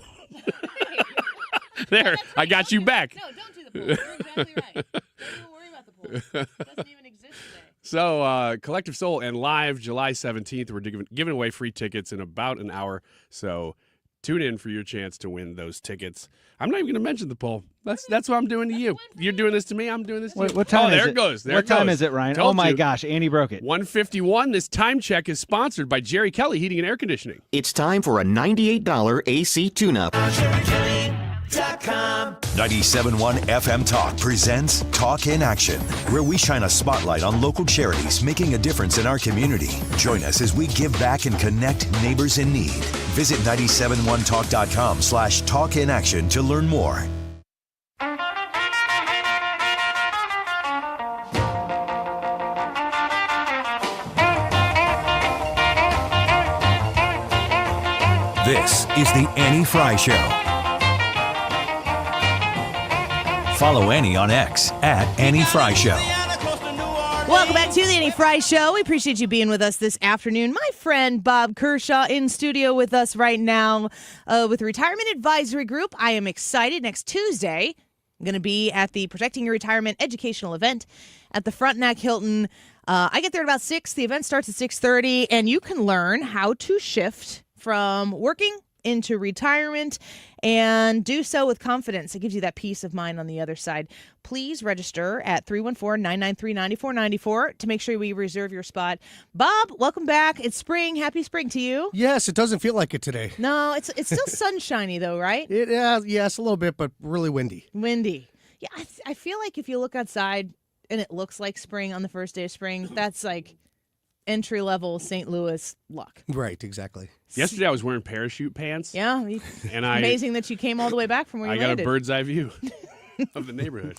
[SPEAKER 23] There, I got you back.
[SPEAKER 21] No, don't do the poll. You're exactly right. Don't even worry about the poll. It doesn't even exist today.
[SPEAKER 23] So, Collective Soul and Live, July 17th. We're giving away free tickets in about an hour. So, tune in for your chance to win those tickets. I'm not even going to mention the poll. That's what I'm doing to you. You're doing this to me. I'm doing this to you.
[SPEAKER 22] What time is
[SPEAKER 23] there
[SPEAKER 22] it?
[SPEAKER 23] it goes. There
[SPEAKER 22] what
[SPEAKER 23] it goes.
[SPEAKER 22] time is it, Ryan?
[SPEAKER 23] Told
[SPEAKER 22] Oh, my
[SPEAKER 23] you.
[SPEAKER 22] gosh. Andy broke it.
[SPEAKER 23] 1:51. This time check is sponsored by Jerry Kelly Heating and Air Conditioning.
[SPEAKER 24] It's time for a $98 AC tune-up.
[SPEAKER 3] 97.1 FM Talk presents Talk in Action, where we shine a spotlight on local charities making a difference in our community. Join us as we give back and connect neighbors in need. Visit 971talk.com/talkinaction to learn more. This is the Annie Fry Show. Follow Annie on X at Annie Fry Show.
[SPEAKER 21] Welcome back to the Annie Fry Show. We appreciate you being with us this afternoon. My friend Bob Kershaw in studio with us right now with the Retirement Advisory Group. I am excited. Next Tuesday, I'm going to be at the Protecting Your Retirement educational event at the Frontenac Hilton. I get there at about 6. The event starts at 6:30, and you can learn how to shift from working into retirement and do so with confidence. It gives you that peace of mind on the other side. Please register at 314-993-9494 to make sure we reserve your spot. Bob, welcome back. It's spring. Happy spring to you.
[SPEAKER 27] Yes, it doesn't feel like it today.
[SPEAKER 21] No, it's still sunshiny though, right?
[SPEAKER 27] Yes, a little bit, but really windy.
[SPEAKER 21] Windy. Yeah, I feel like if you look outside and it looks like spring on the first day of spring, that's like entry-level St. Louis luck.
[SPEAKER 27] Right, exactly.
[SPEAKER 23] Yesterday I was wearing parachute pants.
[SPEAKER 21] Yeah.
[SPEAKER 23] And
[SPEAKER 21] amazing that you came all the way back from where you landed.
[SPEAKER 23] I got a bird's eye view of the neighborhood.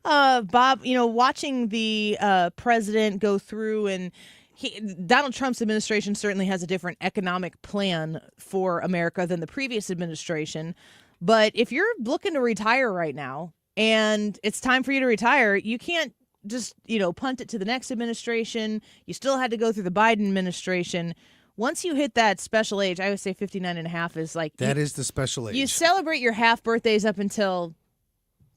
[SPEAKER 21] Bob, watching the president go through, and Donald Trump's administration certainly has a different economic plan for America than the previous administration. But if you're looking to retire right now and it's time for you to retire, you can't just, punt it to the next administration. You still had to go through the Biden administration. Once you hit that special age, I would say 59 and a half is like...
[SPEAKER 27] That is the special age.
[SPEAKER 21] You celebrate your half birthdays up until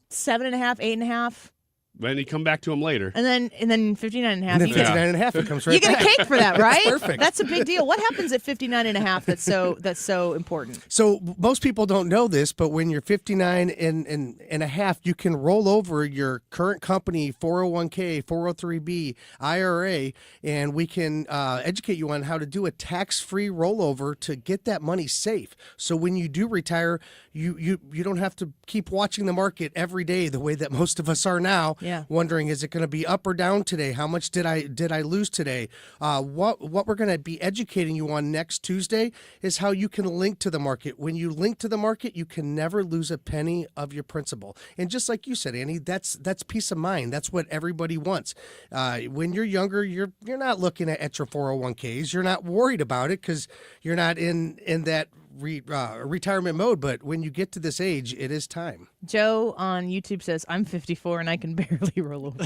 [SPEAKER 21] 7 and a half, 8 and a half.
[SPEAKER 23] Then you come back to them later.
[SPEAKER 21] And then 59 and a half.
[SPEAKER 27] And then 59 and a half, it comes right
[SPEAKER 21] back. You get a cake for that, right?
[SPEAKER 27] That's perfect.
[SPEAKER 21] That's a big deal. What happens at 59 and a half that's so important?
[SPEAKER 27] So most people don't know this, but when you're 59 and a half, you can roll over your current company 401k, 403b, IRA, and we can educate you on how to do a tax-free rollover to get that money safe. So when you do retire, you don't have to keep watching the market every day the way that most of us are now. wondering, is it going to be up or down today? How much did I lose today? What we're going to be educating you on next Tuesday is how you can link to the market. When you link to the market, you can never lose a penny of your principal. And just like you said, Annie, that's peace of mind. That's what everybody wants. When you're younger, you're not looking at your 401ks. You're not worried about it because you're not in that retirement mode. But when you get to this age, it is time.
[SPEAKER 21] Joe on YouTube says, I'm 54 and I can barely roll over.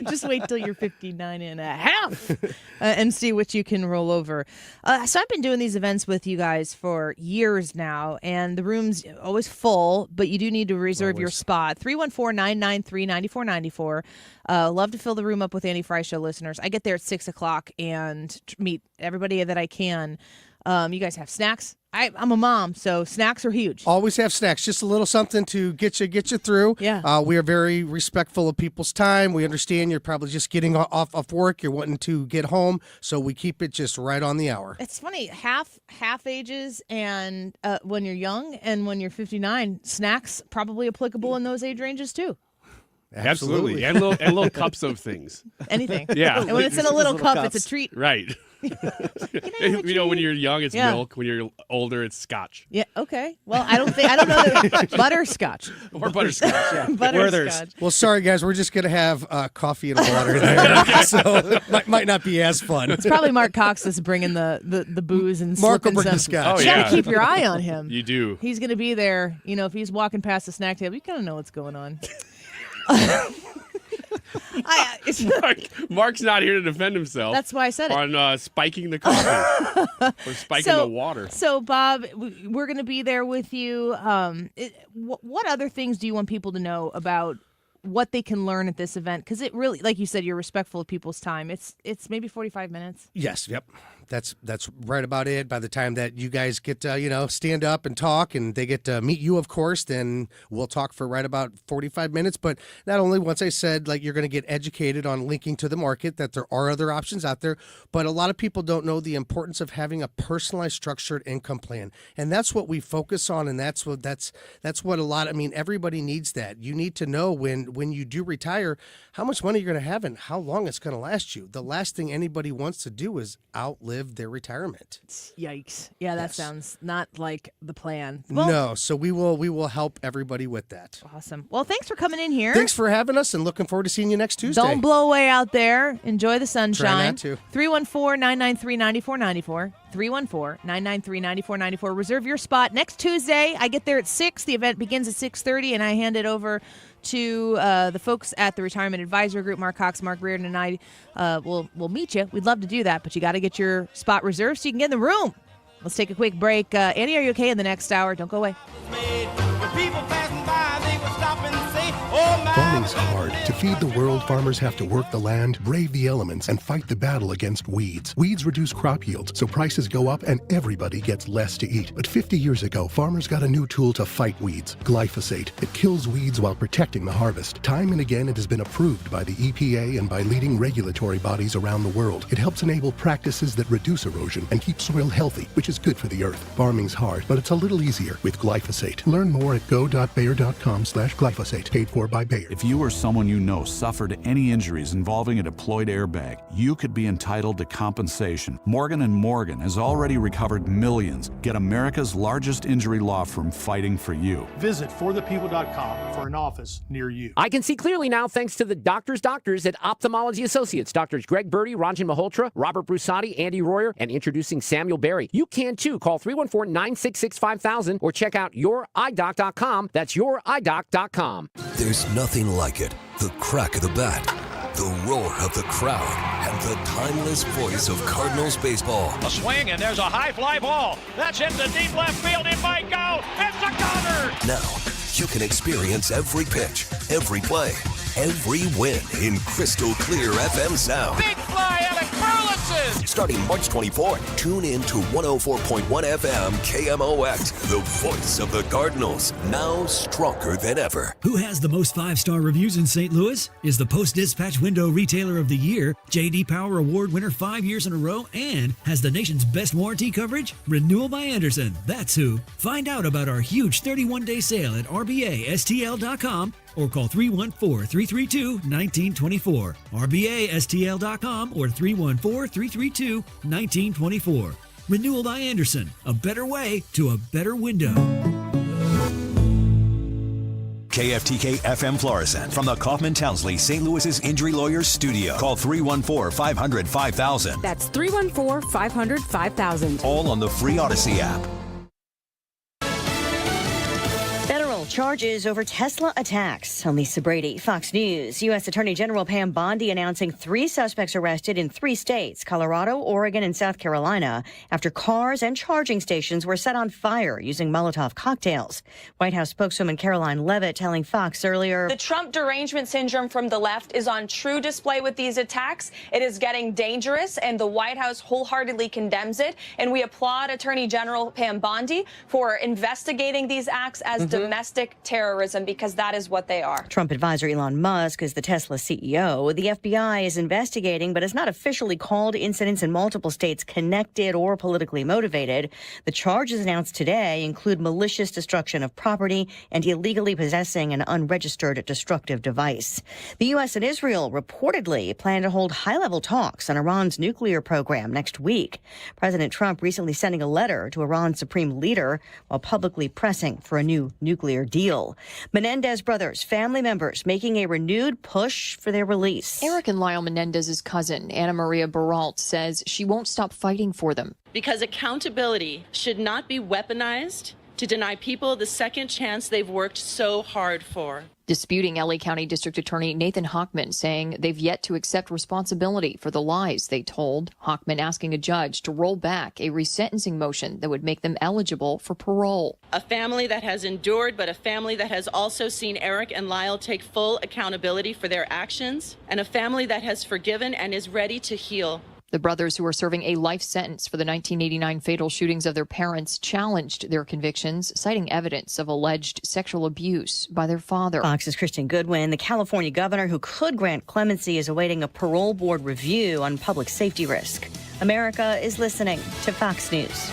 [SPEAKER 21] Just wait till you're 59 and a half and see what you can roll over. So I've been doing these events with you guys for years now, and the room's always full, but you do need to reserve your spot. 314-993-9494. Love to fill the room up with Annie Fry Show listeners. I get there at 6 o'clock and meet everybody that I can. You guys have snacks? I'm a mom, so snacks are huge.
[SPEAKER 27] Always have snacks, just a little something to get you through.
[SPEAKER 21] Yeah.
[SPEAKER 27] We are very respectful of people's time. We understand you're probably just getting off work. You're wanting to get home, so we keep it just right on the hour.
[SPEAKER 21] It's funny, half ages, and when you're young and when you're 59, snacks probably applicable in those age ranges too.
[SPEAKER 23] Absolutely. And little cups of things.
[SPEAKER 21] Anything.
[SPEAKER 23] Yeah.
[SPEAKER 21] And when it's in a little cup, it's a treat.
[SPEAKER 23] Right. When you're young, it's milk. When you're older, it's scotch.
[SPEAKER 21] Yeah. Okay. Well, I don't know that butterscotch.
[SPEAKER 23] Or butterscotch.
[SPEAKER 21] Yeah. Butterscotch.
[SPEAKER 27] Well, sorry guys, we're just gonna have coffee and water tonight, so it might not be as fun.
[SPEAKER 21] It's probably Mark Cox that's bringing the booze and
[SPEAKER 27] Mark will
[SPEAKER 21] slipping
[SPEAKER 27] bring
[SPEAKER 21] some.
[SPEAKER 27] the scotch.
[SPEAKER 21] You gotta keep your eye on him.
[SPEAKER 23] You do.
[SPEAKER 21] He's gonna be there. If he's walking past the snack table, you kind of know what's going on.
[SPEAKER 23] Mark's not here to defend himself.
[SPEAKER 21] That's why I said it.
[SPEAKER 23] On spiking the coffee or spiking the water.
[SPEAKER 21] So, Bob, we're going to be there with you. What other things do you want people to know about what they can learn at this event? Because it really, like you said, you're respectful of people's time. It's maybe 45 minutes.
[SPEAKER 27] Yes. Yep. That's right about it. By the time that you guys get to, stand up and talk, and they get to meet you, of course, then we'll talk for right about 45 minutes. But not only, once I said, you're going to get educated on linking to the market, that there are other options out there, but a lot of people don't know the importance of having a personalized, structured income plan. And that's what we focus on, and that's what everybody needs that. You need to know when you do retire, how much money you're going to have and how long it's going to last you. The last thing anybody wants to do is outlive their retirement.
[SPEAKER 21] Yikes. Yeah, that sounds not like the plan.
[SPEAKER 27] Well, no, so we will help everybody with that.
[SPEAKER 21] Awesome. Well, thanks for coming in here.
[SPEAKER 27] Thanks for having us, and looking forward to seeing you next Tuesday.
[SPEAKER 21] Don't blow away out there. Enjoy the sunshine.
[SPEAKER 27] Try not to.
[SPEAKER 21] 314-993-9494. 314-993-9494. Reserve your spot next Tuesday. I get there at 6. The event begins at 6:30, and I hand it over to the folks at the Retirement Advisor Group. Mark Cox, Mark Reardon, and I will meet you. We'd love to do that, but you got to get your spot reserved so you can get in the room. Let's take a quick break. Annie, are you okay in the next hour? Don't go away.
[SPEAKER 2] Farming's hard. To feed the world, farmers have to work the land, brave the elements, and fight the battle against weeds. Weeds reduce crop yields, so prices go up and everybody gets less to eat. But 50 years ago, farmers got a new tool to fight weeds, glyphosate. It kills weeds while protecting the harvest. Time and again, it has been approved by the EPA and by leading regulatory bodies around the world. It helps enable practices that reduce erosion and keep soil healthy, which is good for the earth. Farming's hard, but it's a little easier with glyphosate. Learn more at go.bayer.com/glyphosate. Paid for by Bayer.
[SPEAKER 7] If you or someone you know suffered any injuries involving a deployed airbag, you could be entitled to compensation. Morgan & Morgan has already recovered millions. Get America's largest injury law firm fighting for you.
[SPEAKER 9] Visit forthepeople.com for an office near you.
[SPEAKER 16] I can see clearly now thanks to the doctors at Ophthalmology Associates. Doctors Greg Birdie, Ranjan Malhotra, Robert Brusati, Andy Royer, and introducing Samuel Berry. You can too. Call 314-966-5000 or check out youridoc.com. That's youridoc.com.
[SPEAKER 10] There's nothing like it. The crack of the bat, the roar of the crowd, and the timeless voice of Cardinals baseball.
[SPEAKER 11] A swing, and there's a high fly ball. That's hit the deep left field. It might go. It's a goner.
[SPEAKER 10] Now, you can experience every pitch, every play, every win in crystal clear FM sound.
[SPEAKER 11] Big fly, Alec Burleson.
[SPEAKER 10] Starting March 24th, tune in to 104.1 FM KMOX, the voice of the Cardinals, now stronger than ever.
[SPEAKER 22] Who has the most 5-star reviews in St. Louis? Is the Post-Dispatch Window Retailer of the Year, J.D. Power Award winner 5 years in a row, and has the nation's best warranty coverage? Renewal by Andersen, that's who. Find out about our huge 31-day sale at rbastl.com or call 314-332-1924. RBASTL.com or 314-332-1924. Renewal by Andersen, a better way to a better window.
[SPEAKER 3] KFTK FM Florissant from the Kaufman Townsley St. Louis's Injury Lawyers Studio. Call 314-500-5000.
[SPEAKER 12] That's 314-500-5000.
[SPEAKER 3] All on the free Odyssey app.
[SPEAKER 13] Federal charges over Tesla attacks. I'm Lisa Brady, Fox News. U.S. Attorney General Pam Bondi announcing 3 suspects arrested in 3 states, Colorado, Oregon, and South Carolina, after cars and charging stations were set on fire using Molotov cocktails. White House spokeswoman Caroline Leavitt telling Fox earlier,
[SPEAKER 14] the Trump derangement syndrome from the left is on true display with these attacks. It is getting dangerous, and the White House wholeheartedly condemns it. And we applaud Attorney General Pam Bondi for investigating these acts as domestic terrorism, because that is what they are.
[SPEAKER 13] Trump advisor Elon Musk is the Tesla CEO. The FBI is investigating, but has not officially called incidents in multiple states connected or politically motivated. The charges announced today include malicious destruction of property and illegally possessing an unregistered destructive device. The U.S. and Israel reportedly plan to hold high-level talks on Iran's nuclear program next week. President Trump recently sending a letter to Iran's supreme leader while publicly pressing for a new nuclear deal. Menendez brothers, family members making a renewed push for their release.
[SPEAKER 15] Eric and Lyle Menendez's cousin, Anna Maria Baralt, says she won't stop fighting for them.
[SPEAKER 17] Because accountability should not be weaponized to deny people the second chance they've worked so hard for.
[SPEAKER 15] Disputing LA County District Attorney Nathan Hochman, saying they've yet to accept responsibility for the lies they told. Hochman asking a judge to roll back a resentencing motion that would make them eligible for parole.
[SPEAKER 17] A family that has endured, but a family that has also seen Eric and Lyle take full accountability for their actions, and a family that has forgiven and is ready to heal.
[SPEAKER 15] The brothers, who are serving a life sentence for the 1989 fatal shootings of their parents, challenged their convictions, citing evidence of alleged sexual abuse by their father.
[SPEAKER 13] Fox's Kristen Goodwin, the California governor who could grant clemency, is awaiting a parole board review on public safety risk. America is listening to Fox News.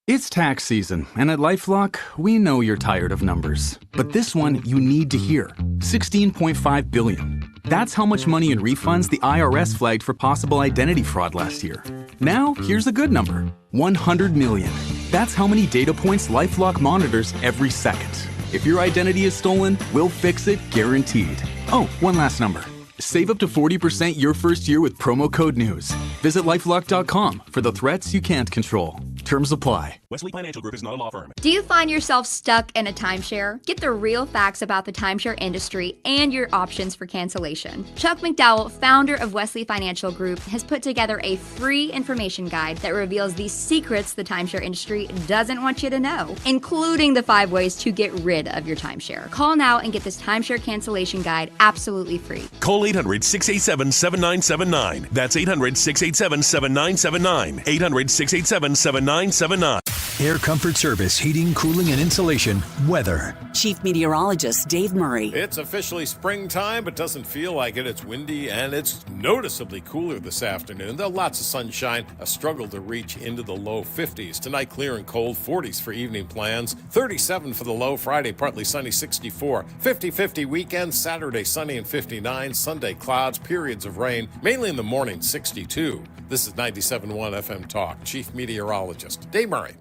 [SPEAKER 18] It's tax season, and at LifeLock, we know you're tired of numbers. But this one you need to hear. $16.5 billion. That's how much money in refunds the IRS flagged for possible identity fraud last year. Now, here's a good number. $100 million. That's how many data points LifeLock monitors every second. If your identity is stolen, we'll fix it guaranteed. Oh, one last number. Save up to 40% your first year with promo code NEWS. Visit LifeLock.com for the threats you can't control. Terms apply.
[SPEAKER 26] Wesley Financial Group is not a law firm.
[SPEAKER 28] Do you find yourself stuck in a timeshare? Get the real facts about the timeshare industry and your options for cancellation. Chuck McDowell, founder of Wesley Financial Group, has put together a free information guide that reveals the secrets the timeshare industry doesn't want you to know, including the 5 ways to get rid of your timeshare. Call now and get this timeshare cancellation guide absolutely free.
[SPEAKER 26] Call 800-687-7979. That's 800-687-7979. 800-687-7979.
[SPEAKER 3] Air Comfort Service, heating, cooling, and insulation. Weather.
[SPEAKER 29] Chief Meteorologist Dave Murray.
[SPEAKER 30] It's officially springtime, but doesn't feel like it. It's windy and it's noticeably cooler this afternoon. There's lots of sunshine, a struggle to reach into the low 50s. Tonight, clear and cold, 40s for evening plans. 37 for the low, Friday, partly sunny, 64. 50-50 weekend, Saturday, sunny and 59. Sunday, clouds, periods of rain, mainly in the morning, 62. This is 97.1 FM Talk. Chief Meteorologist Dave Murray.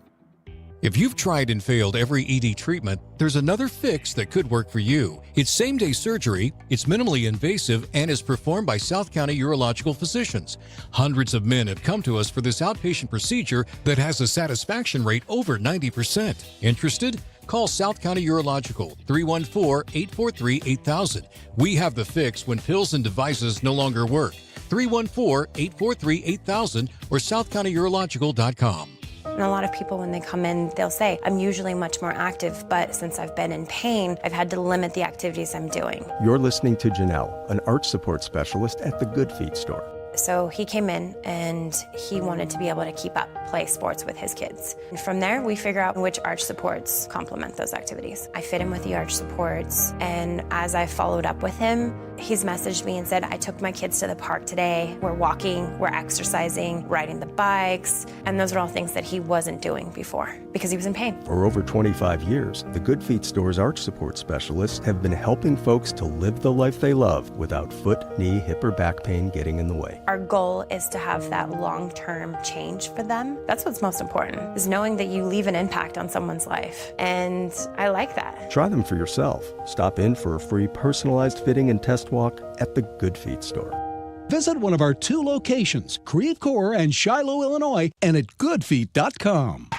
[SPEAKER 31] If you've tried and failed every ED treatment, there's another fix that could work for you. It's same-day surgery, it's minimally invasive, and is performed by South County urological physicians. Hundreds of men have come to us for this outpatient procedure that has a satisfaction rate over 90%. Interested? Call South County Urological, 314-843-8000. We have the fix when pills and devices no longer work. 314-843-8000 or southcountyurological.com.
[SPEAKER 32] And a lot of people, when they come in, they'll say, I'm usually much more active, but since I've been in pain, I've had to limit the activities I'm doing.
[SPEAKER 33] You're listening to Janelle, an arch support specialist at the Good Feet store.
[SPEAKER 32] So he came in and he wanted to be able to keep up, play sports with his kids. And from there, we figure out which arch supports complement those activities. I fit him with the arch supports, and as I followed up with him, he's messaged me and said, I took my kids to the park today. We're walking, we're exercising, riding the bikes, and those are all things that he wasn't doing before because he was in pain.
[SPEAKER 1] For over 25 years, the Good Feet Store's arch support specialists have been helping folks to live the life they love without foot, knee, hip, or back pain getting in the way.
[SPEAKER 32] Our goal is to have that long-term change for them. That's what's most important, is knowing that you leave an impact on someone's life. And I like that.
[SPEAKER 1] Try them for yourself. Stop in for a free personalized fitting and test walk at the Good Feet Store.
[SPEAKER 4] Visit one of our 2 locations, Creve Coeur and Shiloh, Illinois, and at goodfeet.com.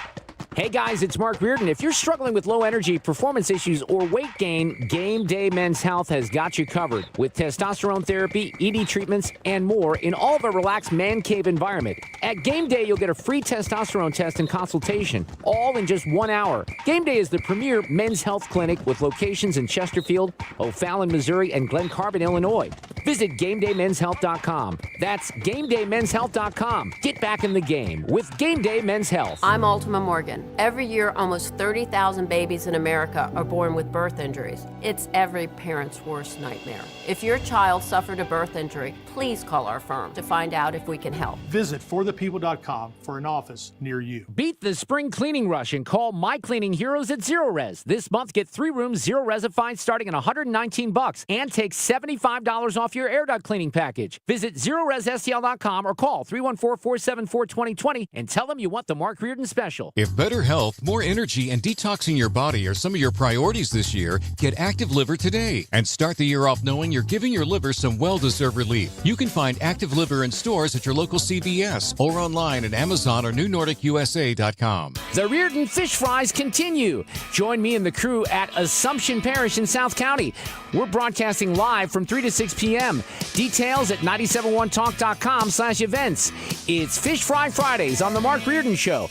[SPEAKER 16] Hey guys, it's Mark Reardon. If you're struggling with low energy, performance issues, or weight gain, Game Day Men's Health has got you covered with testosterone therapy, ED treatments, and more in all of a relaxed man cave environment. At Game Day, you'll get a free testosterone test and consultation, all in just 1 hour. Game Day is the premier men's health clinic with locations in Chesterfield, O'Fallon, Missouri, and Glen Carbon, Illinois. Visit GameDayMen'sHealth.com. That's GameDayMen'sHealth.com. Get back in the game with Game Day Men's Health.
[SPEAKER 5] I'm Ultima Morgan. Every year, almost 30,000 babies in America are born with birth injuries. It's every parent's worst nightmare. If your child suffered a birth injury, please call our firm to find out if we can help.
[SPEAKER 9] Visit forthepeople.com for an office near you.
[SPEAKER 16] Beat the spring cleaning rush and call My Cleaning Heroes at Zero Res. This month, get 3 rooms, Zero Resified starting at $119 and take $75 off your air duct cleaning package. Visit ZeroResSTL.com or call 314-474-2020 and tell them you want the Mark Reardon special.
[SPEAKER 31] If better health, more energy, and detoxing your body are some of your priorities this year, get Active Liver today and start the year off knowing you're giving your liver some well-deserved relief. You can find Active Liver in stores at your local CVS or online at Amazon or NewNordicUSA.com.
[SPEAKER 16] The Reardon Fish Fries continue. Join me and the crew at Assumption Parish in South County. We're broadcasting live from 3 to 6 p.m. Details at 971talk.com/events. It's Fish Fry Fridays on The Mark Reardon Show.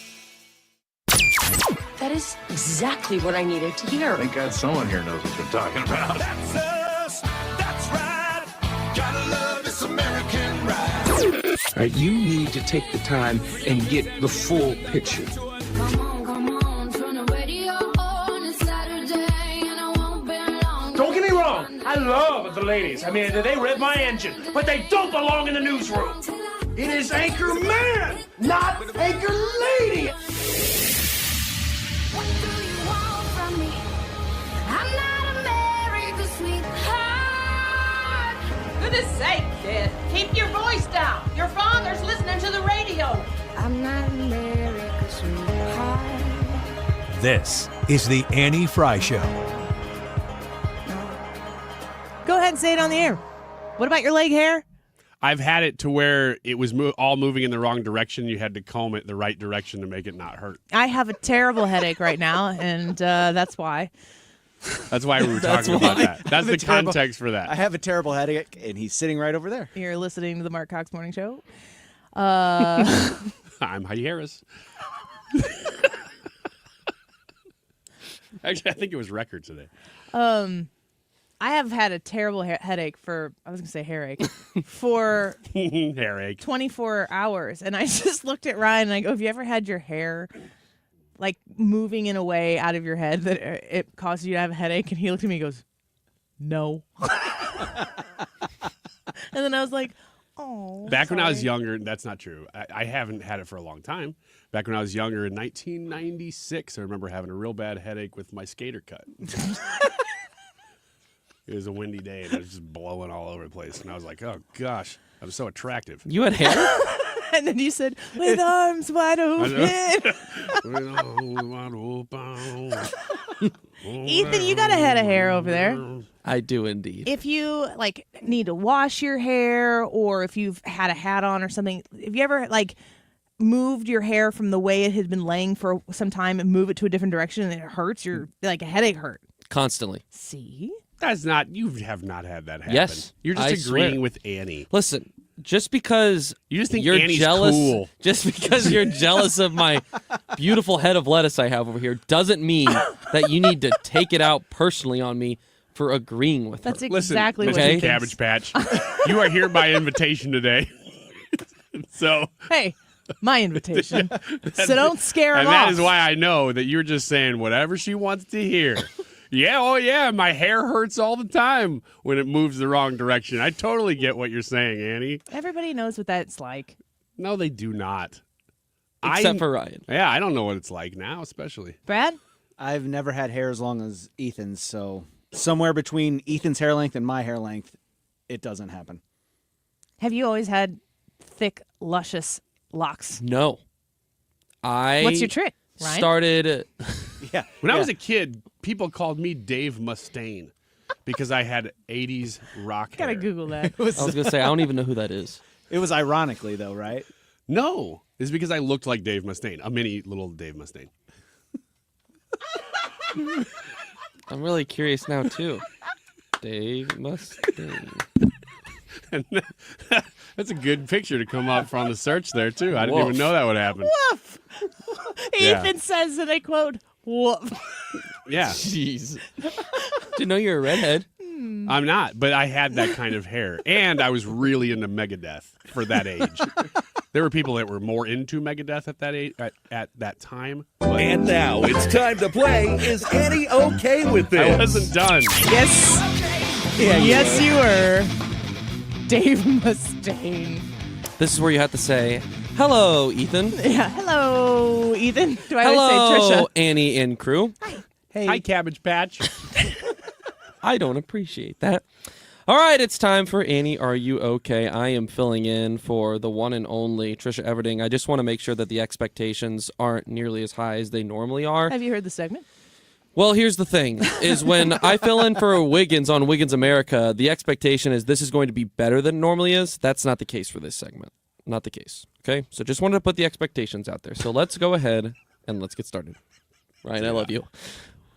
[SPEAKER 6] That is exactly what I needed to hear.
[SPEAKER 8] Thank God someone here knows what they're talking about.
[SPEAKER 10] That's us. That's right. Gotta love this American ride.
[SPEAKER 12] All right, you need to take the time and get the full picture.
[SPEAKER 19] Don't get me wrong. I love the ladies. I mean, they rev my engine, but they don't belong in the newsroom. It is Anchor Man, not Anchor Lady.
[SPEAKER 20] What do you want from me? I'm not America's sweetheart.
[SPEAKER 23] Goodness sake, kid. Keep your voice down. Your father's listening to the radio.
[SPEAKER 20] I'm not America's sweetheart.
[SPEAKER 3] This is the Annie Fry Show.
[SPEAKER 21] Go ahead and say it on the air. What about your leg hair?
[SPEAKER 24] I've had it to where it was all moving in the wrong direction. You had to comb it the right direction to make it not hurt.
[SPEAKER 21] I have a terrible headache right now, and that's why.
[SPEAKER 24] That's why we were talking about that. That's the context for that.
[SPEAKER 25] I have a terrible headache, and he's sitting right over there.
[SPEAKER 21] You're listening to the Mark Cox Morning Show.
[SPEAKER 24] I'm Heidi Harris. Actually, I think it was record today.
[SPEAKER 21] I have had a terrible headache for, I was going to say hairache, for
[SPEAKER 24] hairache
[SPEAKER 21] 24 hours. And I just looked at Ryan and I go, have you ever had your hair like moving in a way out of your head that it causes you to have a headache? And he looked at me and goes, no. And then I was like, oh.
[SPEAKER 24] Back when I was younger, that's not true. I haven't had it for a long time. Back when I was younger in 1996, I remember having a real bad headache with my skater cut. It was a windy day, and it was just blowing all over the place. And I was like, oh, gosh, I'm so attractive.
[SPEAKER 25] You had hair?
[SPEAKER 21] And then you said, with arms wide open. Ethan, you got a head of hair over there.
[SPEAKER 25] I do indeed.
[SPEAKER 21] If you, like, need to wash your hair or if you've had a hat on or something, have you ever, like, moved your hair from the way it had been laying for some time and move it to a different direction and it hurts? You're like a headache hurt.
[SPEAKER 25] Constantly.
[SPEAKER 21] See?
[SPEAKER 24] That's not, you have not had that happen.
[SPEAKER 25] Yes.
[SPEAKER 24] You're just agreeing with Annie.
[SPEAKER 25] Listen, just because
[SPEAKER 24] you just think
[SPEAKER 25] you're
[SPEAKER 24] Annie's
[SPEAKER 25] jealous,
[SPEAKER 24] cool.
[SPEAKER 25] Just because you're jealous of my beautiful head of lettuce I have over here doesn't mean that you need to take it out personally on me for agreeing with
[SPEAKER 21] That's
[SPEAKER 25] her.
[SPEAKER 21] exactly
[SPEAKER 24] Listen,
[SPEAKER 21] what
[SPEAKER 24] Mr. Cabbage Patch, you are here by invitation today. So
[SPEAKER 21] hey, my invitation. So don't scare him
[SPEAKER 24] and
[SPEAKER 21] off.
[SPEAKER 24] that is why I know that you're just saying whatever she wants to hear. Yeah, oh yeah, my hair hurts all the time when it moves the wrong direction. I totally get what you're saying, Annie.
[SPEAKER 21] Everybody knows what that's like.
[SPEAKER 24] No, they do not.
[SPEAKER 25] Except for Ryan.
[SPEAKER 24] Yeah, I don't know what it's like now, especially.
[SPEAKER 21] Brad?
[SPEAKER 2] I've never had hair as long as Ethan's, so somewhere between Ethan's hair length and my hair length, it doesn't happen.
[SPEAKER 21] Have you always had thick, luscious locks?
[SPEAKER 25] No.
[SPEAKER 21] What's your trick, Ryan?
[SPEAKER 25] Started...
[SPEAKER 24] When I was a kid, people called me Dave Mustaine because I had 80s rock hair.
[SPEAKER 21] Gotta Google that.
[SPEAKER 25] I was going to say, I don't even know who that is.
[SPEAKER 2] It was ironically, though, right?
[SPEAKER 24] No. It's because I looked like Dave Mustaine, a mini little Dave Mustaine.
[SPEAKER 25] I'm really curious now, too. Dave Mustaine.
[SPEAKER 24] And that's a good picture to come up from the search there, too. I didn't even know that would happen.
[SPEAKER 21] Woof! Ethan says, and I quote, woof.
[SPEAKER 24] Yeah.
[SPEAKER 25] Jeez. Did you know you're a redhead?
[SPEAKER 24] I'm not, but I had that kind of hair. And I was really into Megadeth for that age. There were people that were more into Megadeth at that age, at that time.
[SPEAKER 10] And now it's time to play Is Annie Okay With This?
[SPEAKER 24] I wasn't done.
[SPEAKER 21] Yes.
[SPEAKER 2] Yeah,
[SPEAKER 21] yes, you were. Dave Mustaine.
[SPEAKER 25] This is where you have to say, hello, Ethan.
[SPEAKER 21] Yeah, hello, Ethan. Do I
[SPEAKER 25] hello,
[SPEAKER 21] always say Trisha?
[SPEAKER 25] Annie and crew.
[SPEAKER 2] Hey.
[SPEAKER 24] Hi, Cabbage Patch.
[SPEAKER 25] I don't appreciate that. All right, it's time for Annie, Are You Okay? I am filling in for the one and only Trisha Everding. I just want to make sure that the expectations aren't nearly as high as they normally are.
[SPEAKER 21] Have you heard the segment?
[SPEAKER 25] Well, here's the thing, is when I fill in for Wiggins on Wiggins America, the expectation is this is going to be better than it normally is. That's not the case for this segment. Not the case, okay? So just wanted to put the expectations out there. So let's go ahead and let's get started. Ryan, I love you.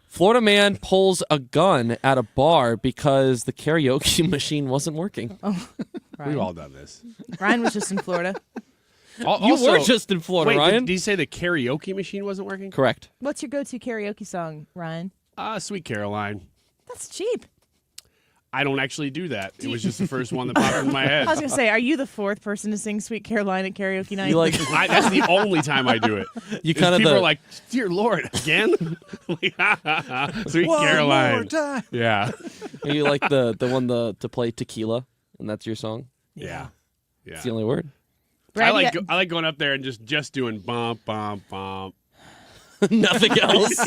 [SPEAKER 25] Florida man pulls a gun at a bar because the karaoke machine wasn't working.
[SPEAKER 21] Oh,
[SPEAKER 24] We've all done this.
[SPEAKER 21] Ryan was just in Florida.
[SPEAKER 25] You were just in Florida,
[SPEAKER 24] wait,
[SPEAKER 25] Ryan.
[SPEAKER 24] Did you say the karaoke machine wasn't working?
[SPEAKER 25] Correct.
[SPEAKER 21] What's your go-to karaoke song, Ryan?
[SPEAKER 24] Sweet Caroline.
[SPEAKER 21] That's cheap.
[SPEAKER 24] I don't actually do that. It was just the first one that popped in my head.
[SPEAKER 21] I was going to say, are you the fourth person to sing Sweet Caroline at karaoke night?
[SPEAKER 25] You like?
[SPEAKER 24] That's the only time I do it.
[SPEAKER 25] You kind of
[SPEAKER 24] people are like, dear Lord, again? Sweet Caroline.
[SPEAKER 2] One more time.
[SPEAKER 24] Yeah.
[SPEAKER 25] Are you like the one to play tequila, and that's your song?
[SPEAKER 24] Yeah.
[SPEAKER 25] It's the only word.
[SPEAKER 24] I like going up there and just doing bump, bump, bump.
[SPEAKER 25] Nothing else.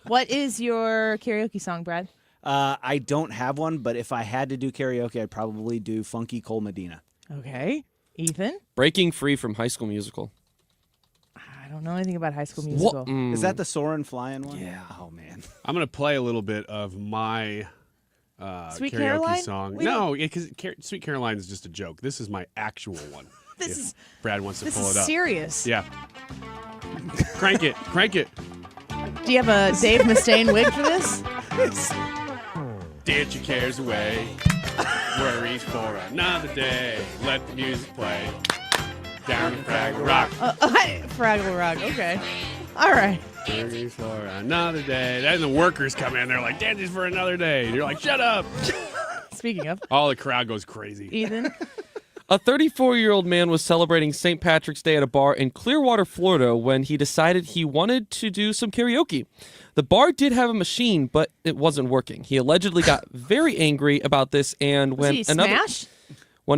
[SPEAKER 21] What is your karaoke song, Brad?
[SPEAKER 2] I don't have one, but if I had to do karaoke, I'd probably do Funky Cole Medina.
[SPEAKER 21] Okay. Ethan?
[SPEAKER 25] Breaking Free from High School Musical.
[SPEAKER 21] I don't know anything about High School Musical.
[SPEAKER 2] Is that the Soarin' Flying one?
[SPEAKER 25] Yeah.
[SPEAKER 2] Oh, man.
[SPEAKER 24] I'm going to play a little bit of my
[SPEAKER 21] Sweet
[SPEAKER 24] karaoke
[SPEAKER 21] Caroline?
[SPEAKER 24] song. No, because Sweet Caroline is just a joke. This is my actual one. Brad wants to pull it up.
[SPEAKER 21] Serious.
[SPEAKER 24] Yeah. Crank it. Crank it.
[SPEAKER 21] Do you have a Dave Mustaine wig for this?
[SPEAKER 24] Dance your cares away. Worries for another day. Let the music play. Down to Fraggle Rock.
[SPEAKER 21] Fraggle Rock. Okay. All right.
[SPEAKER 24] Worries for another day. Then the workers come in. They're like, dances for another day. And you're like, shut up.
[SPEAKER 21] Speaking of.
[SPEAKER 24] All the crowd goes crazy.
[SPEAKER 21] Ethan?
[SPEAKER 25] A 34-year-old man was celebrating St. Patrick's Day at a bar in Clearwater, Florida, when he decided he wanted to do some karaoke. The bar did have a machine, but it wasn't working. He allegedly got very angry about this, and when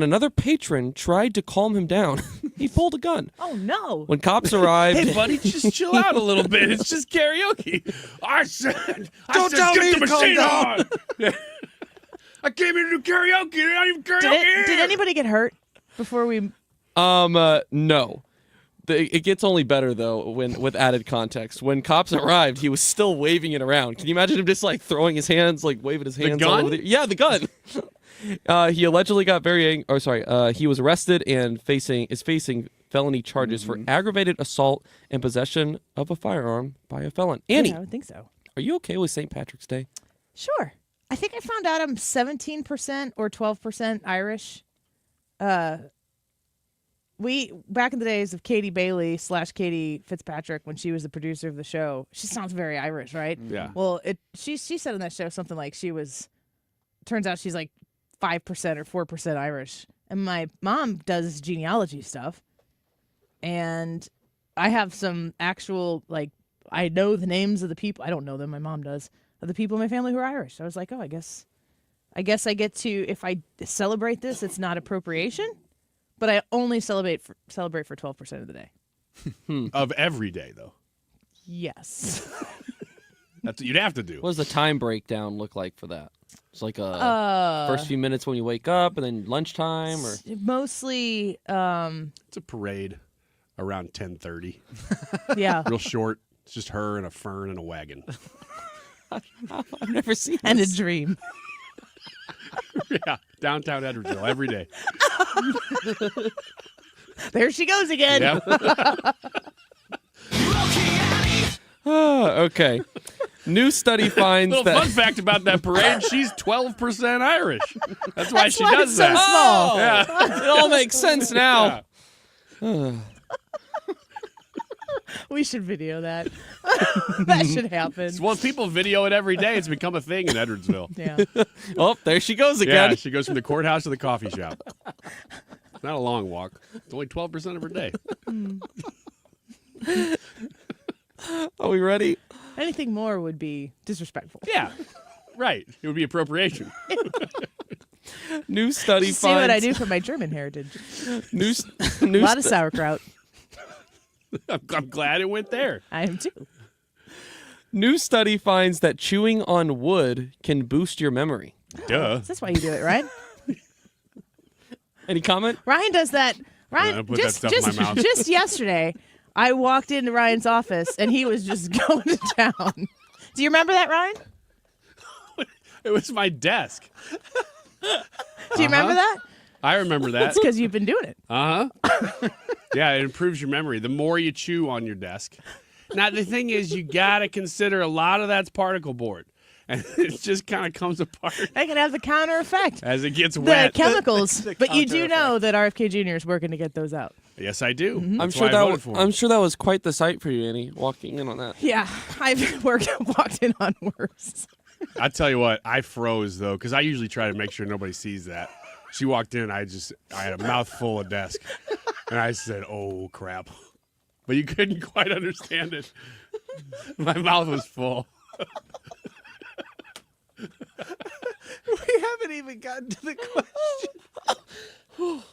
[SPEAKER 25] another patron tried to calm him down, he pulled a gun.
[SPEAKER 21] Oh, no.
[SPEAKER 25] When cops arrived...
[SPEAKER 24] Hey, buddy, just chill out a little bit. It's just karaoke. I said,
[SPEAKER 2] Don't tell me
[SPEAKER 24] get the
[SPEAKER 2] to calm
[SPEAKER 24] machine
[SPEAKER 2] down.
[SPEAKER 24] on. I came here to do karaoke. They're not even karaoke.
[SPEAKER 21] Did anybody get hurt before we...
[SPEAKER 25] No. It gets only better, though, with added context. When cops arrived, he was still waving it around. Can you imagine him just, like, throwing his hands, like, waving his hands?
[SPEAKER 24] The gun?
[SPEAKER 25] All over yeah, the gun. He allegedly got very angry. He was arrested and is facing felony charges for aggravated assault and possession of a firearm by a felon. Annie.
[SPEAKER 21] Yeah, I would think so.
[SPEAKER 25] Are you okay with St. Patrick's Day?
[SPEAKER 21] Sure. I think I found out I'm 17% or 12% Irish. We, back in the days of Katie Bailey / Katie Fitzpatrick, when she was the producer of the show, she sounds very Irish, right?
[SPEAKER 24] Yeah.
[SPEAKER 21] Well, she said on that show something like turns out she's like 5% or 4% Irish. And my mom does genealogy stuff, And I have some actual, like, I know the names of the people. I don't know them. My mom does. Of the people in my family who are Irish. So I was like, oh, I guess I get to, if I celebrate this, it's not appropriation, but I only celebrate for 12% of the day.
[SPEAKER 24] Of every day, though.
[SPEAKER 21] Yes.
[SPEAKER 24] That's what you'd have to do.
[SPEAKER 25] What does the time breakdown look like for that? It's like first few minutes when you wake up, and then lunchtime, or
[SPEAKER 21] mostly.
[SPEAKER 24] It's a parade around 10:30.
[SPEAKER 21] Yeah.
[SPEAKER 24] Real short. It's just her and a fern and a wagon.
[SPEAKER 25] I've never seen
[SPEAKER 21] and
[SPEAKER 25] this.
[SPEAKER 21] a dream.
[SPEAKER 24] Yeah, downtown Edwardsville every day.
[SPEAKER 21] There she goes again.
[SPEAKER 24] Yep.
[SPEAKER 25] Okay. New study finds
[SPEAKER 24] Little
[SPEAKER 25] that.
[SPEAKER 24] fun fact about that parade: she's 12% Irish. That's why she does
[SPEAKER 21] it's
[SPEAKER 24] that.
[SPEAKER 21] so small.
[SPEAKER 24] Yeah.
[SPEAKER 25] It all makes sense now.
[SPEAKER 21] We should video that. That should happen.
[SPEAKER 24] Well, people video it every day. It's become a thing in Edwardsville.
[SPEAKER 21] Yeah.
[SPEAKER 25] Oh, there she goes again.
[SPEAKER 24] Yeah, she goes from the courthouse to the coffee shop. It's not a long walk. It's only 12% of her day.
[SPEAKER 25] Are we ready?
[SPEAKER 21] Anything more would be disrespectful.
[SPEAKER 24] Yeah, right. It would be appropriation.
[SPEAKER 25] New study
[SPEAKER 21] See what I
[SPEAKER 25] finds.
[SPEAKER 21] do for my German heritage.
[SPEAKER 25] New
[SPEAKER 21] A lot of sauerkraut.
[SPEAKER 24] I'm glad it went there.
[SPEAKER 21] I am too.
[SPEAKER 25] New study finds that chewing on wood can boost your memory.
[SPEAKER 24] Duh.
[SPEAKER 21] That's why you do it, right?
[SPEAKER 25] Any comment?
[SPEAKER 21] Ryan does that. Ryan,
[SPEAKER 24] I put that stuff in my mouth.
[SPEAKER 21] just yesterday, I walked into Ryan's office and he was just going to town. Do you remember that, Ryan?
[SPEAKER 24] It was my desk.
[SPEAKER 21] Do you remember that?
[SPEAKER 24] I remember that.
[SPEAKER 21] That's because you've been doing it.
[SPEAKER 24] Uh-huh. Yeah, it improves your memory. The more you chew on your desk. Now, the thing is, you got to consider a lot of that's particle board. And it just kind of comes apart
[SPEAKER 21] That can have the counter effect.
[SPEAKER 24] as it gets
[SPEAKER 21] The
[SPEAKER 24] wet.
[SPEAKER 21] chemicals.
[SPEAKER 24] The
[SPEAKER 21] But you
[SPEAKER 24] counter
[SPEAKER 21] do know that RFK Jr. is working to get those out.
[SPEAKER 24] Yes, I do.
[SPEAKER 21] Mm-hmm.
[SPEAKER 24] That's why I voted for him.
[SPEAKER 25] I'm sure that was quite the sight for you, Annie, walking in on that.
[SPEAKER 21] Yeah, I've walked in on worse.
[SPEAKER 24] I tell you what, I froze, though, because I usually try to make sure nobody sees that. She walked in, I had a mouthful of desk. And I said, oh, crap. But you couldn't quite understand it. My mouth was full.
[SPEAKER 2] We haven't even gotten to the question.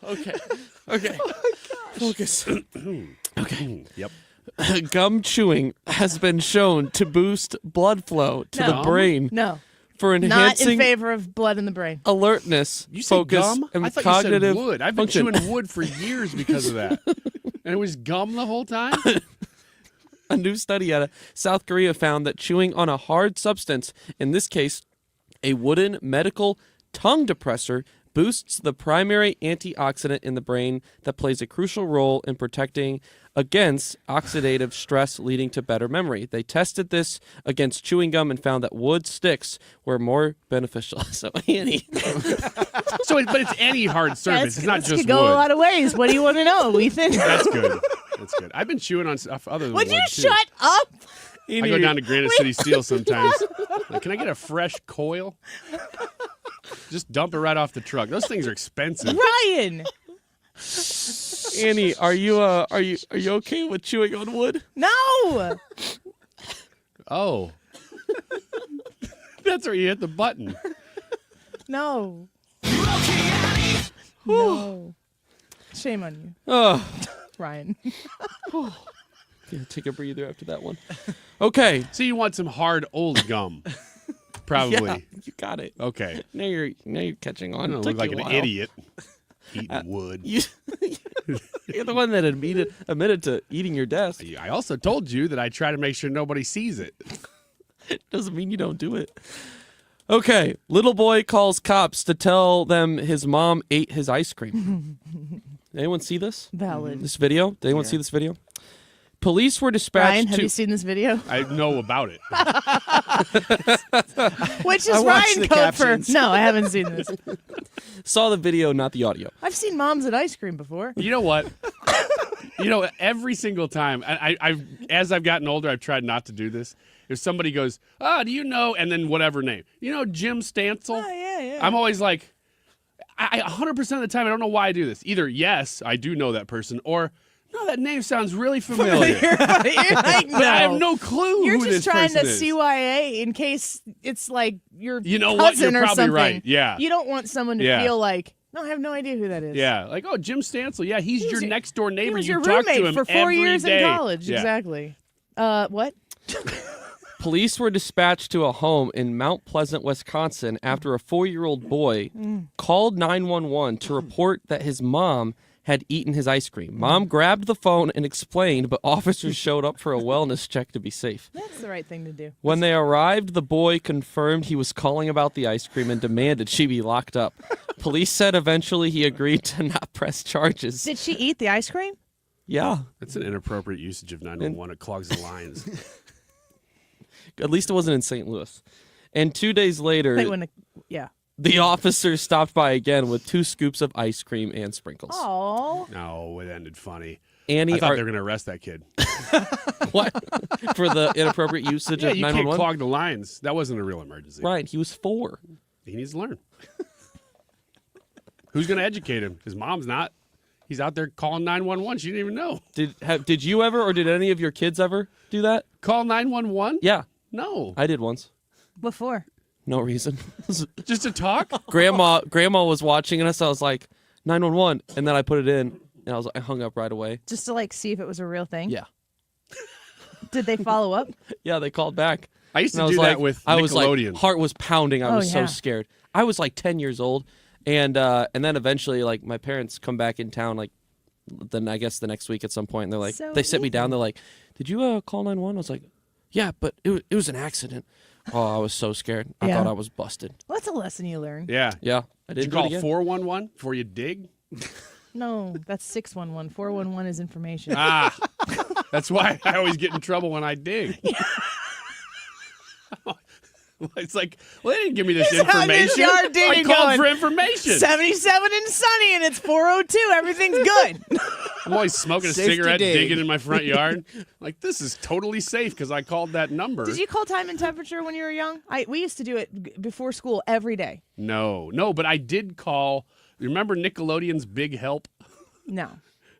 [SPEAKER 25] Okay. Okay.
[SPEAKER 2] Oh my gosh.
[SPEAKER 25] Focus.
[SPEAKER 24] Okay. Yep.
[SPEAKER 25] Gum chewing has been shown to boost blood flow to the brain.
[SPEAKER 21] No.
[SPEAKER 25] For
[SPEAKER 21] Not
[SPEAKER 25] enhancing
[SPEAKER 21] in favor of blood in the brain.
[SPEAKER 24] Oh,
[SPEAKER 25] alertness,
[SPEAKER 24] You said
[SPEAKER 25] focus,
[SPEAKER 24] gum?
[SPEAKER 25] and
[SPEAKER 24] I thought
[SPEAKER 25] cognitive
[SPEAKER 24] you said wood. I've been
[SPEAKER 25] function.
[SPEAKER 24] chewing wood for years because of that. And it was gum the whole time?
[SPEAKER 25] A new study out of South Korea found that chewing on a hard substance, in this case, a wooden medical tongue depressor, boosts the primary antioxidant in the brain that plays a crucial role in protecting against oxidative stress, leading to better memory. They tested this against chewing gum and found that wood sticks were more beneficial. So, Annie.
[SPEAKER 24] But it's any hard surface. It's not
[SPEAKER 21] This
[SPEAKER 24] just
[SPEAKER 21] could go
[SPEAKER 24] wood.
[SPEAKER 21] a lot of ways. What do you want to know, Ethan?
[SPEAKER 24] That's good. That's good. I've been chewing on stuff other than
[SPEAKER 21] Would
[SPEAKER 24] wood,
[SPEAKER 21] you
[SPEAKER 24] too.
[SPEAKER 21] shut up?
[SPEAKER 24] I go down to Granite City Steel sometimes. Like, can I get a fresh coil? Just dump it right off the truck. Those things are expensive.
[SPEAKER 21] Ryan.
[SPEAKER 25] Annie, are you okay with chewing on wood?
[SPEAKER 21] No.
[SPEAKER 24] Oh. That's where you hit the button.
[SPEAKER 21] No. No. Shame on you,
[SPEAKER 25] Oh.
[SPEAKER 21] Ryan.
[SPEAKER 25] Yeah, take a breather after that one. Okay.
[SPEAKER 24] So you want some hard old gum. Probably.
[SPEAKER 25] Yeah, you got it.
[SPEAKER 24] Okay.
[SPEAKER 25] Now you're catching on.
[SPEAKER 24] I don't
[SPEAKER 25] Took
[SPEAKER 24] look like
[SPEAKER 25] you a
[SPEAKER 24] an
[SPEAKER 25] while.
[SPEAKER 24] idiot eating wood.
[SPEAKER 25] You're the one that admitted to eating your desk.
[SPEAKER 24] I also told you that I try to make sure nobody sees it.
[SPEAKER 25] Doesn't mean you don't do it. Okay. Little boy calls cops to tell them his mom ate his ice cream. Anyone see this?
[SPEAKER 21] Valid.
[SPEAKER 25] This video? Did anyone see this video? Police were dispatched
[SPEAKER 21] Ryan, have
[SPEAKER 25] to...
[SPEAKER 21] you seen this video?
[SPEAKER 24] I know about it.
[SPEAKER 21] Which
[SPEAKER 2] I
[SPEAKER 21] is
[SPEAKER 2] watched
[SPEAKER 21] Ryan
[SPEAKER 2] the
[SPEAKER 21] code for?
[SPEAKER 2] captions.
[SPEAKER 21] No, I haven't seen this.
[SPEAKER 25] Saw the video, not the audio.
[SPEAKER 21] I've seen moms at ice cream before.
[SPEAKER 24] You know what? Every single time, I've as I've gotten older, I've tried not to do this. If somebody goes, do you know, and then whatever name, Jim Stansel?
[SPEAKER 21] Oh, yeah.
[SPEAKER 24] I'm always like, I 100% of the time, I don't know why I do this. Either, yes, I do know that person, or No, that name sounds really familiar.
[SPEAKER 21] You're like, no.
[SPEAKER 24] But I have no clue
[SPEAKER 21] You're
[SPEAKER 24] who
[SPEAKER 21] just
[SPEAKER 24] this
[SPEAKER 21] trying to
[SPEAKER 24] person is.
[SPEAKER 21] CYA in case it's like your
[SPEAKER 24] You know what?
[SPEAKER 21] cousin
[SPEAKER 24] You're
[SPEAKER 21] or
[SPEAKER 24] probably
[SPEAKER 21] something.
[SPEAKER 24] right. Yeah.
[SPEAKER 21] You don't want someone to
[SPEAKER 24] Yeah.
[SPEAKER 21] feel like, no, I have no idea who that is.
[SPEAKER 24] Yeah, like, oh, Jim Stansel. Yeah, he's your next door neighbor.
[SPEAKER 21] He was
[SPEAKER 24] You
[SPEAKER 21] your
[SPEAKER 24] talk to
[SPEAKER 21] roommate
[SPEAKER 24] him
[SPEAKER 21] for 4
[SPEAKER 24] every
[SPEAKER 21] years
[SPEAKER 24] day.
[SPEAKER 21] in college.
[SPEAKER 24] Yeah.
[SPEAKER 21] Exactly. What?
[SPEAKER 25] Police were dispatched to a home in Mount Pleasant, Wisconsin, after a 4-year-old boy called 911 to report that his mom had eaten his ice cream. Mom grabbed the phone and explained, but officers showed up for a wellness check to be safe.
[SPEAKER 21] That's the right thing to do.
[SPEAKER 25] When they arrived, the boy confirmed he was calling about the ice cream and demanded she be locked up. Police said eventually he agreed to not press charges.
[SPEAKER 21] Did she eat the ice cream?
[SPEAKER 25] Yeah.
[SPEAKER 24] That's an inappropriate usage of 911. It clogs the lines.
[SPEAKER 25] At least it wasn't in St. Louis. And 2 days later,
[SPEAKER 21] Yeah.
[SPEAKER 25] the officers stopped by again with 2 scoops of ice cream and sprinkles.
[SPEAKER 21] Oh.
[SPEAKER 24] No, it ended funny.
[SPEAKER 25] Annie,
[SPEAKER 24] I thought they were going to arrest that kid.
[SPEAKER 25] What? For the inappropriate usage
[SPEAKER 24] Yeah,
[SPEAKER 25] of
[SPEAKER 24] you
[SPEAKER 25] 911?
[SPEAKER 24] can't clog the lines. That wasn't a real emergency.
[SPEAKER 25] Right, he was 4.
[SPEAKER 24] He needs to learn. Who's going to educate him? His mom's not. He's out there calling 911. She didn't even know.
[SPEAKER 25] Did you ever, or did any of your kids ever do that?
[SPEAKER 24] Call 911?
[SPEAKER 25] Yeah.
[SPEAKER 24] No.
[SPEAKER 25] I did once.
[SPEAKER 21] What for?
[SPEAKER 25] No reason.
[SPEAKER 24] Just to talk?
[SPEAKER 25] Grandma was watching us. I was like, 911. And then I put it in, and I hung up right away.
[SPEAKER 21] Just to see if it was a real thing?
[SPEAKER 25] Yeah.
[SPEAKER 21] Did they follow up?
[SPEAKER 25] Yeah, they called back.
[SPEAKER 24] I used to do that with
[SPEAKER 25] I was
[SPEAKER 24] Nickelodeon.
[SPEAKER 25] like, heart was pounding. I was so
[SPEAKER 21] yeah.
[SPEAKER 25] scared. I was like 10 years old. And then eventually, my parents come back in town, then I guess the next week at some point, and they're like, they sit me down. They're like, "Did you call 911?" I was like, "Yeah, but it was an accident." Oh, I was so scared. I thought I was busted.
[SPEAKER 21] Well, that's a lesson you learn.
[SPEAKER 24] Yeah.
[SPEAKER 25] Yeah.
[SPEAKER 24] Did you call 411 before you dig?
[SPEAKER 21] No, that's 611. 411 is information.
[SPEAKER 24] Ah, that's why I always get in trouble when I dig. It's like, well, they didn't give me this information. I called for information.
[SPEAKER 21] 77 and sunny, and it's 402. Everything's good.
[SPEAKER 24] I'm always smoking a cigarette, digging in my front yard. Like, this is totally safe because I called that number.
[SPEAKER 21] Did you call time and temperature when you were young? We used to do it before school every day.
[SPEAKER 24] No, but I did call. Remember Nickelodeon's Big Help?
[SPEAKER 21] No.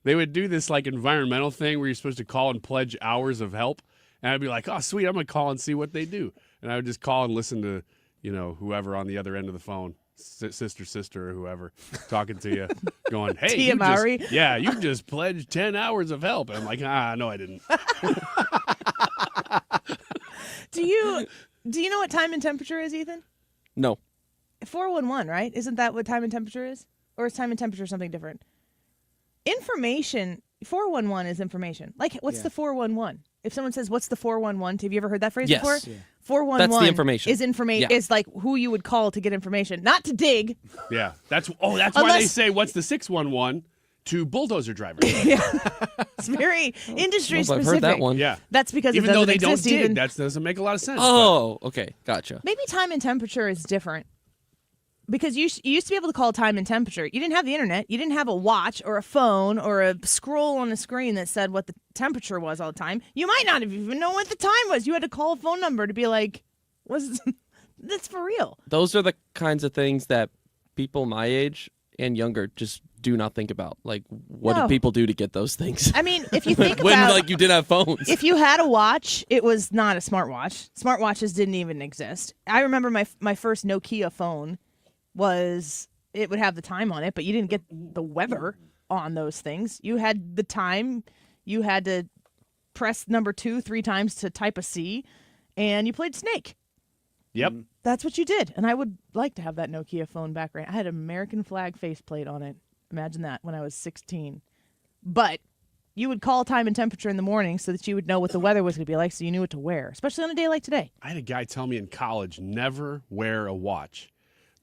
[SPEAKER 24] They would do this environmental thing where you're supposed to call and pledge hours of help. And I'd be like, oh, sweet, I'm going to call and see what they do. And I would just call and listen to, whoever on the other end of the phone, sister, or whoever, talking to you, going, hey,
[SPEAKER 21] Tia Mowry?
[SPEAKER 24] you just pledged 10 hours of help. And I'm like, no, I didn't.
[SPEAKER 21] Do you know what time and temperature is, Ethan?
[SPEAKER 25] No.
[SPEAKER 21] 411, right? Isn't that what time and temperature is? Or is time and temperature something different? Information, 411 is information. What's the 411? If someone says, what's the 411? Have you ever heard that phrase before?
[SPEAKER 25] Yeah.
[SPEAKER 21] 411
[SPEAKER 25] That's the information.
[SPEAKER 21] is information.
[SPEAKER 25] Yeah.
[SPEAKER 21] Is who you would call to get information, not to dig.
[SPEAKER 24] Yeah. That's why they say, what's the 611 to bulldozer drivers?
[SPEAKER 21] It's very industry specific.
[SPEAKER 25] I've heard that one.
[SPEAKER 24] Yeah.
[SPEAKER 21] That's because
[SPEAKER 24] even
[SPEAKER 21] it
[SPEAKER 24] though
[SPEAKER 21] doesn't
[SPEAKER 24] they don't
[SPEAKER 21] exist
[SPEAKER 24] dig,
[SPEAKER 21] even.
[SPEAKER 24] that doesn't make a lot of sense.
[SPEAKER 25] Oh, okay. Gotcha.
[SPEAKER 21] Maybe time and temperature is different. Because you used to be able to call time and temperature. You didn't have the internet. You didn't have a watch or a phone or a scroll on a screen that said what the temperature was all the time. You might not have even known what the time was. You had to call a phone number to be like, that's for real.
[SPEAKER 25] Those are the kinds of things that people my age and younger just do not think about. What did people do to get those things?
[SPEAKER 21] I mean, if you think
[SPEAKER 25] when
[SPEAKER 21] about
[SPEAKER 25] you didn't have phones.
[SPEAKER 21] If you had a watch, it was not a smartwatch. Smartwatches didn't even exist. I remember my first Nokia phone it would have the time on it, but you didn't get the weather on those things. You had the time. You had to press number 2 3 times to type a C, and you played Snake.
[SPEAKER 24] Yep.
[SPEAKER 21] That's what you did. And I would like to have that Nokia phone back right. I had an American flag faceplate on it. Imagine that when I was 16. But you would call time and temperature in the morning so that you would know what the weather was going to be like so you knew what to wear, especially on a day like today.
[SPEAKER 24] I had a guy tell me in college, never wear a watch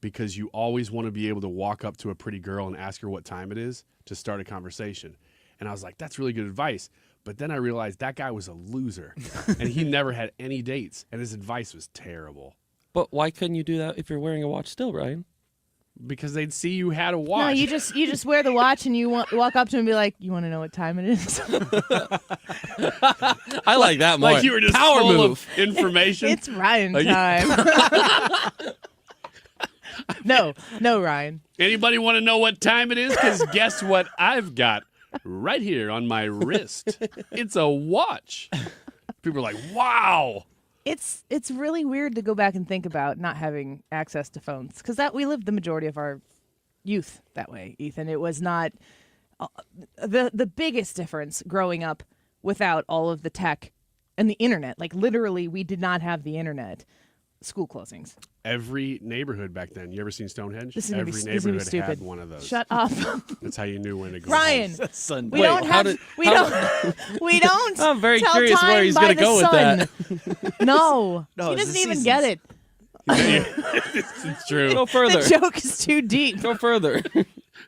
[SPEAKER 24] because you always want to be able to walk up to a pretty girl and ask her what time it is to start a conversation. And I was like, that's really good advice. But then I realized that guy was a loser, and he never had any dates, and his advice was terrible.
[SPEAKER 25] But why couldn't you do that if you're wearing a watch still, Ryan?
[SPEAKER 24] Because they'd see you had a watch.
[SPEAKER 21] No, you just wear the watch and you walk up to him and be like, you want to know what time it is?
[SPEAKER 25] I like that more.
[SPEAKER 24] Like you were just
[SPEAKER 25] Power
[SPEAKER 24] full
[SPEAKER 25] move.
[SPEAKER 24] of information.
[SPEAKER 21] It's Ryan time. No, Ryan.
[SPEAKER 24] Anybody want to know what time it is? Because guess what I've got right here on my wrist. It's a watch. People are like, wow.
[SPEAKER 21] It's really weird to go back and think about not having access to phones, because we lived the majority of our youth that way, Ethan. It was not the biggest difference growing up without all of the tech and the internet. Like, literally, we did not have the internet. School closings.
[SPEAKER 24] Every neighborhood back then. You ever seen Stonehenge?
[SPEAKER 21] This is
[SPEAKER 24] Every
[SPEAKER 21] gonna be
[SPEAKER 24] neighborhood
[SPEAKER 21] stupid.
[SPEAKER 24] had one of those.
[SPEAKER 21] Shut up.
[SPEAKER 24] That's how you knew when to go.
[SPEAKER 21] Ryan,
[SPEAKER 24] home.
[SPEAKER 21] we don't.
[SPEAKER 25] I'm very
[SPEAKER 21] tell
[SPEAKER 25] curious
[SPEAKER 21] time
[SPEAKER 25] where he's
[SPEAKER 21] going to
[SPEAKER 25] go with that.
[SPEAKER 21] No,
[SPEAKER 2] No,
[SPEAKER 21] he
[SPEAKER 2] it's
[SPEAKER 21] doesn't
[SPEAKER 2] the
[SPEAKER 21] even get it.
[SPEAKER 24] It's true.
[SPEAKER 25] Go further.
[SPEAKER 21] The joke is too deep.
[SPEAKER 25] Go further.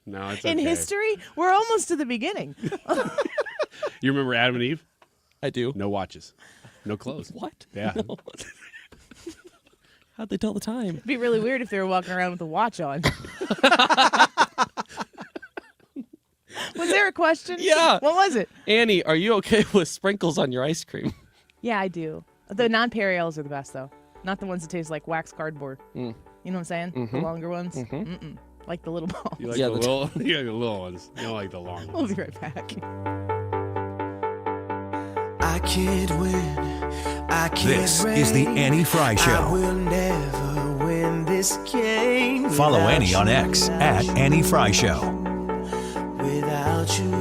[SPEAKER 24] No, it's
[SPEAKER 21] In
[SPEAKER 24] okay.
[SPEAKER 21] history, we're almost to the beginning.
[SPEAKER 24] You remember Adam and Eve?
[SPEAKER 25] I do.
[SPEAKER 24] No watches. No clothes.
[SPEAKER 25] What?
[SPEAKER 24] Yeah.
[SPEAKER 25] No. How'd they tell the time?
[SPEAKER 21] It'd be really weird if they were walking around with a watch on. Was there a question?
[SPEAKER 25] Yeah.
[SPEAKER 21] What was it?
[SPEAKER 25] Annie, are you okay with sprinkles on your ice cream?
[SPEAKER 21] Yeah, I do. The non-Perriells are the best, though. Not the ones that taste like wax cardboard. You know what I'm saying? The longer ones. Mm-mm. Like the little balls.
[SPEAKER 24] You like the little, you like the little ones. You don't like the long ones.
[SPEAKER 21] We'll be right back.
[SPEAKER 7] I can't win. I can't
[SPEAKER 3] This is the Annie Fry Show.
[SPEAKER 7] I will never win this game.
[SPEAKER 3] Follow
[SPEAKER 7] without
[SPEAKER 3] Annie on
[SPEAKER 7] you,
[SPEAKER 3] X
[SPEAKER 7] without
[SPEAKER 3] at Annie Fry Show.
[SPEAKER 7] Without you,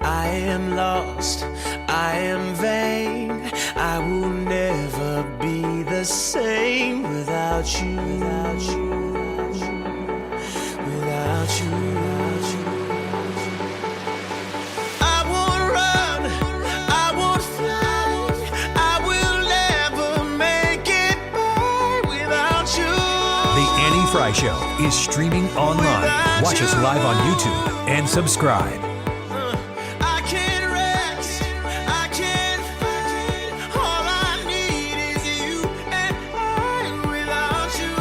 [SPEAKER 7] I am lost. I am vain. I will never be the same without you. Without you. Without you. I won't run. I won't fly. I will never make it by without you.
[SPEAKER 3] The Annie Fry Show is streaming online. Watch us live on YouTube and subscribe.
[SPEAKER 7] I can't rest. I can't fight. All I need is you and I without you.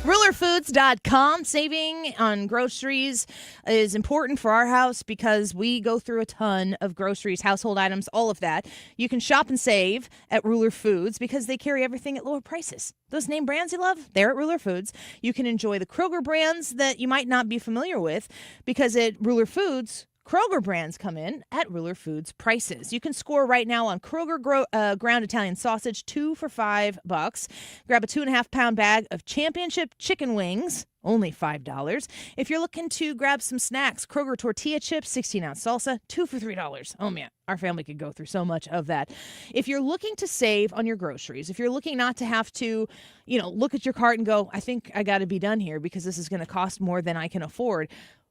[SPEAKER 21] RulerFoods.com. Saving on groceries is important for our house because we go through a ton of groceries, household items, all of that. You can shop and save at Ruler Foods because they carry everything at lower prices. Those name brands you love, they're at Ruler Foods. You can enjoy the Kroger brands that you might not be familiar with because at Ruler Foods, Kroger brands come in at Ruler Foods prices. You can score right now on Kroger ground Italian sausage, 2 for $5. Grab a 2.5-pound bag of championship chicken wings, only $5. If you're looking to grab some snacks, Kroger tortilla chips, 16-ounce salsa, 2 for $3. Oh man, our family could go through so much of that. If you're looking to save on your groceries, if you're looking not to have to, look at your cart and go, I think I got to be done here because this is going to cost more than I can afford,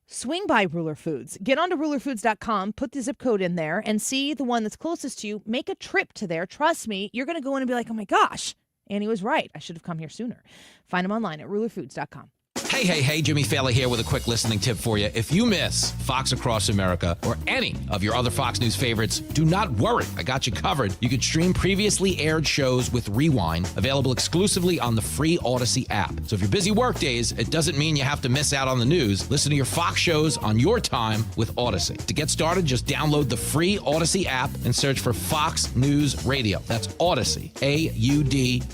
[SPEAKER 21] swing by Ruler Foods. Get onto rulerfoods.com, put the zip code in there, and see the one that's closest to you. Make a trip to there. Trust me, you're going to go in and be like, oh my gosh, Annie was right. I should have come here sooner. Find them online at rulerfoods.com.
[SPEAKER 11] Hey, Jimmy Fallon here with a quick listening tip for you. If you miss Fox Across America or any of your other Fox News favorites, do not worry. I got you covered. You can stream previously aired shows with Rewind, available exclusively on the free Odyssey app. So if you're busy work days, it doesn't mean you have to miss out on the news. Listen to your Fox shows on your time with Odyssey. To get started, just download the free Odyssey app and search for Fox News Radio. That's Odyssey, A-U-D-A-C-Y.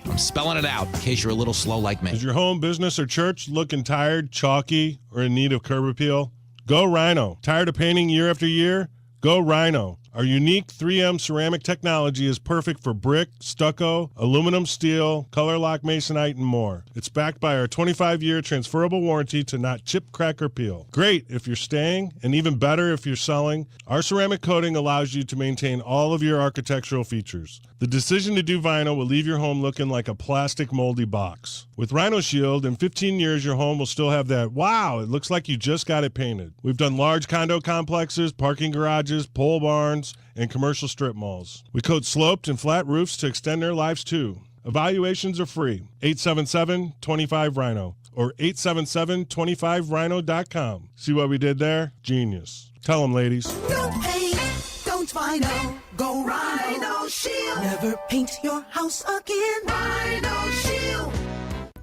[SPEAKER 11] I'm spelling it out in case you're a little slow like me.
[SPEAKER 13] Is your home, business, or church looking tired, chalky, or in need of curb appeal? Go Rhino. Tired of painting year after year? Go Rhino. Our unique 3M ceramic technology is perfect for brick, stucco, aluminum, steel, color lock masonite, and more. It's backed by our 25-year transferable warranty to not chip, crack, or peel. Great if you're staying, and even better if you're selling. Our ceramic coating allows you to maintain all of your architectural features. The decision to do vinyl will leave your home looking like a plastic moldy box. With Rhino Shield, in 15 years, your home will still have that, wow, it looks like you just got it painted. We've done large condo complexes, parking garages, pole barns, and commercial strip malls. We coat sloped and flat roofs to extend their lives too. Evaluations are free. 877-25-RHINO or 877-25rhino.com. See what we did there? Genius. Tell them, ladies.
[SPEAKER 20] No paint, don't vinyl, go Rhino Shield. Never paint your house again. Rhino Shield.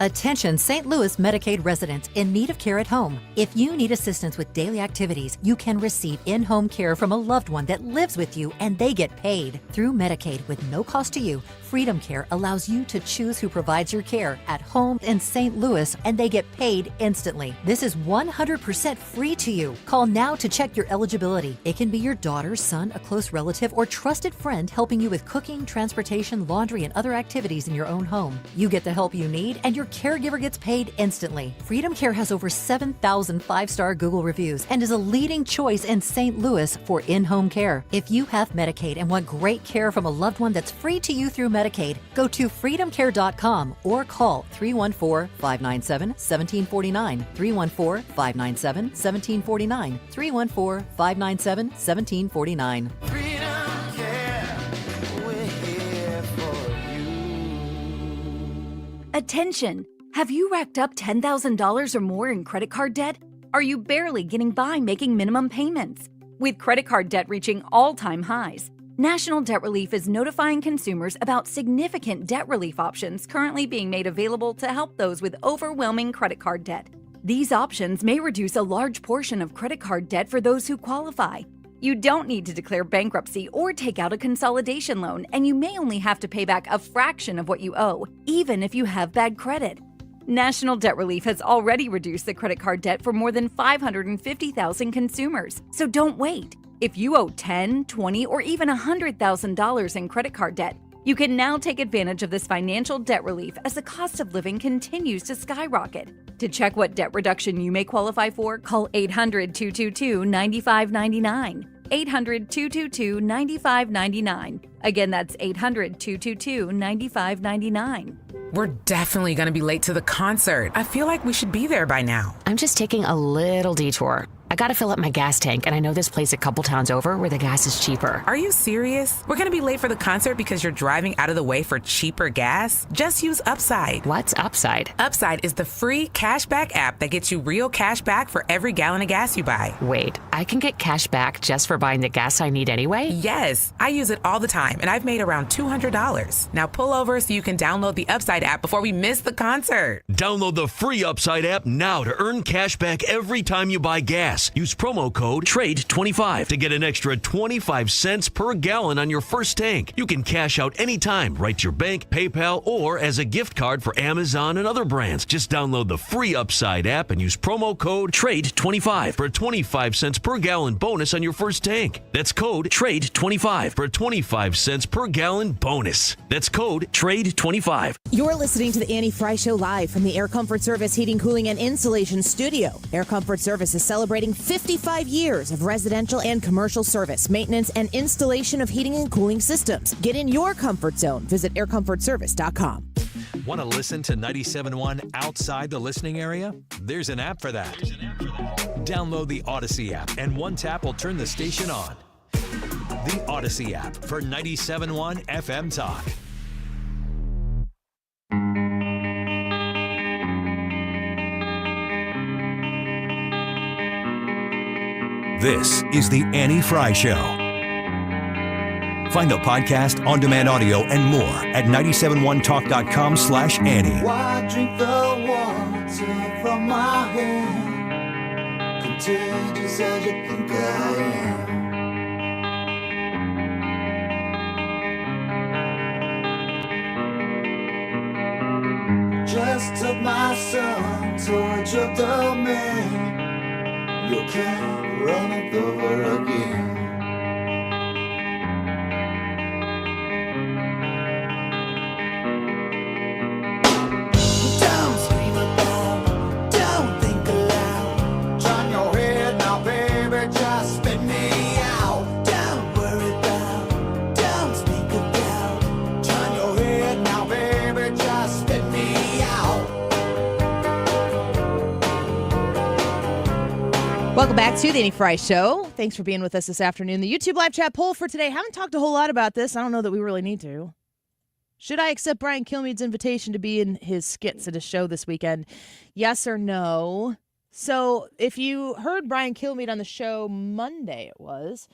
[SPEAKER 1] Attention St. Louis Medicaid residents in need of care at home. If you need assistance with daily activities, you can receive in-home care from a loved one that lives with you and they get paid. Through Medicaid with no cost to you, Freedom Care allows you to choose who provides your care at home in St. Louis and they get paid instantly. This is 100% free to you. Call now to check your eligibility. It can be your daughter, son, a close relative, or trusted friend helping you with cooking, transportation, laundry, and other activities in your own home. You get the help you need and your caregiver gets paid instantly. Freedom Care has over 7,000 five-star Google reviews and is a leading choice in St. Louis for in-home care. If you have Medicaid and want great care from a loved one that's free to you through Medicaid, go to freedomcare.com or call 314-597-1749, 314-597-1749, 314-597-1749.
[SPEAKER 14] Attention! Have you racked up $10,000 or more in credit card debt? Are you barely getting by making minimum payments? With credit card debt reaching all-time highs, National Debt Relief is notifying consumers about significant debt relief options currently being made available to help those with overwhelming credit card debt. These options may reduce a large portion of credit card debt for those who qualify. You don't need to declare bankruptcy or take out a consolidation loan, and you may only have to pay back a fraction of what you owe, even if you have bad credit. National Debt Relief has already reduced the credit card debt for more than 550,000 consumers, so don't wait. If you owe $10,000, $20,000, or even $100,000 in credit card debt, you can now take advantage of this financial debt relief as the cost of living continues to skyrocket. To check what debt reduction you may qualify for, call 800-222-9599. 800-222-9599. Again, that's 800-222-9599.
[SPEAKER 15] We're definitely going to be late to the concert. I feel like we should be there by now.
[SPEAKER 17] I'm just taking a little detour. I gotta fill up my gas tank, and I know this place a couple towns over where the gas is cheaper.
[SPEAKER 15] Are you serious? We're gonna be late for the concert because you're driving out of the way for cheaper gas? Just use Upside.
[SPEAKER 17] What's Upside?
[SPEAKER 15] Upside is the free cashback app that gets you real cash back for every gallon of gas you buy.
[SPEAKER 17] Wait, I can get cash back just for buying the gas I need anyway?
[SPEAKER 15] Yes, I use it all the time, and I've made around $200. Now pull over so you can download the Upside app before we miss the concert.
[SPEAKER 18] Download the free Upside app now to earn cash back every time you buy gas. Use promo code TRADE25 to get an extra 25 cents per gallon on your first tank. You can cash out anytime, right to your bank, PayPal, or as a gift card for Amazon and other brands. Just download the free Upside app and use promo code TRADE25 for a 25 cents per gallon bonus on your first tank. That's code TRADE25 for a 25 cents per gallon bonus. That's code TRADE25.
[SPEAKER 22] You're listening to the Annie Fry Show live from the Air Comfort Service Heating, Cooling, and Insulation Studio. Air Comfort Service is celebrating 55 years of residential and commercial service, maintenance, and installation of heating and cooling systems. Get in your comfort zone. Visit aircomfortservice.com.
[SPEAKER 26] Want to listen to 97.1 outside the listening area? There's an app for that. Download the Odyssey app, and one tap will turn the station on. The Odyssey app for 97.1 FM Talk.
[SPEAKER 3] This is the Annie Fry Show. Find the podcast, on-demand audio, and more at 971talk.com/Annie.
[SPEAKER 7] Why drink the water from my hand? Contagious as you think I am. Just took my son to a drug domain. You can't run it over again. Don't scream about, don't think aloud. Turn your head now, baby, just spit me out. Don't worry about, don't speak about. Turn your head now, baby, just spit me out.
[SPEAKER 21] Welcome back to the Annie Fry Show. Thanks for being with us this afternoon. The YouTube live chat poll for today. Haven't talked a whole lot about this. I don't know that we really need to. Should I accept Brian Kilmeade's invitation to be in his skits at his show this weekend? Yes or no? So if you heard Brian Kilmeade on the show Monday, it was,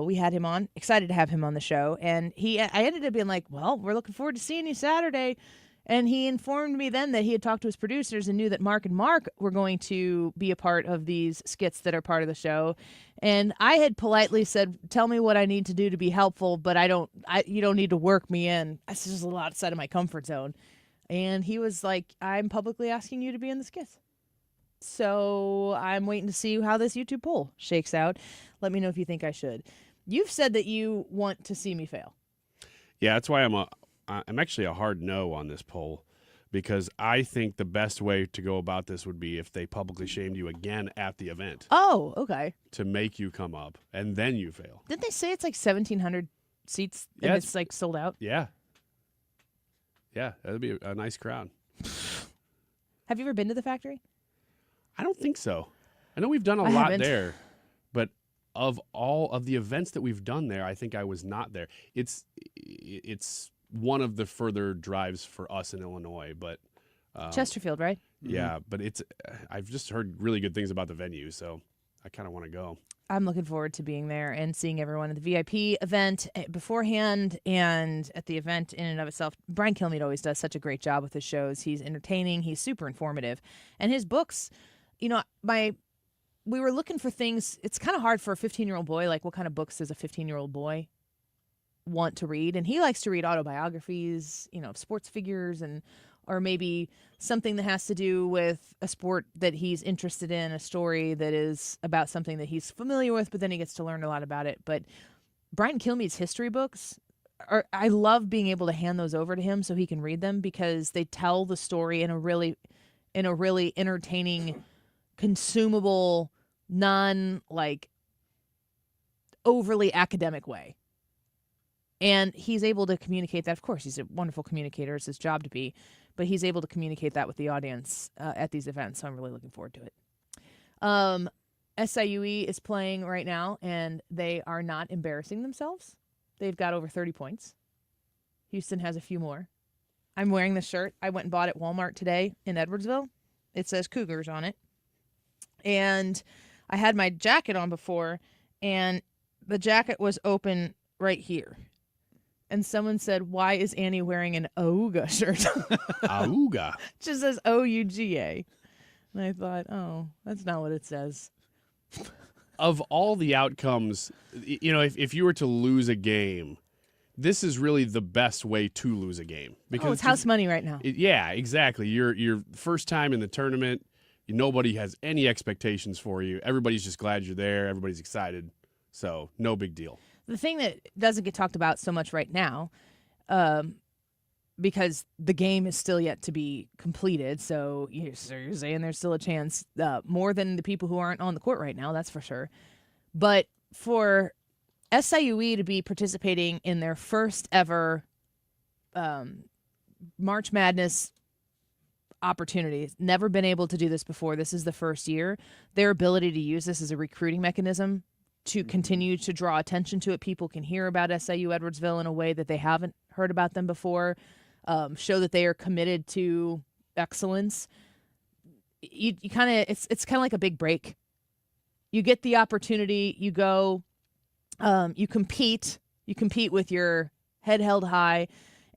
[SPEAKER 21] we had him on. Excited to have him on the show. And I ended up being like, well, we're looking forward to seeing you Saturday. And he informed me then that he had talked to his producers and knew that Mark and Mark were going to be a part of these skits that are part of the show. And I had politely said, tell me what I need to do to be helpful, but you don't need to work me in. That's just a lot outside of my comfort zone. And he was like, I'm publicly asking you to be in the skits. So I'm waiting to see how this YouTube poll shakes out. Let me know if you think I should. You've said that you want to see me fail.
[SPEAKER 24] Yeah, that's why I'm actually a hard no on this poll, because I think the best way to go about this would be if they publicly shamed you again at the event.
[SPEAKER 21] Oh, okay.
[SPEAKER 24] To make you come up, and then you fail.
[SPEAKER 21] Didn't they say it's like 1,700 seats and
[SPEAKER 24] Yeah,
[SPEAKER 21] it's like sold out?
[SPEAKER 24] Yeah. Yeah, that'd be a nice crowd.
[SPEAKER 21] Have you ever been to the factory?
[SPEAKER 24] I don't think so. I know we've done a
[SPEAKER 21] I
[SPEAKER 24] lot
[SPEAKER 21] haven't.
[SPEAKER 24] there, but of all of the events that we've done there, I think I was not there. It's one of the further drives for us in Illinois, but
[SPEAKER 21] Chesterfield, right?
[SPEAKER 24] Yeah, but I've just heard really good things about the venue, so I kind of want to go.
[SPEAKER 21] I'm looking forward to being there and seeing everyone at the VIP event beforehand and at the event in and of itself. Brian Kilmeade always does such a great job with his shows. He's entertaining. He's super informative. And his books, we were looking for things. It's kind of hard for a 15-year-old boy. Like, what kind of books does a 15-year-old boy want to read? And he likes to read autobiographies, of sports figures or maybe something that has to do with a sport that he's interested in, a story that is about something that he's familiar with, but then he gets to learn a lot about it. But Brian Kilmeade's history books, I love being able to hand those over to him so he can read them, because they tell the story in a really entertaining, consumable, overly academic way. And he's able to communicate that. Of course, he's a wonderful communicator. It's his job to be. But he's able to communicate that with the audience at these events. So I'm really looking forward to it. SIUE is playing right now, and they are not embarrassing themselves. They've got over 30 points. Houston has a few more. I'm wearing this shirt I went and bought at Walmart today in Edwardsville. It says Cougars on it. And I had my jacket on before, and the jacket was open right here. And someone said, why is Annie wearing an Auga shirt?
[SPEAKER 24] Auga.
[SPEAKER 21] It just says OUGA. And I thought, oh, that's not what it says.
[SPEAKER 24] Of all the outcomes, if you were to lose a game, this is really the best way to lose a game. Because
[SPEAKER 21] it's house money right now.
[SPEAKER 24] Yeah, exactly. Your first time in the tournament, nobody has any expectations for you. Everybody's just glad you're there. Everybody's excited. So no big deal.
[SPEAKER 21] The thing that doesn't get talked about so much right now, because the game is still yet to be completed, so you're saying there's still a chance, more than the people who aren't on the court right now, that's for sure. But for SIUE to be participating in their first ever March Madness opportunity, never been able to do this before, this is the first year, their ability to use this as a recruiting mechanism to continue to draw attention to it. People can hear about SIU Edwardsville in a way that they haven't heard about them before, show that they are committed to excellence. It's kind of like a big break. You get the opportunity, you go, you compete with your head held high,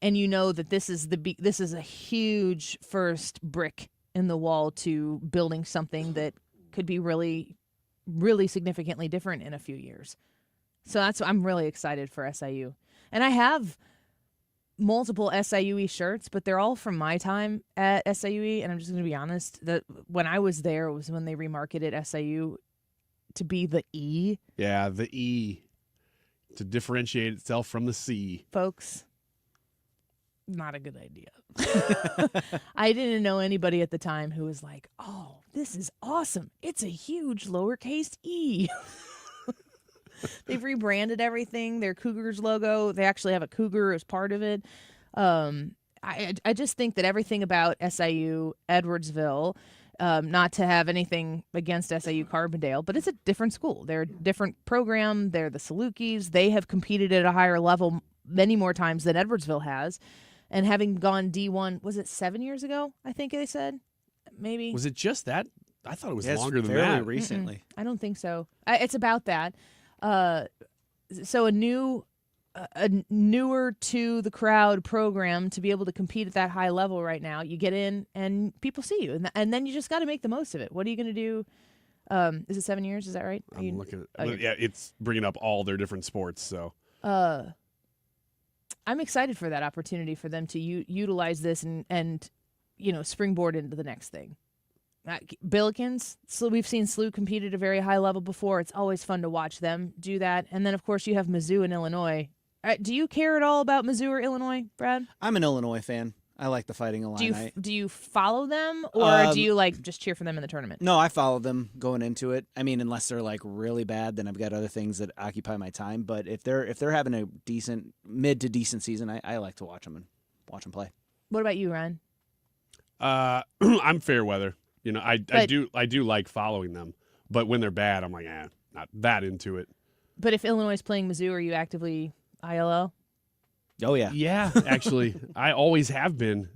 [SPEAKER 21] and you know that this is a huge first brick in the wall to building something that could be really, really significantly different in a few years. So I'm really excited for SIU. And I have multiple SIUE shirts, but they're all from my time at SIUE. And I'm just going to be honest, that when I was there, it was when they remarketed SIU to be the E.
[SPEAKER 24] Yeah, the E, to differentiate itself from the C.
[SPEAKER 21] Folks, not a good idea. I didn't know anybody at the time who was like, oh, this is awesome. It's a huge lowercase E. They've rebranded everything. Their Cougars logo, they actually have a cougar as part of it. I just think that everything about SIU Edwardsville, not to have anything against SIU Carbondale, but it's a different school. They're a different program. They're the Salukis. They have competed at a higher level many more times than Edwardsville has. And having gone D1, was it 7 years ago, I think they said? Maybe.
[SPEAKER 24] Was it just that? I thought it was longer than
[SPEAKER 2] fairly
[SPEAKER 24] that.
[SPEAKER 2] recently.
[SPEAKER 21] I don't think so. It's about that. So a new a newer to the crowd program to be able to compete at that high level right now. You get in and people see you, and then you just got to make the most of it. What are you going to do? Is it 7 years? Is that right?
[SPEAKER 24] I'm looking at yeah, it's bringing up all their different sports. So
[SPEAKER 21] I'm excited for that opportunity for them to utilize this and springboard into the next thing. Billikens, so we've seen SLU compete at a very high level before. It's always fun to watch them do that. And then, of course, you have Mizzou and Illinois. Do you care at all about Mizzou or Illinois, Brad?
[SPEAKER 2] I'm an Illinois fan. I like the Fighting Illini.
[SPEAKER 21] Do you follow them, or do you just cheer for them in the tournament?
[SPEAKER 2] No, I follow them going into it. I mean, unless they're really bad, then I've got other things that occupy my time. But if they're having a decent mid to decent season, I like to watch them play. What
[SPEAKER 21] about you, Ryan?
[SPEAKER 24] I'm fair weather. I do like following them, but when they're bad, I'm like, not that into it.
[SPEAKER 21] But if Illinois is playing Mizzou, are you actively ILL?
[SPEAKER 2] Oh, yeah.
[SPEAKER 24] Yeah, actually. I always have been.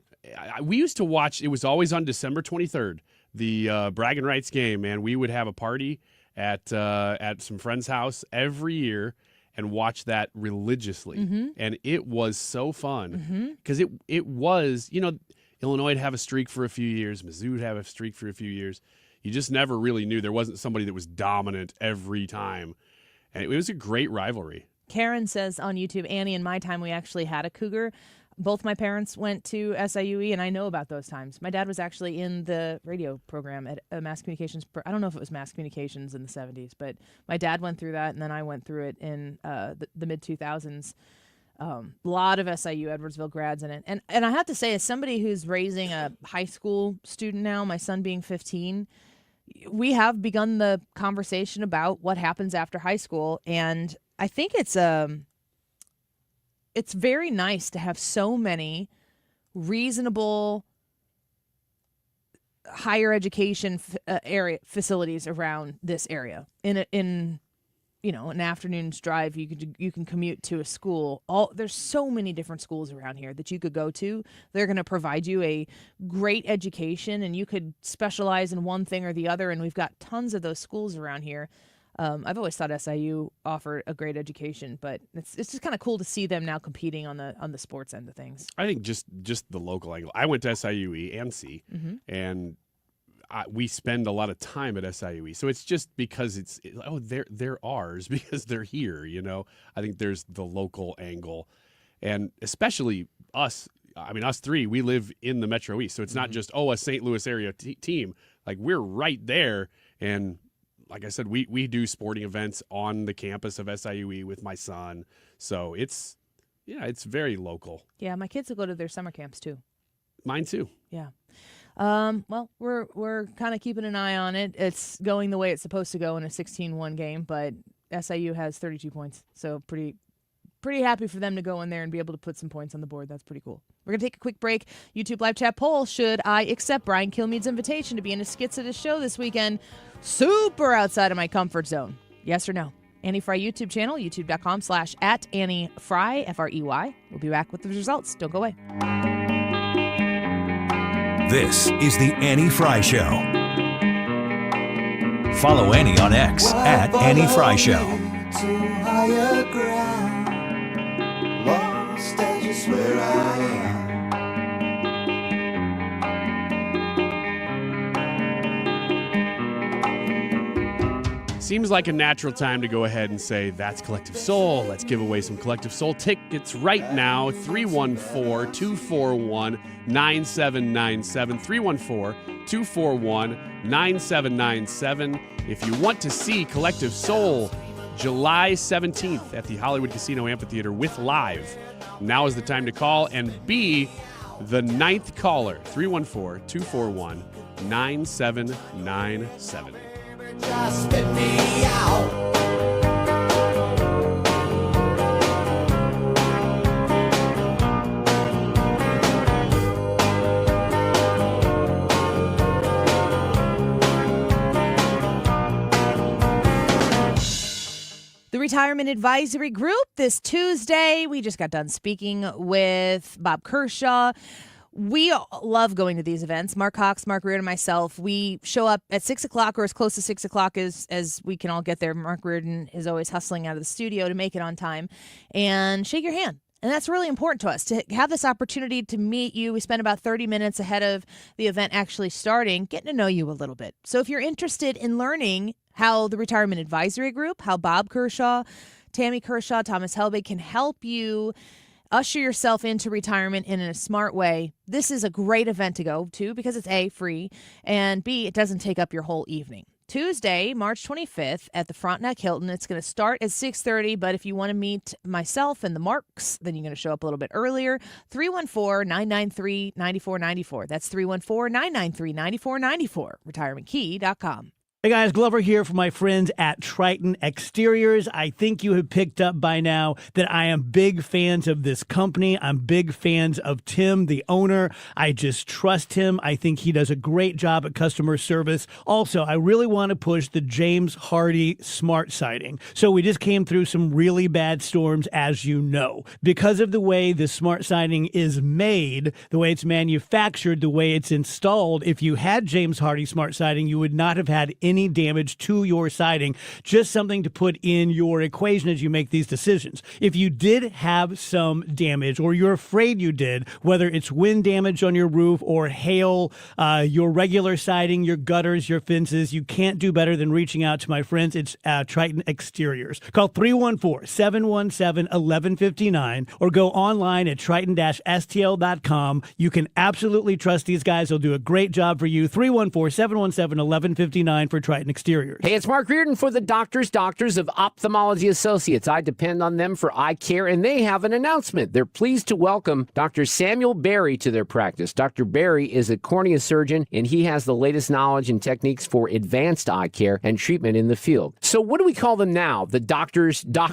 [SPEAKER 24] We used to watch, it was always on December 23rd, the Bragging Rights game, man. We would have a party at some friend's house every year and watch that religiously.
[SPEAKER 21] Mm-hmm.
[SPEAKER 24] And it was so fun because it was, Illinois would have a streak for a few years. Mizzou would have a streak for a few years. You just never really knew. There wasn't somebody that was dominant every time. And it was a great rivalry.
[SPEAKER 21] Karen says on YouTube, Annie, in my time, we actually had a cougar. Both my parents went to SIUE, and I know about those times. My dad was actually in the radio program at Mass Communications. I don't know if it was Mass Communications in the 70s, but my dad went through that, and then I went through it in the mid-2000s. A lot of SIU Edwardsville grads in it. And I have to say, as somebody who's raising a high school student now, my son being 15, we have begun the conversation about what happens after high school. And I think it's very nice to have so many reasonable higher education area facilities around this area. In an afternoon's drive, you can commute to a school. There's so many different schools around here that you could go to. They're going to provide you a great education, and you could specialize in one thing or the other. And we've got tons of those schools around here. I've always thought SIU offered a great education, but it's just kind of cool to see them now competing on the sports end of things.
[SPEAKER 24] I think just the local angle. I went to SIUE and C, and we spend a lot of time at SIUE, so it's just because they're ours because they're here. I think there's the local angle, and especially us. I mean, us three, we live in the Metro East, so it's not just a St. Louis area team. Like, we're right there, and like I said, we do sporting events on the campus of SIUE with my son, so it's very local.
[SPEAKER 21] Yeah, my kids will go to their summer camps too.
[SPEAKER 24] Mine too.
[SPEAKER 21] Yeah. Well, we're kind of keeping an eye on it. It's going the way it's supposed to go in a 16-1 game, but SIU has 32 points, so pretty happy for them to go in there and be able to put some points on the board. That's pretty cool. We're going to take a quick break. YouTube live chat poll: should I accept Brian Kilmeade's invitation to be in a skits at his show this weekend? Super outside of my comfort zone. Yes or no? Annie Fry YouTube channel, youtube.com/@AnnieFry, Frey. We'll be back with the results. Don't go away.
[SPEAKER 3] This is the Annie Fry Show. Follow Annie on X @Annie Fry Show.
[SPEAKER 7] To higher ground, lost as just where I am.
[SPEAKER 24] Seems like a natural time to go ahead and say, that's Collective Soul. Let's give away some Collective Soul tickets right now. 314-241-9797. 314-241-9797. If you want to see Collective Soul July 17th at the Hollywood Casino Amphitheater with Live, now is the time to call and be the 9th caller. 314-241-9797.
[SPEAKER 7] Just spit me out.
[SPEAKER 21] The Retirement Advisory Group this Tuesday. We just got done speaking with Bob Kershaw. We love going to these events. Mark Hawks, Mark Reardon, and myself, we show up at 6 o'clock or as close to 6 o'clock as we can all get there. Mark Reardon is always hustling out of the studio to make it on time and shake your hand. And that's really important to us, to have this opportunity to meet you. We spend about 30 minutes ahead of the event actually starting, getting to know you a little bit. So if you're interested in learning how the Retirement Advisory Group, how Bob Kershaw, Tammy Kershaw, Thomas Helbig can help you usher yourself into retirement in a smart way, this is a great event to go to because it's A, free, and B, it doesn't take up your whole evening. Tuesday, March 25th at the Frontenac Hilton. It's going to start at 6:30, but if you want to meet myself and the Marks, then you're going to show up a little bit earlier. 314-993-9494. That's 314-993-9494. RetirementKey.com.
[SPEAKER 4] Hey guys, Glover here from my friends at Triton Exteriors. I think you have picked up by now that I am big fans of this company. I'm big fans of Tim, the owner. I just trust him. I think he does a great job at customer service. Also, I really want to push the James Hardy smart siding. So we just came through some really bad storms, as you know. Because of the way the smart siding is made, the way it's manufactured, the way it's installed, if you had James Hardy smart siding, you would not have had any damage to your siding. Just something to put in your equation as you make these decisions. If you did have some damage, or you're afraid you did, whether it's wind damage on your roof or hail, your regular siding, your gutters, your fences, you can't do better than reaching out to my friends. It's Triton Exteriors. Call 314-717-1159 or go online at triton-stl.com. You can absolutely trust these guys. They'll do a great job for you. 314-717-1159 for Triton Exteriors.
[SPEAKER 5] Hey, it's Mark Reardon for the Doctors of Ophthalmology Associates. I depend on them for eye care, and they have an announcement. They're pleased to welcome Dr. Samuel Berry to their practice. Dr. Berry is a cornea surgeon, and he has the latest knowledge and techniques for advanced eye care and treatment in the field. So what do we call them now? The doctors? No,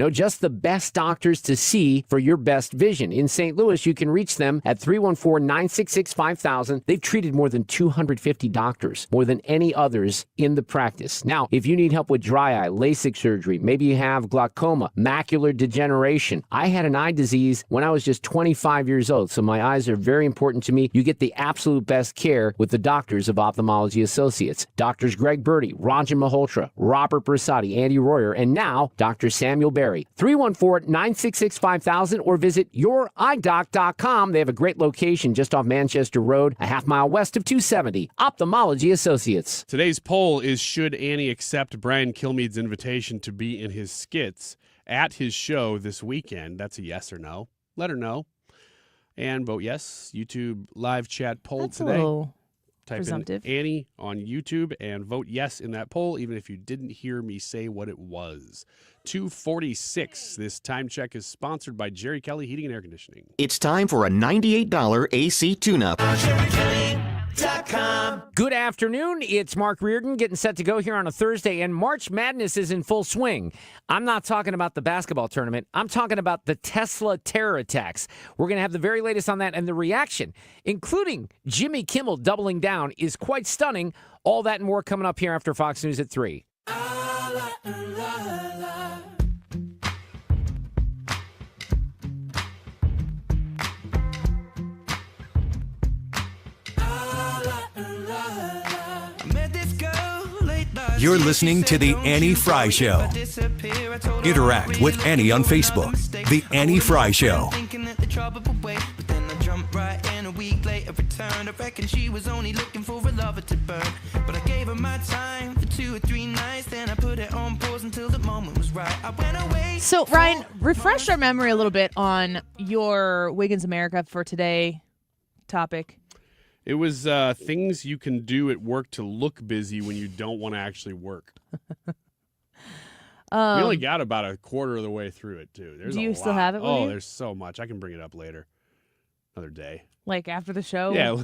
[SPEAKER 5] just the best doctors to see for your best vision. In St. Louis, you can reach them at 314-966-5000. They've treated more than 250 doctors, more than any others in the practice. Now, if you need help with dry eye, LASIK surgery, maybe you have glaucoma, macular degeneration. I had an eye disease when I was just 25 years old, so my eyes are very important to me. You get the absolute best care with the Doctors of Ophthalmology Associates. Doctors Greg Birdie, Ranjan Malhotra, Robert Bersati, Andy Royer, and now Dr. Samuel Berry. 314-966-5000 or visit youridoc.com. They have a great location just off Manchester Road, a half mile west of 270. Ophthalmology Associates.
[SPEAKER 24] Today's poll is, should Annie accept Brian Kilmeade's invitation to be in his skits at his show this weekend? That's a yes or no. Let her know. And vote yes. YouTube live chat poll
[SPEAKER 21] That's
[SPEAKER 24] today.
[SPEAKER 21] A little
[SPEAKER 24] Type
[SPEAKER 21] presumptive.
[SPEAKER 24] in Annie on YouTube and vote yes in that poll, even if you didn't hear me say what it was. 246. This time check is sponsored by Jerry Kelly Heating and Air Conditioning.
[SPEAKER 6] It's time for a $98 AC tune-up.
[SPEAKER 5] Good afternoon. It's Mark Reardon getting set to go here on a Thursday, and March Madness is in full swing. I'm not talking about the basketball tournament. I'm talking about the Tesla terror attacks. We're going to have the very latest on that, and the reaction, including Jimmy Kimmel doubling down, is quite stunning. All that and more coming up here after Fox News at 3.
[SPEAKER 3] You're listening to The Annie Fry Show. Interact with Annie on Facebook. The Annie Fry Show.
[SPEAKER 21] So, Ryan, refresh our memory a little bit on your Wiggins America for Today topic.
[SPEAKER 24] It was things you can do at work to look busy when you don't want to actually work. We only got about a quarter of the way through it, too. There's
[SPEAKER 21] do you
[SPEAKER 24] a
[SPEAKER 21] still
[SPEAKER 24] lot.
[SPEAKER 21] have it with you?
[SPEAKER 24] There's so much. I can bring it up later. Another day.
[SPEAKER 21] Like after the show?
[SPEAKER 24] Yeah.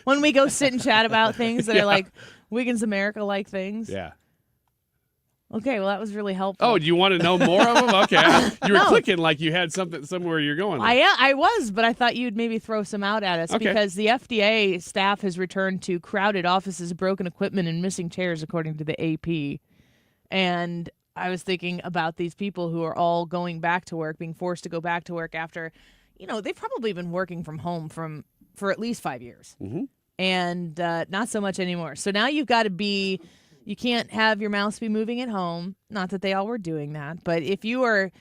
[SPEAKER 21] When we go sit and chat about things that are like Wiggins America-like things?
[SPEAKER 24] Yeah.
[SPEAKER 21] Okay, well, that was really helpful.
[SPEAKER 24] Oh, do you want to know more of them? Okay. You were clicking like you had something somewhere you're going.
[SPEAKER 21] I was, but I thought you'd maybe throw some out at us because the FDA staff has returned to crowded offices, broken equipment, and missing chairs, according to the AP. And I was thinking about these people who are all going back to work, being forced to go back to work after, they've probably been working from home for at least 5 years.
[SPEAKER 24] Mm-hmm.
[SPEAKER 21] And not so much anymore. So now you've got to be, you can't have your mouse be moving at home. Not that they all were doing that, but if you are,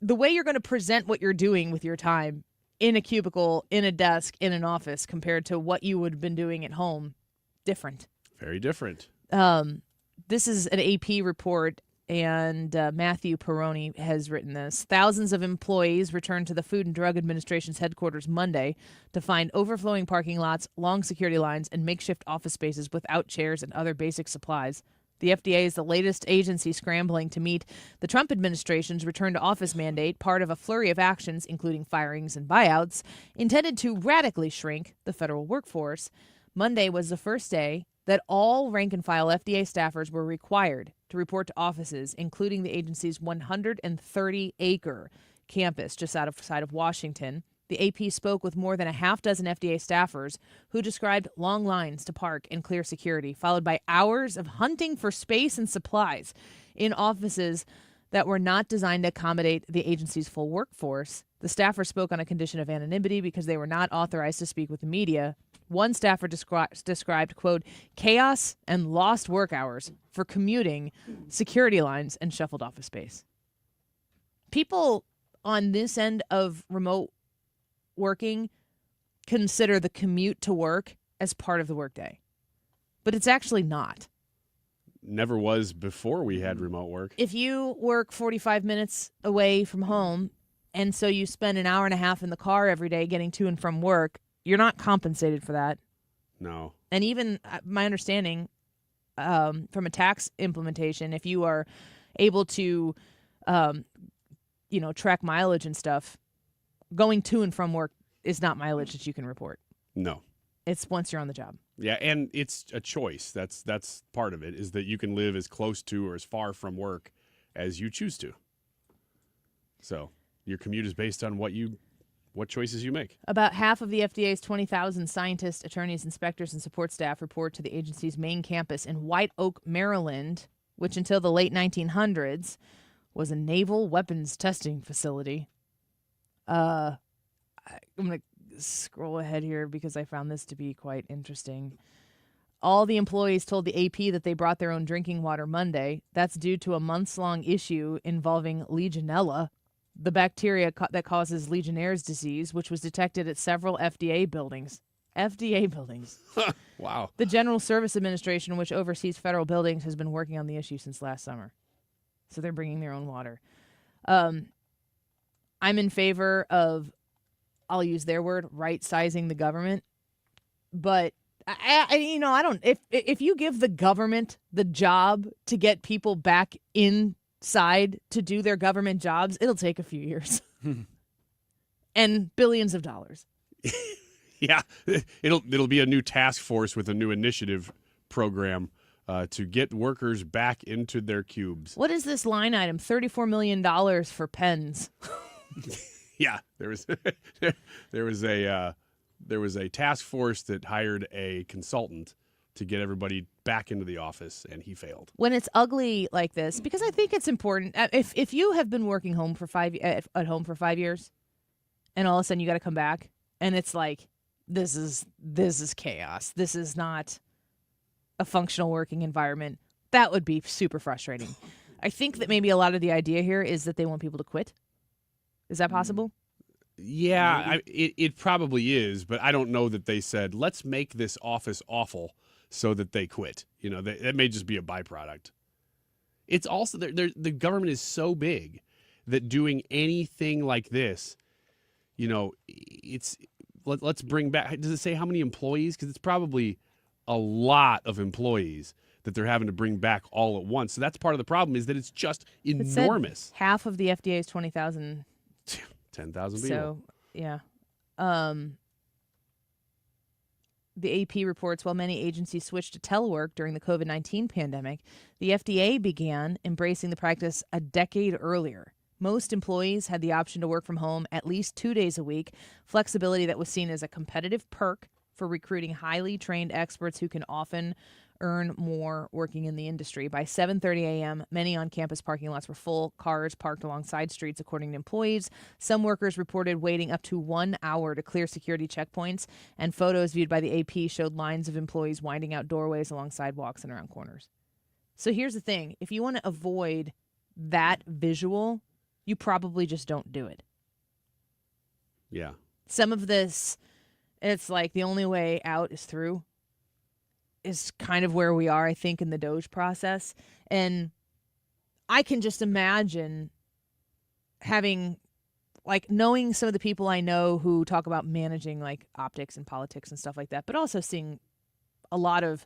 [SPEAKER 21] the way you're going to present what you're doing with your time in a cubicle, in a desk, in an office compared to what you would have been doing at home, different.
[SPEAKER 24] Very different.
[SPEAKER 21] This is an AP report, and Matthew Perroni has written this. Thousands of employees returned to the Food and Drug Administration's headquarters Monday to find overflowing parking lots, long security lines, and makeshift office spaces without chairs and other basic supplies. The FDA is the latest agency scrambling to meet the Trump administration's return to office mandate, part of a flurry of actions, including firings and buyouts, intended to radically shrink the federal workforce. Monday was the first day that all rank-and-file FDA staffers were required to report to offices, including the agency's 130-acre campus just outside of Washington. The AP spoke with more than a half dozen FDA staffers who described long lines to park and clear security, followed by hours of hunting for space and supplies in offices that were not designed to accommodate the agency's full workforce. The staffers spoke on a condition of anonymity because they were not authorized to speak with the media. One staffer described, quote, chaos and lost work hours for commuting, security lines, and shuffled office space. People on this end of remote working consider the commute to work as part of the workday, but it's actually not.
[SPEAKER 24] Never was before we had remote work.
[SPEAKER 21] If you work 45 minutes away from home, and so you spend an hour and a half in the car every day getting to and from work, you're not compensated for that.
[SPEAKER 24] No.
[SPEAKER 21] And even my understanding from a tax implementation, if you are able to, track mileage and stuff, going to and from work is not mileage that you can report.
[SPEAKER 24] No.
[SPEAKER 21] It's once you're on the job.
[SPEAKER 24] Yeah, and it's a choice. That's part of it, is that you can live as close to or as far from work as you choose to. So your commute is based on what choices you make.
[SPEAKER 21] About half of the FDA's 20,000 scientists, attorneys, inspectors, and support staff report to the agency's main campus in White Oak, Maryland, which until the late 1900s was a naval weapons testing facility. I'm going to scroll ahead here because I found this to be quite interesting. All the employees told the AP that they brought their own drinking water Monday. That's due to a months-long issue involving Legionella, the bacteria that causes Legionnaire's disease, which was detected at several FDA buildings. FDA buildings.
[SPEAKER 24] Wow.
[SPEAKER 21] The General Service Administration, which oversees federal buildings, has been working on the issue since last summer. So they're bringing their own water. I'm in favor of, I'll use their word, right-sizing the government. But I don't. If you give the government the job to get people back inside to do their government jobs, it'll take a few years and billions of dollars.
[SPEAKER 24] Yeah, it'll be a new task force with a new initiative program to get workers back into their cubes.
[SPEAKER 21] What is this line item? $34 million for pens.
[SPEAKER 24] Yeah, there was a task force that hired a consultant to get everybody back into the office, and he failed.
[SPEAKER 21] When it's ugly like this, because I think it's important. If you have been working home at home for 5 years, and all of a sudden you got to come back, and it's like this is chaos. This is not a functional working environment. That would be super frustrating. I think that maybe a lot of the idea here is that they want people to quit. Is that possible?
[SPEAKER 24] Yeah, it probably is, but I don't know that they said, let's make this office awful so that they quit. That may just be a byproduct. It's also, the government is so big that doing anything like this, let's bring back, does it say how many employees? Because it's probably a lot of employees that they're having to bring back all at once. So that's part of the problem, is that it's just enormous.
[SPEAKER 21] It said half of the FDA's 20,000.
[SPEAKER 24] 10,000 people.
[SPEAKER 21] So, yeah. The AP reports while many agencies switched to telework during the COVID-19 pandemic, the FDA began embracing the practice a decade earlier. Most employees had the option to work from home at least 2 days a week, flexibility that was seen as a competitive perk for recruiting highly trained experts who can often earn more working in the industry. By 7:30 a.m., many on-campus parking lots were full, cars parked along side streets, according to employees. Some workers reported waiting up to 1 hour to clear security checkpoints, and photos viewed by the AP showed lines of employees winding out doorways along sidewalks and around corners. So here's the thing. If you want to avoid that visual, you probably just don't do it.
[SPEAKER 24] Yeah.
[SPEAKER 21] Some of this, it's like the only way out is through, is kind of where we are, I think, in the Doge process. And I can just imagine having, like, knowing some of the people I know who talk about managing, like, optics and politics and stuff like that, but also seeing a lot of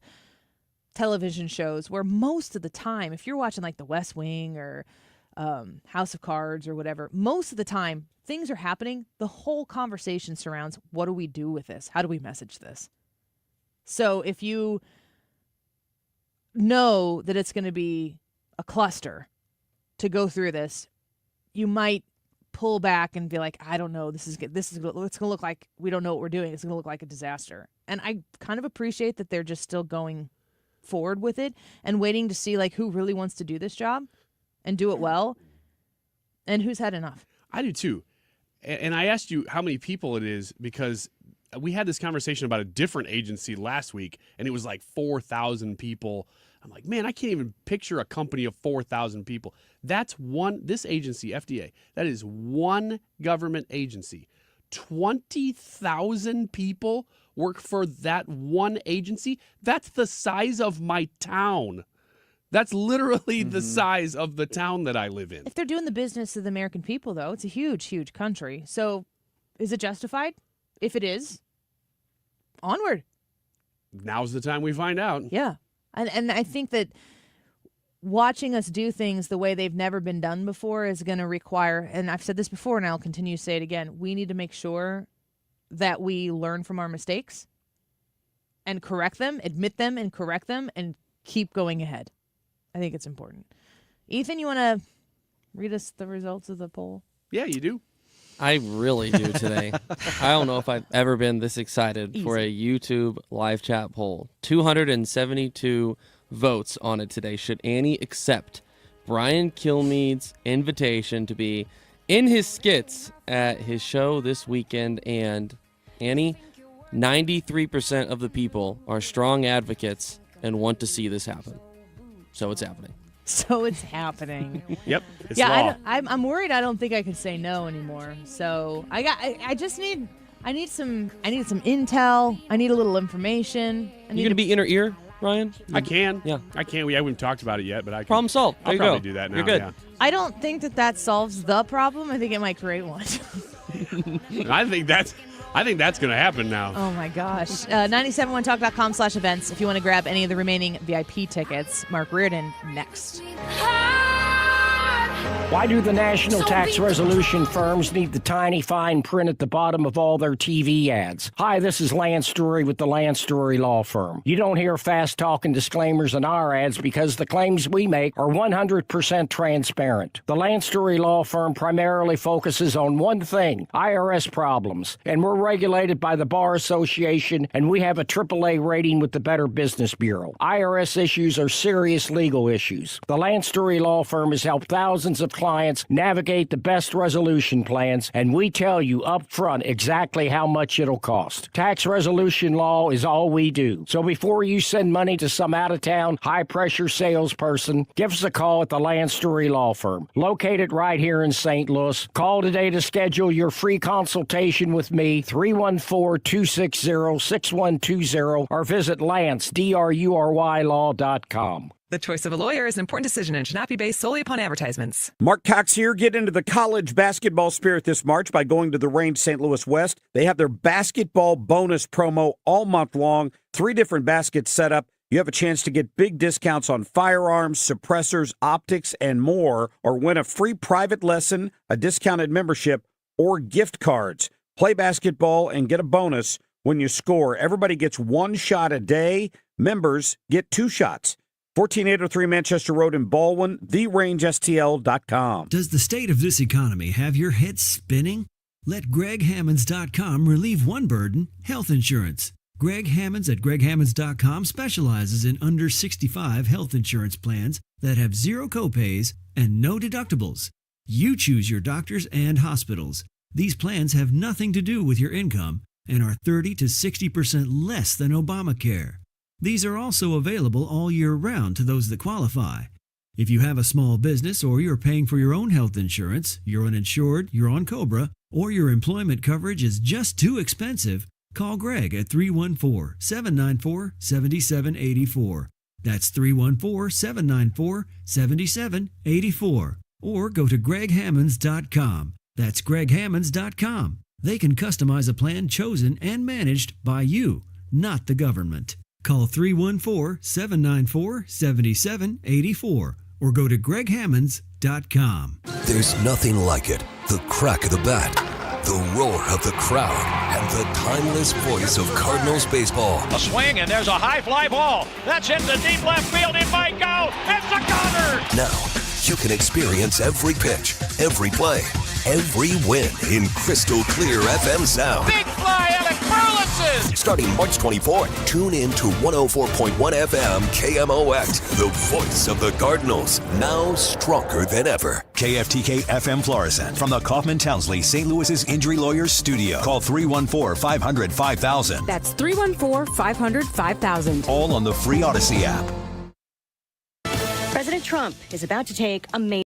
[SPEAKER 21] television shows where most of the time, if you're watching, like, The West Wing or House of Cards or whatever, most of the time, things are happening. The whole conversation surrounds, what do we do with this? How do we message this? So if you know that it's going to be a cluster to go through this, you might pull back and be like, I don't know, it's going to look like we don't know what we're doing. It's going to look like a disaster. And I kind of appreciate that they're just still going forward with it and waiting to see, like, who really wants to do this job and do it well and who's had enough.
[SPEAKER 24] I do too. And I asked you how many people it is because we had this conversation about a different agency last week, and it was like 4,000 people. I'm like, man, I can't even picture a company of 4,000 people. That's this agency, FDA, that is one government agency. 20,000 people work for that one agency. That's the size of my town. That's literally the size of the town that I live in.
[SPEAKER 21] If they're doing the business of the American people, though, it's a huge, huge country. So is it justified? If it is, onward.
[SPEAKER 24] Now's the time we find out.
[SPEAKER 21] Yeah. And I think that watching us do things the way they've never been done before is going to require, and I've said this before and I'll continue to say it again, we need to make sure that we learn from our mistakes and correct them, admit them and correct them, and keep going ahead. I think it's important. Ethan, you want to read us the results of the poll?
[SPEAKER 24] Yeah, you do.
[SPEAKER 25] I really do today. I don't know if I've ever been this excited for a YouTube live chat poll. 272 votes on it today. Should Annie accept Brian Kilmeade's invitation to be in his skits at his show this weekend? And Annie, 93% of the people are strong advocates and want to see this happen. So it's happening.
[SPEAKER 21] So it's happening.
[SPEAKER 24] Yep. It's law.
[SPEAKER 21] I'm worried. I don't think I can say no anymore. So I need some intel. I need a little information.
[SPEAKER 25] You gonna be inner ear, Ryan?
[SPEAKER 24] I can.
[SPEAKER 25] Yeah,
[SPEAKER 24] I can. We haven't talked about it yet, but I can.
[SPEAKER 25] Problem solved.
[SPEAKER 24] I'll probably do that now.
[SPEAKER 25] You're good.
[SPEAKER 24] Yeah.
[SPEAKER 21] I don't think that solves the problem. I think it might create one.
[SPEAKER 24] I think that's going to happen now.
[SPEAKER 21] Oh, my gosh. 971talk.com/events if you want to grab any of the remaining VIP tickets. Mark Reardon next.
[SPEAKER 8] Why do the national tax resolution firms need the tiny fine print at the bottom of all their TV ads? Hi, this is Lance Story with the Lance Story Law Firm. You don't hear fast-talking disclaimers in our ads because the claims we make are 100% transparent. The Lance Story Law Firm primarily focuses on one thing, IRS problems, and we're regulated by the Bar Association, and we have a AAA rating with the Better Business Bureau. IRS issues are serious legal issues. The Lance Story Law Firm has helped thousands of clients navigate the best resolution plans, and we tell you up front exactly how much it'll cost. Tax resolution law is all we do. So before you send money to some out-of-town, high-pressure salesperson, give us a call at the Lance Story Law Firm, located right here in St. Louis. Call today to schedule your free consultation with me, 314-260-6120, or visit LanceDruryLaw.com.
[SPEAKER 9] The choice of a lawyer is an important decision and should not be based solely upon advertisements.
[SPEAKER 12] Mark Cox here. Get into the college basketball spirit this March by going to the Range St. Louis West. They have their basketball bonus promo all month long. 3 different baskets set up. You have a chance to get big discounts on firearms, suppressors, optics, and more, or win a free private lesson, a discounted membership, or gift cards. Play basketball and get a bonus when you score. Everybody gets 1 shot a day. Members get 2 shots. 14803 Manchester Road in Baldwin, TheRangeSTL.com.
[SPEAKER 16] Does the state of this economy have your head spinning? Let GregHammonds.com relieve one burden, health insurance. Greg Hammonds at greghammonds.com specializes in under 65 health insurance plans that have zero copays and no deductibles. You choose your doctors and hospitals. These plans have nothing to do with your income and are 30 to 60% less than Obamacare. These are also available all year round to those that qualify. If you have a small business or you're paying for your own health insurance, you're uninsured, you're on COBRA, or your employment coverage is just too expensive, call Greg at 314-794-7784. That's 314-794-7784. Or go to greghammonds.com. That's greghammonds.com. They can customize a plan chosen and managed by you, not the government. Call 314-794-7784 or go to greghammonds.com.
[SPEAKER 10] There's nothing like it. The crack of the bat, the roar of the crowd, and the timeless voice of Cardinals baseball.
[SPEAKER 11] A swing, and there's a high fly ball. That's into deep left field. It might go. It's a goner.
[SPEAKER 10] Now, you can experience every pitch, every play, every win in crystal clear FM sound.
[SPEAKER 11] Big fly, Alec Burleson.
[SPEAKER 10] Starting March 24th, tune in to 104.1 FM KMOX, the voice of the Cardinals, now stronger than ever.
[SPEAKER 3] KFTK FM Florissant from the Kaufman Townsley St. Louis's Injury Lawyers Studio. Call 314-500-5000.
[SPEAKER 13] That's 314-500-5000.
[SPEAKER 3] All on the free Odyssey app.
[SPEAKER 13] President Trump is about to take a major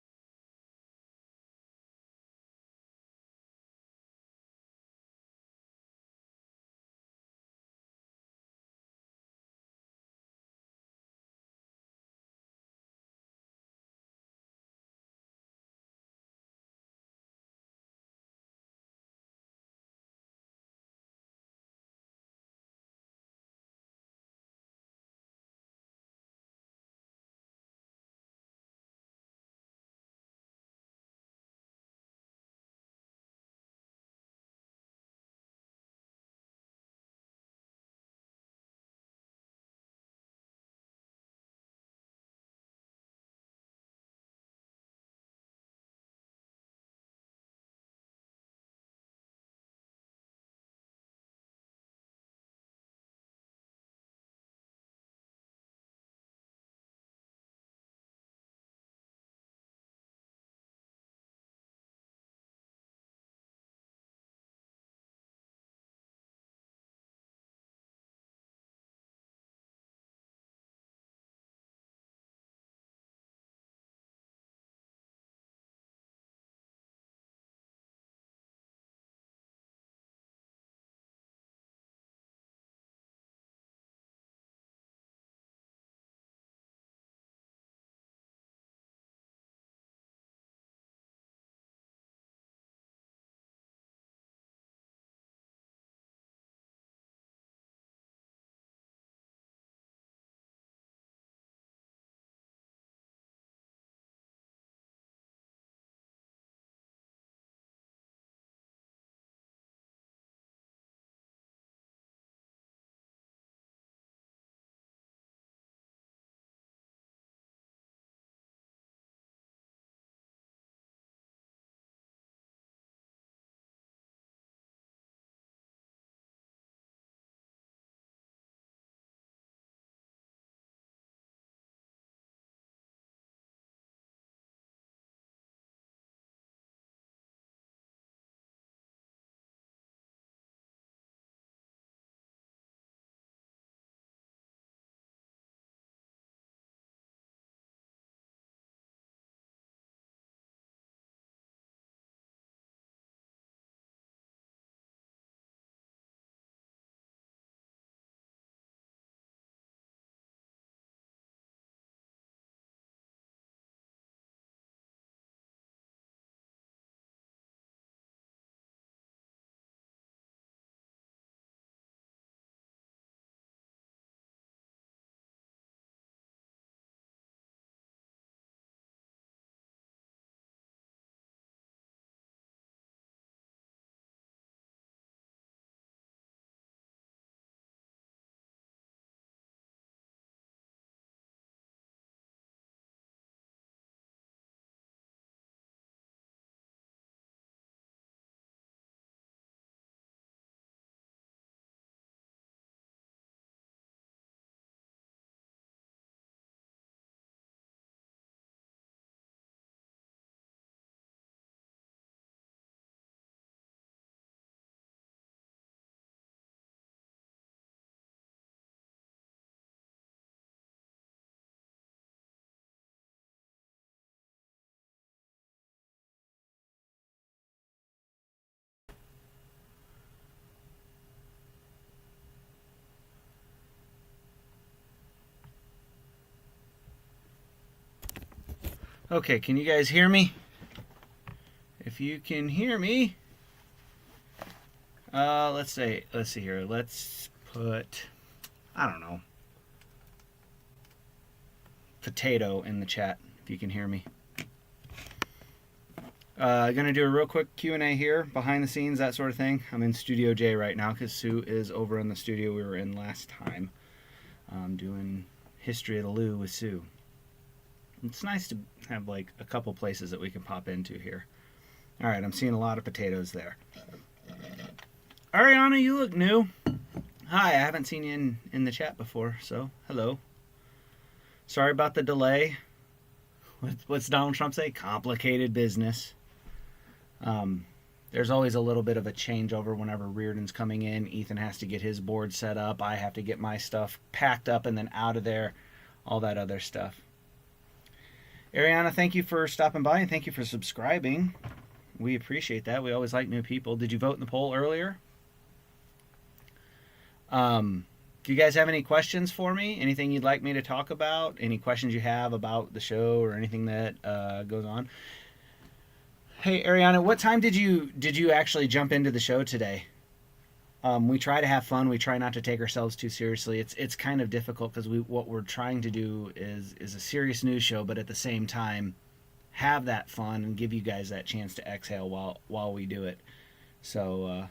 [SPEAKER 2] Okay, can you guys hear me? If you can hear me, let's see here. Let's put, I don't know, potato in the chat if you can hear me. Gonna do a real quick Q&A here, behind the scenes, that sort of thing. I'm in Studio J right now because Sue is over in the studio we were in last time, doing History of the Lou with Sue. It's nice to have like a couple places that we can pop into here. All right, I'm seeing a lot of potatoes there. Ariana, you look new. Hi, I haven't seen you in the chat before, so hello. Sorry about the delay. What's Donald Trump say? Complicated business. There's always a little bit of a changeover whenever Reardon's coming in. Ethan has to get his board set up. I have to get my stuff packed up and then out of there. All that other stuff. Ariana, thank you for stopping by and thank you for subscribing. We appreciate that. We always like new people. Did you vote in the poll earlier? Do you guys have any questions for me? Anything you'd like me to talk about? Any questions you have about the show or anything that goes on? Hey, Ariana, what time did you actually jump into the show today? We try to have fun. We try not to take ourselves too seriously. It's kind of difficult because what we're trying to do is a serious news show, but at the same time have that fun and give you guys that chance to exhale while we do it. So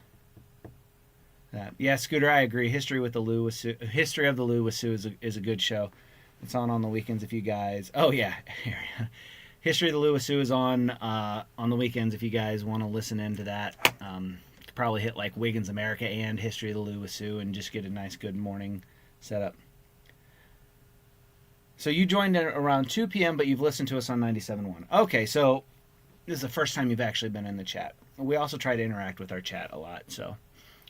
[SPEAKER 2] yeah, Scooter, I agree. History of the Lou with Sue is a good show. It's on the weekends if you guys. Oh yeah, History of the Lou with Sue is on the weekends if you guys want to listen into that. Probably hit like Wiggins America and History of the Lou with Sue and just get a nice good morning setup. So you joined at around 2 p.m., but you've listened to us on 97.1. Okay, so this is the first time you've actually been in the chat. We also try to interact with our chat a lot, so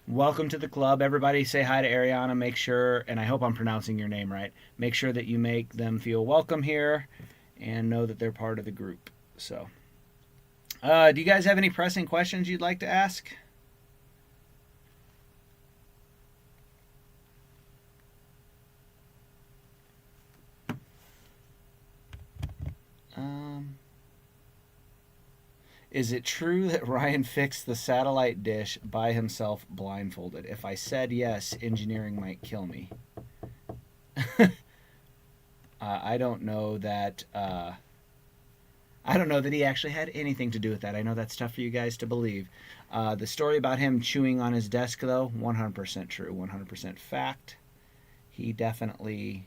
[SPEAKER 2] welcome to the club. Everybody say hi to Ariana. Make sure, and I hope I'm pronouncing your name right, make sure that you make them feel welcome here and know that they're part of the group. So, do you guys have any pressing questions you'd like to ask? Is it true that Ryan fixed the satellite dish by himself blindfolded? If I said yes, engineering might kill me. I don't know that he actually had anything to do with that. I know that's tough for you guys to believe. The story about him chewing on his desk, though, 100% true, 100% fact. He definitely,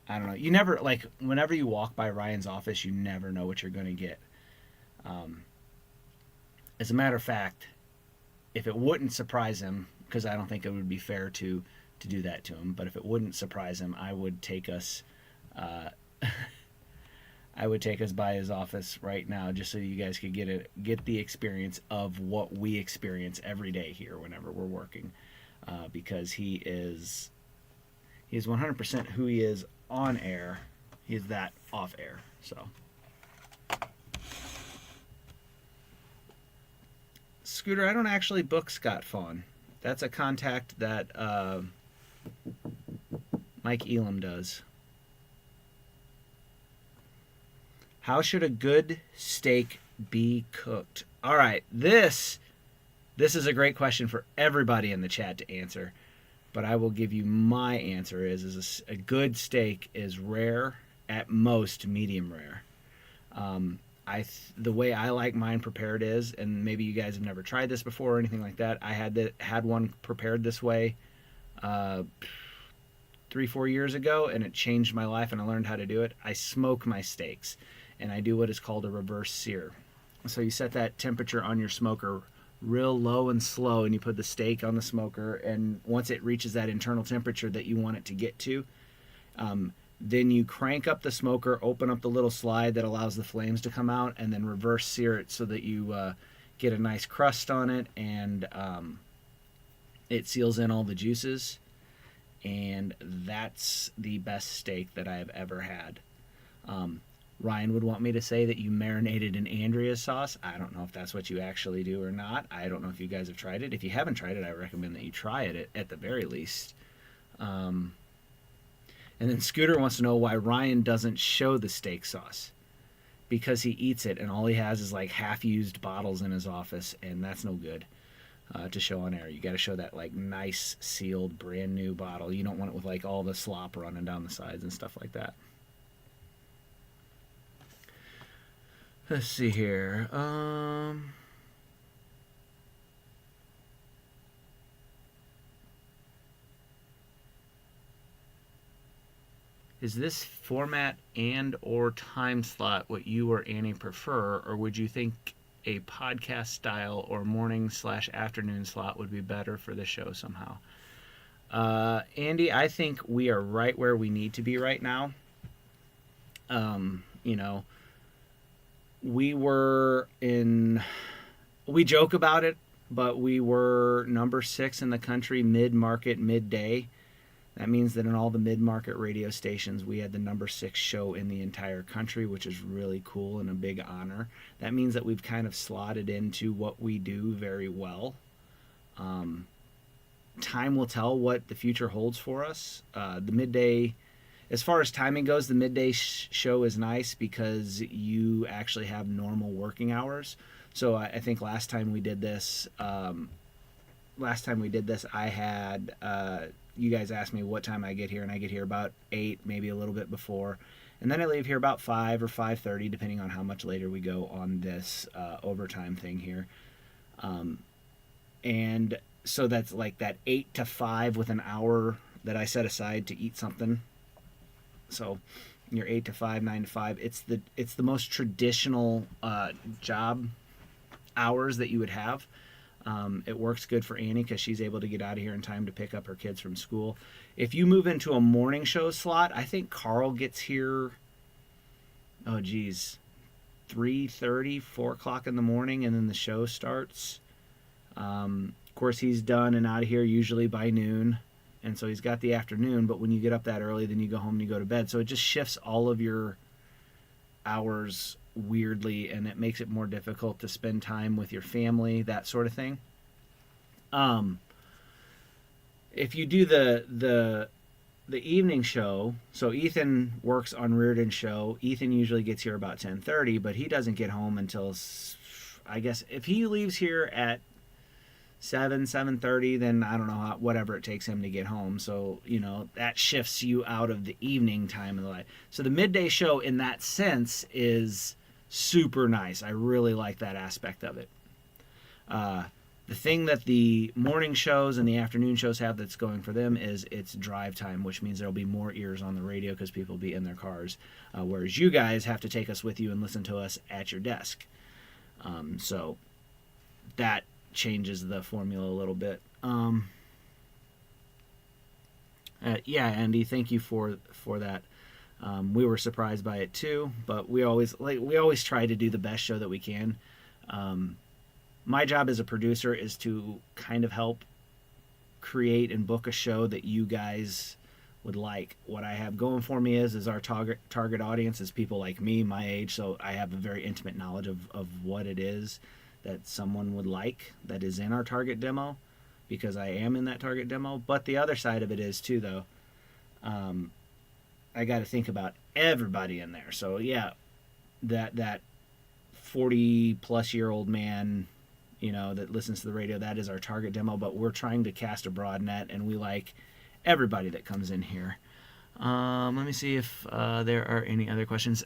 [SPEAKER 2] I don't know. You never, like, whenever you walk by Ryan's office, you never know what you're going to get. As a matter of fact, if it wouldn't surprise him, because I don't think it would be fair to do that to him, but if it wouldn't surprise him, I would take us by his office right now, just so you guys could get the experience of what we experience every day here whenever we're working, because he is 100% who he is on air. He is that off air. So. Scooter, I don't actually book Scott Fawn. That's a contact that Mike Elam does. How should a good steak be cooked? All right, this is a great question for everybody in the chat to answer, but I will give you my answer is a good steak is rare, at most medium rare. The way I like mine prepared is, and maybe you guys have never tried this before or anything like that, I had one prepared this way 3-4 years ago, and it changed my life, and I learned how to do it. I smoke my steaks, and I do what is called a reverse sear. So you set that temperature on your smoker real low and slow, and you put the steak on the smoker, and once it reaches that internal temperature that you want it to get to, then you crank up the smoker, open up the little slide that allows the flames to come out, and then reverse sear it so that you get a nice crust on it, and it seals in all the juices. And that's the best steak that I have ever had. Ryan would want me to say that you marinated in Andrea's sauce. I don't know if that's what you actually do or not. I don't know if you guys have tried it. If you haven't tried it, I recommend that you try it at the very least. And then Scooter wants to know why Ryan doesn't show the steak sauce. because he eats it, and all he has is like half-used bottles in his office, and that's no good to show on air. You got to show that like nice sealed brand new bottle. You don't want it with like all the slop running down the sides and stuff like that. Let's see here. Is this format and or time slot what you or Annie prefer, or would you think a podcast style or morning/afternoon slot would be better for the show somehow? Andy, I think we are right where we need to be right now. You know, we joke about it, but we were number 6 in the country mid-market, midday. That means that in all the mid-market radio stations, we had the number 6 show in the entire country, which is really cool and a big honor. That means that we've kind of slotted into what we do very well. Time will tell what the future holds for us. The midday, as far as timing goes, the midday show is nice because you actually have normal working hours. So I think last time we did this, I had... you guys asked me what time I get here, and I get here about 8, maybe a little bit before. And then I leave here about 5 or 5:30, depending on how much later we go on this overtime thing here. And so that's like that 8 to 5 with an hour that I set aside to eat something. So you're 8 to 5, 9 to 5. It's the most traditional job hours that you would have. It works good for Annie because she's able to get out of here in time to pick up her kids from school. If you move into a morning show slot, I think Carl gets here, 3:30, 4 o'clock in the morning, and then the show starts. Of course, he's done and out of here usually by noon, and so he's got the afternoon, but when you get up that early, then you go home and you go to bed. So it just shifts all of your hours weirdly, and it makes it more difficult to spend time with your family, that sort of thing. If you do the evening show, so Ethan works on Reardon's show. Ethan usually gets here about 10:30, but he doesn't get home until, I guess, if he leaves here at 7:30, then I don't know whatever it takes him to get home. So, you know, that shifts you out of the evening time of the light. So the midday show in that sense is super nice. I really like that aspect of it. The thing that the morning shows and the afternoon shows have that's going for them is it's drive time, which means there'll be more ears on the radio because people will be in their cars, whereas you guys have to take us with you and listen to us at your desk. So that changes the formula a little bit. Yeah, Andy, thank you for that. We were surprised by it too, but we always try to do the best show that we can. My job as a producer is to kind of help create and book a show that you guys would like. What I have going for me is our target audience is people like me, my age, so I have a very intimate knowledge of what it is that someone would like that is in our target demo, because I am in that target demo. But the other side of it is too, though, I got to think about everybody in there. So yeah, that 40-plus-year-old man, you know, that listens to the radio, that is our target demo. But we're trying to cast a broad net, and we like everybody that comes in here. Let me see if there are any other questions.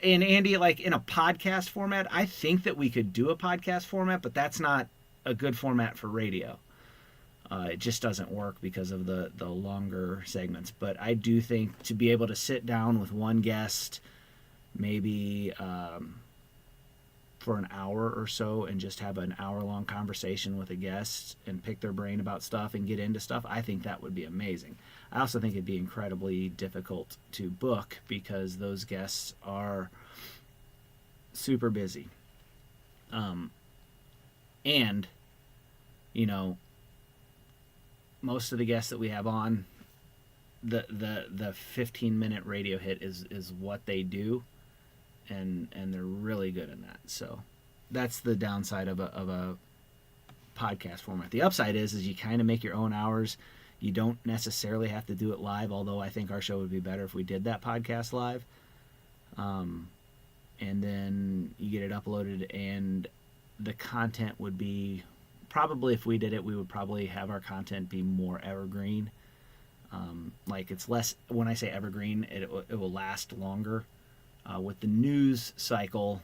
[SPEAKER 2] And Andy, like in a podcast format, I think that we could do a podcast format, but that's not a good format for radio. It just doesn't work because of the longer segments. But I do think to be able to sit down with one guest, maybe for an hour or so, and just have an hour-long conversation with a guest and pick their brain about stuff and get into stuff, I think that would be amazing. I also think it'd be incredibly difficult to book because those guests are super busy. And, you know, most of the guests that we have on, the 15-minute radio hit is what they do, and they're really good in that. So that's the downside of a podcast format. The upside is you kind of make your own hours. You don't necessarily have to do it live, although I think our show would be better if we did that podcast live. and then you get it uploaded, and the content would be, probably if we did it, we would probably have our content be more evergreen. Like it's less, when I say evergreen, it will last longer. With the news cycle,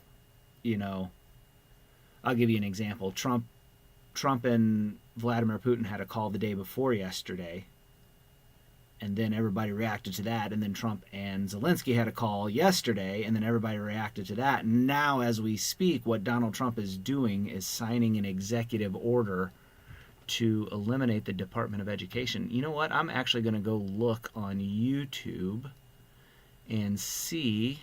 [SPEAKER 2] you know, I'll give you an example. Trump and Vladimir Putin had a call the day before yesterday, and then everybody reacted to that. And then Trump and Zelenskyy had a call yesterday, and then everybody reacted to that. And now, as we speak, what Donald Trump is doing is signing an executive order to eliminate the Department of Education. You know what? I'm actually going to go look on YouTube and see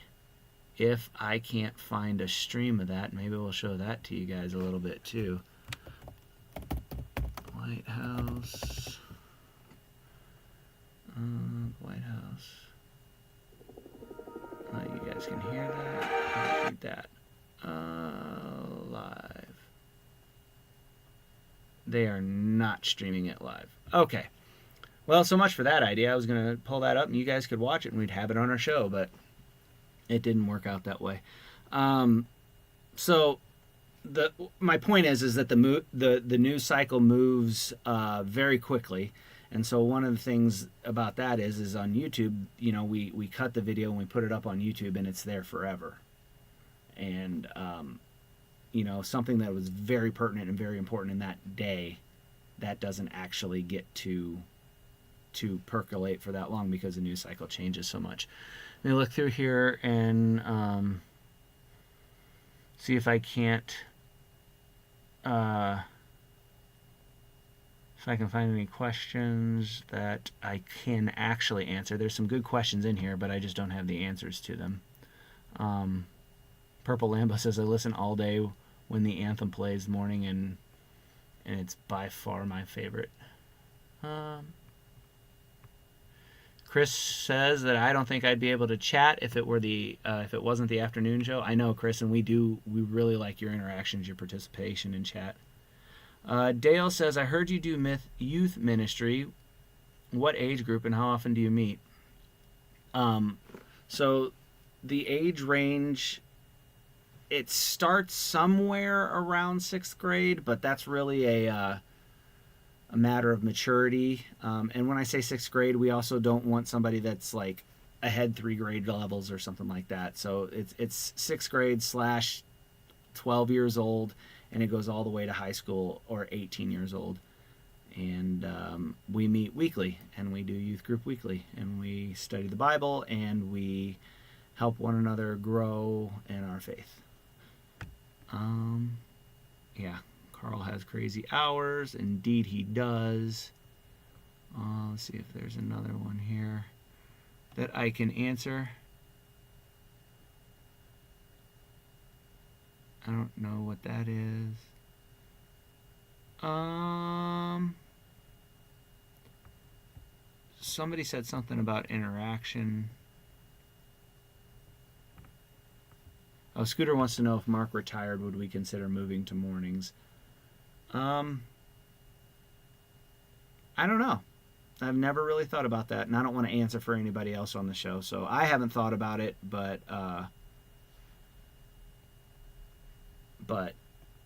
[SPEAKER 2] if I can't find a stream of that. Maybe we'll show that to you guys a little bit too. White House. White House. You guys can hear that. Read that. Live. They are not streaming it live. Okay. Well, so much for that idea. I was going to pull that up and you guys could watch it and we'd have it on our show, but it didn't work out that way. So my point is that the news cycle moves very quickly. And so one of the things about that is on YouTube, you know, we cut the video and we put it up on YouTube and it's there forever. And, you know, something that was very pertinent and very important in that day, that doesn't actually get to percolate for that long because the news cycle changes so much. Let me look through here and see if I can't, if I can find any questions that I can actually answer. There's some good questions in here, but I just don't have the answers to them. Purple Lambo says, I listen all day when the anthem plays in the morning, and it's by far my favorite. Chris says that I don't think I'd be able to chat if it wasn't the afternoon show. I know, Chris, and we really like your interactions, your participation in chat. Dale says, I heard you do youth ministry. What age group and how often do you meet? So the age range, it starts somewhere around 6th grade, but that's really a matter of maturity. And when I say 6th grade, we also don't want somebody that's like ahead 3 grade levels or something like that. So it's 6th grade / 12 years old, and it goes all the way to high school or 18 years old. And we meet weekly, and we do youth group weekly, and we study the Bible, and we help one another grow in our faith. Yeah. Carl has crazy hours. Indeed, he does. Let's see if there's another one here that I can answer. I don't know what that is. Somebody said something about interaction. Oh, Scooter wants to know if Mark retired, would we consider moving to mornings? I don't know. I've never really thought about that, and I don't want to answer for anybody else on the show, so I haven't thought about it, but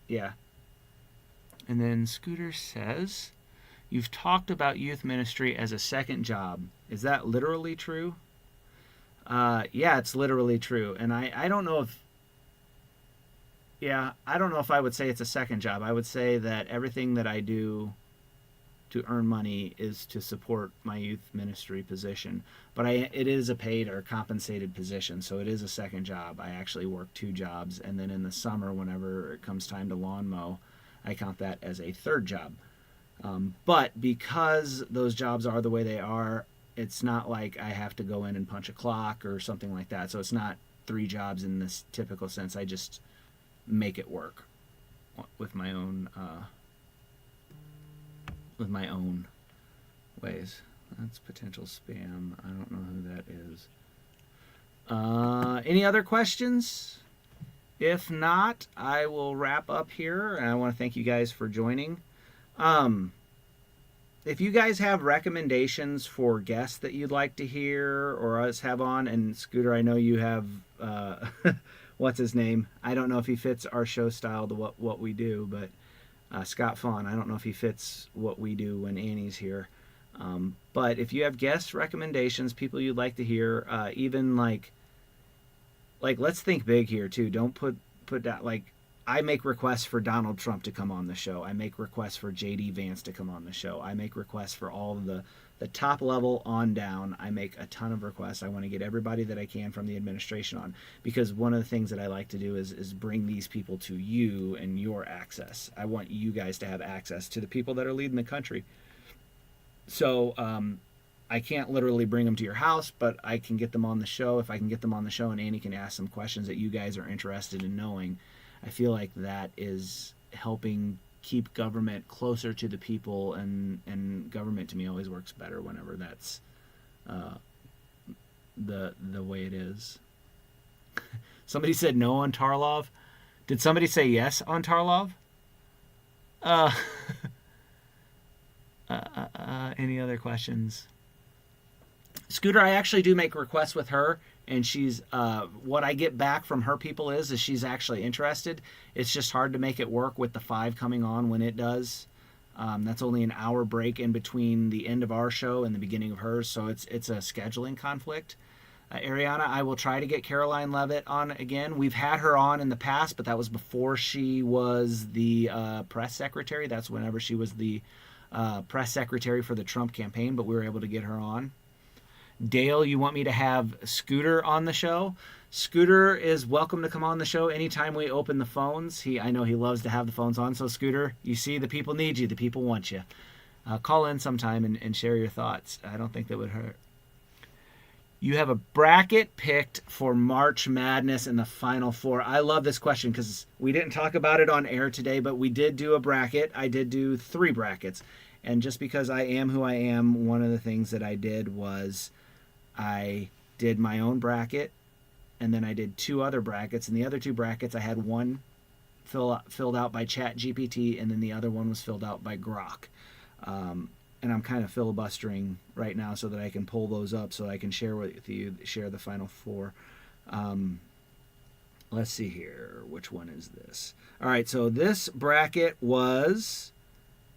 [SPEAKER 2] yeah. And then Scooter says, you've talked about youth ministry as a second job. Is that literally true? Yeah, it's literally true, and I don't know if I would say it's a second job. I would say that everything that I do to earn money is to support my youth ministry position. But it is a paid or compensated position, so it is a second job. I actually work 2 jobs, and then in the summer, whenever it comes time to lawn mow, I count that as a third job. But because those jobs are the way they are, it's not like I have to go in and punch a clock or something like that. So it's not 3 jobs in this typical sense. I just make it work with my own ways. That's potential spam. I don't know who that is. Any other questions? If not, I will wrap up here, and I want to thank you guys for joining. If you guys have recommendations for guests that you'd like to hear or us have on, and Scooter, I know you have what's his name? I don't know if he fits our show style to what we do, but Scott Fawn, I don't know if he fits what we do when Annie's here. But if you have guest recommendations, people you'd like to hear, even like let's think big here too. Don't put that, like, I make requests for Donald Trump to come on the show. I make requests for J.D. Vance to come on the show. I make requests for all of the top level on down. I make a ton of requests. I want to get everybody that I can from the administration on, because one of the things that I like to do is bring these people to you and your access. I want you guys to have access to the people that are leading the country. So I can't literally bring them to your house, but I can get them on the show. If I can get them on the show and Annie can ask some questions that you guys are interested in knowing, I feel like that is helping keep government closer to the people, and government to me always works better whenever that's the way it is. Somebody said no on Tarlov. Did somebody say yes on Tarlov? Any other questions? Scooter, I actually do make requests with her, and she's what I get back from her people is she's actually interested. It's just hard to make it work with the 5 coming on when it does. That's only an hour break in between the end of our show and the beginning of hers, so it's a scheduling conflict. Ariana, I will try to get Caroline Levitt on again. We've had her on in the past, but that was before she was the press secretary. That's whenever she was the press secretary for the Trump campaign, but we were able to get her on. Dale, you want me to have Scooter on the show? Scooter is welcome to come on the show anytime we open the phones. I know he loves to have the phones on. So Scooter, you see, the people need you. The people want you. Call in sometime and share your thoughts. I don't think that would hurt. You have a bracket picked for March Madness in the Final Four. I love this question because we didn't talk about it on air today, but we did do a bracket. I did do 3 brackets. And just because I am who I am, one of the things that I did was I did my own bracket, and then I did 2 other brackets. And the other 2 brackets, I had one filled out by ChatGPT, and then the other one was filled out by Grok. And I'm kind of filibustering right now so that I can pull those up so I can share the Final Four. Let's see here. Which one is this? All right, so this bracket was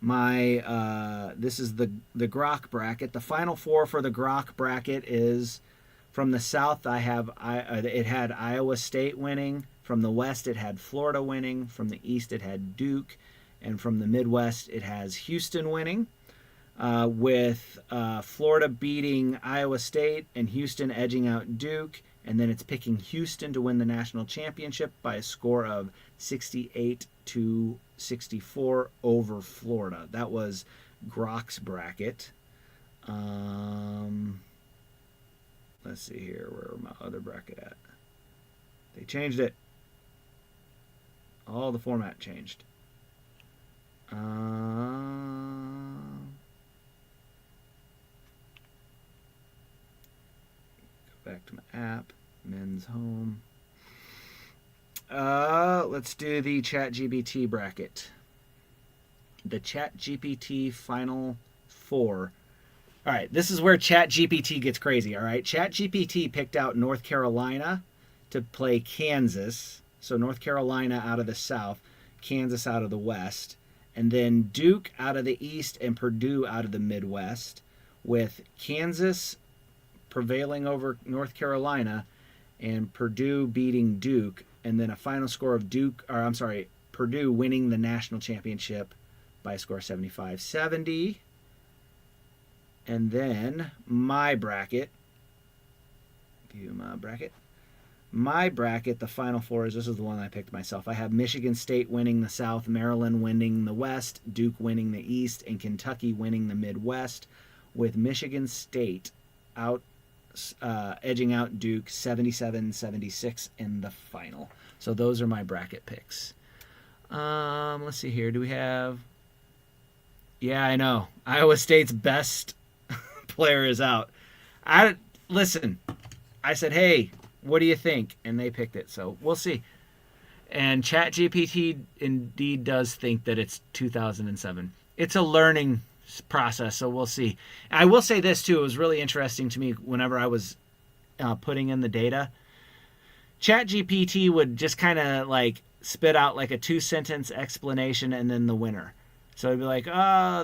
[SPEAKER 2] this is the Grok bracket. The Final Four for the Grok bracket is from the South. It had Iowa State winning. From the West, it had Florida winning. From the East, it had Duke. And from the Midwest, it has Houston winning. With Florida beating Iowa State and Houston edging out Duke. And then it's picking Houston to win the national championship by a score of 68-64 over Florida. That was Grok's bracket. Let's see here. Where my other bracket at? They changed it. All the format changed. Go back to my app. Men's home. Let's do the ChatGPT bracket. The ChatGPT Final Four. All right, this is where ChatGPT gets crazy, all right? ChatGPT picked out North Carolina to play Kansas. So North Carolina out of the South, Kansas out of the West, and then Duke out of the East and Purdue out of the Midwest, with Kansas prevailing over North Carolina and Purdue beating Duke, and then a final score of Purdue winning the national championship by a score of 75-70. And then my bracket. View my bracket. My bracket, the Final Four, this is the one I picked myself. I have Michigan State winning the South, Maryland winning the West, Duke winning the East, and Kentucky winning the Midwest, with Michigan State edging out Duke 77-76 in the final. So those are my bracket picks. Let's see here. Do we have... Yeah, I know. Iowa State's best player is out. Listen, I said, hey, what do you think? And they picked it, so we'll see. And ChatGPT indeed does think that it's 2007. It's a learning process, so we'll see. I will say this, too. It was really interesting to me whenever I was putting in the data. ChatGPT would just kind of like spit out like a 2-sentence explanation and then the winner. So it'd be like,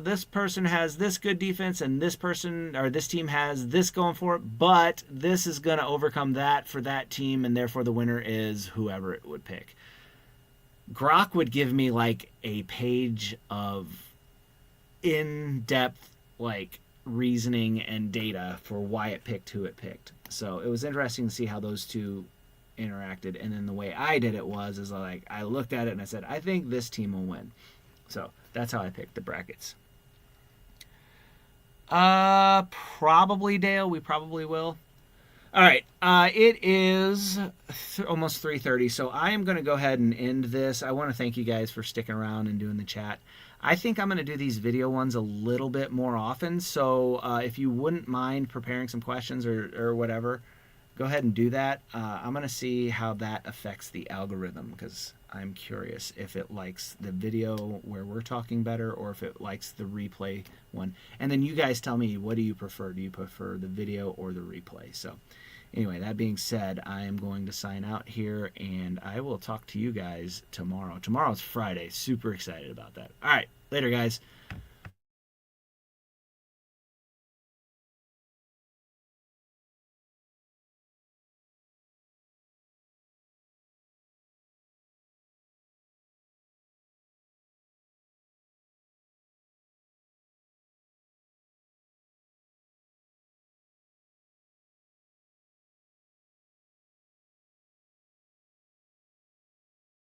[SPEAKER 2] this person has this good defense and this person or this team has this going for it, but this is going to overcome that for that team, and therefore the winner is whoever it would pick. Grok would give me like a page of in-depth like reasoning and data for why it picked who it picked. So it was interesting to see how those two interacted. And then the way I did it was like I looked at it and I said, I think this team will win. So that's how I picked the brackets. Probably, Dale. We probably will. All right. It is almost 3:30, so I am going to go ahead and end this. I want to thank you guys for sticking around and doing the chat. I think I'm going to do these video ones a little bit more often, so if you wouldn't mind preparing some questions or whatever, go ahead and do that. I'm going to see how that affects the algorithm, because I'm curious if it likes the video where we're talking better or if it likes the replay one. And then you guys tell me, what do you prefer? Do you prefer the video or the replay? So anyway, that being said, I am going to sign out here, and I will talk to you guys tomorrow. Tomorrow's Friday. Super excited about that. All right. Later, guys.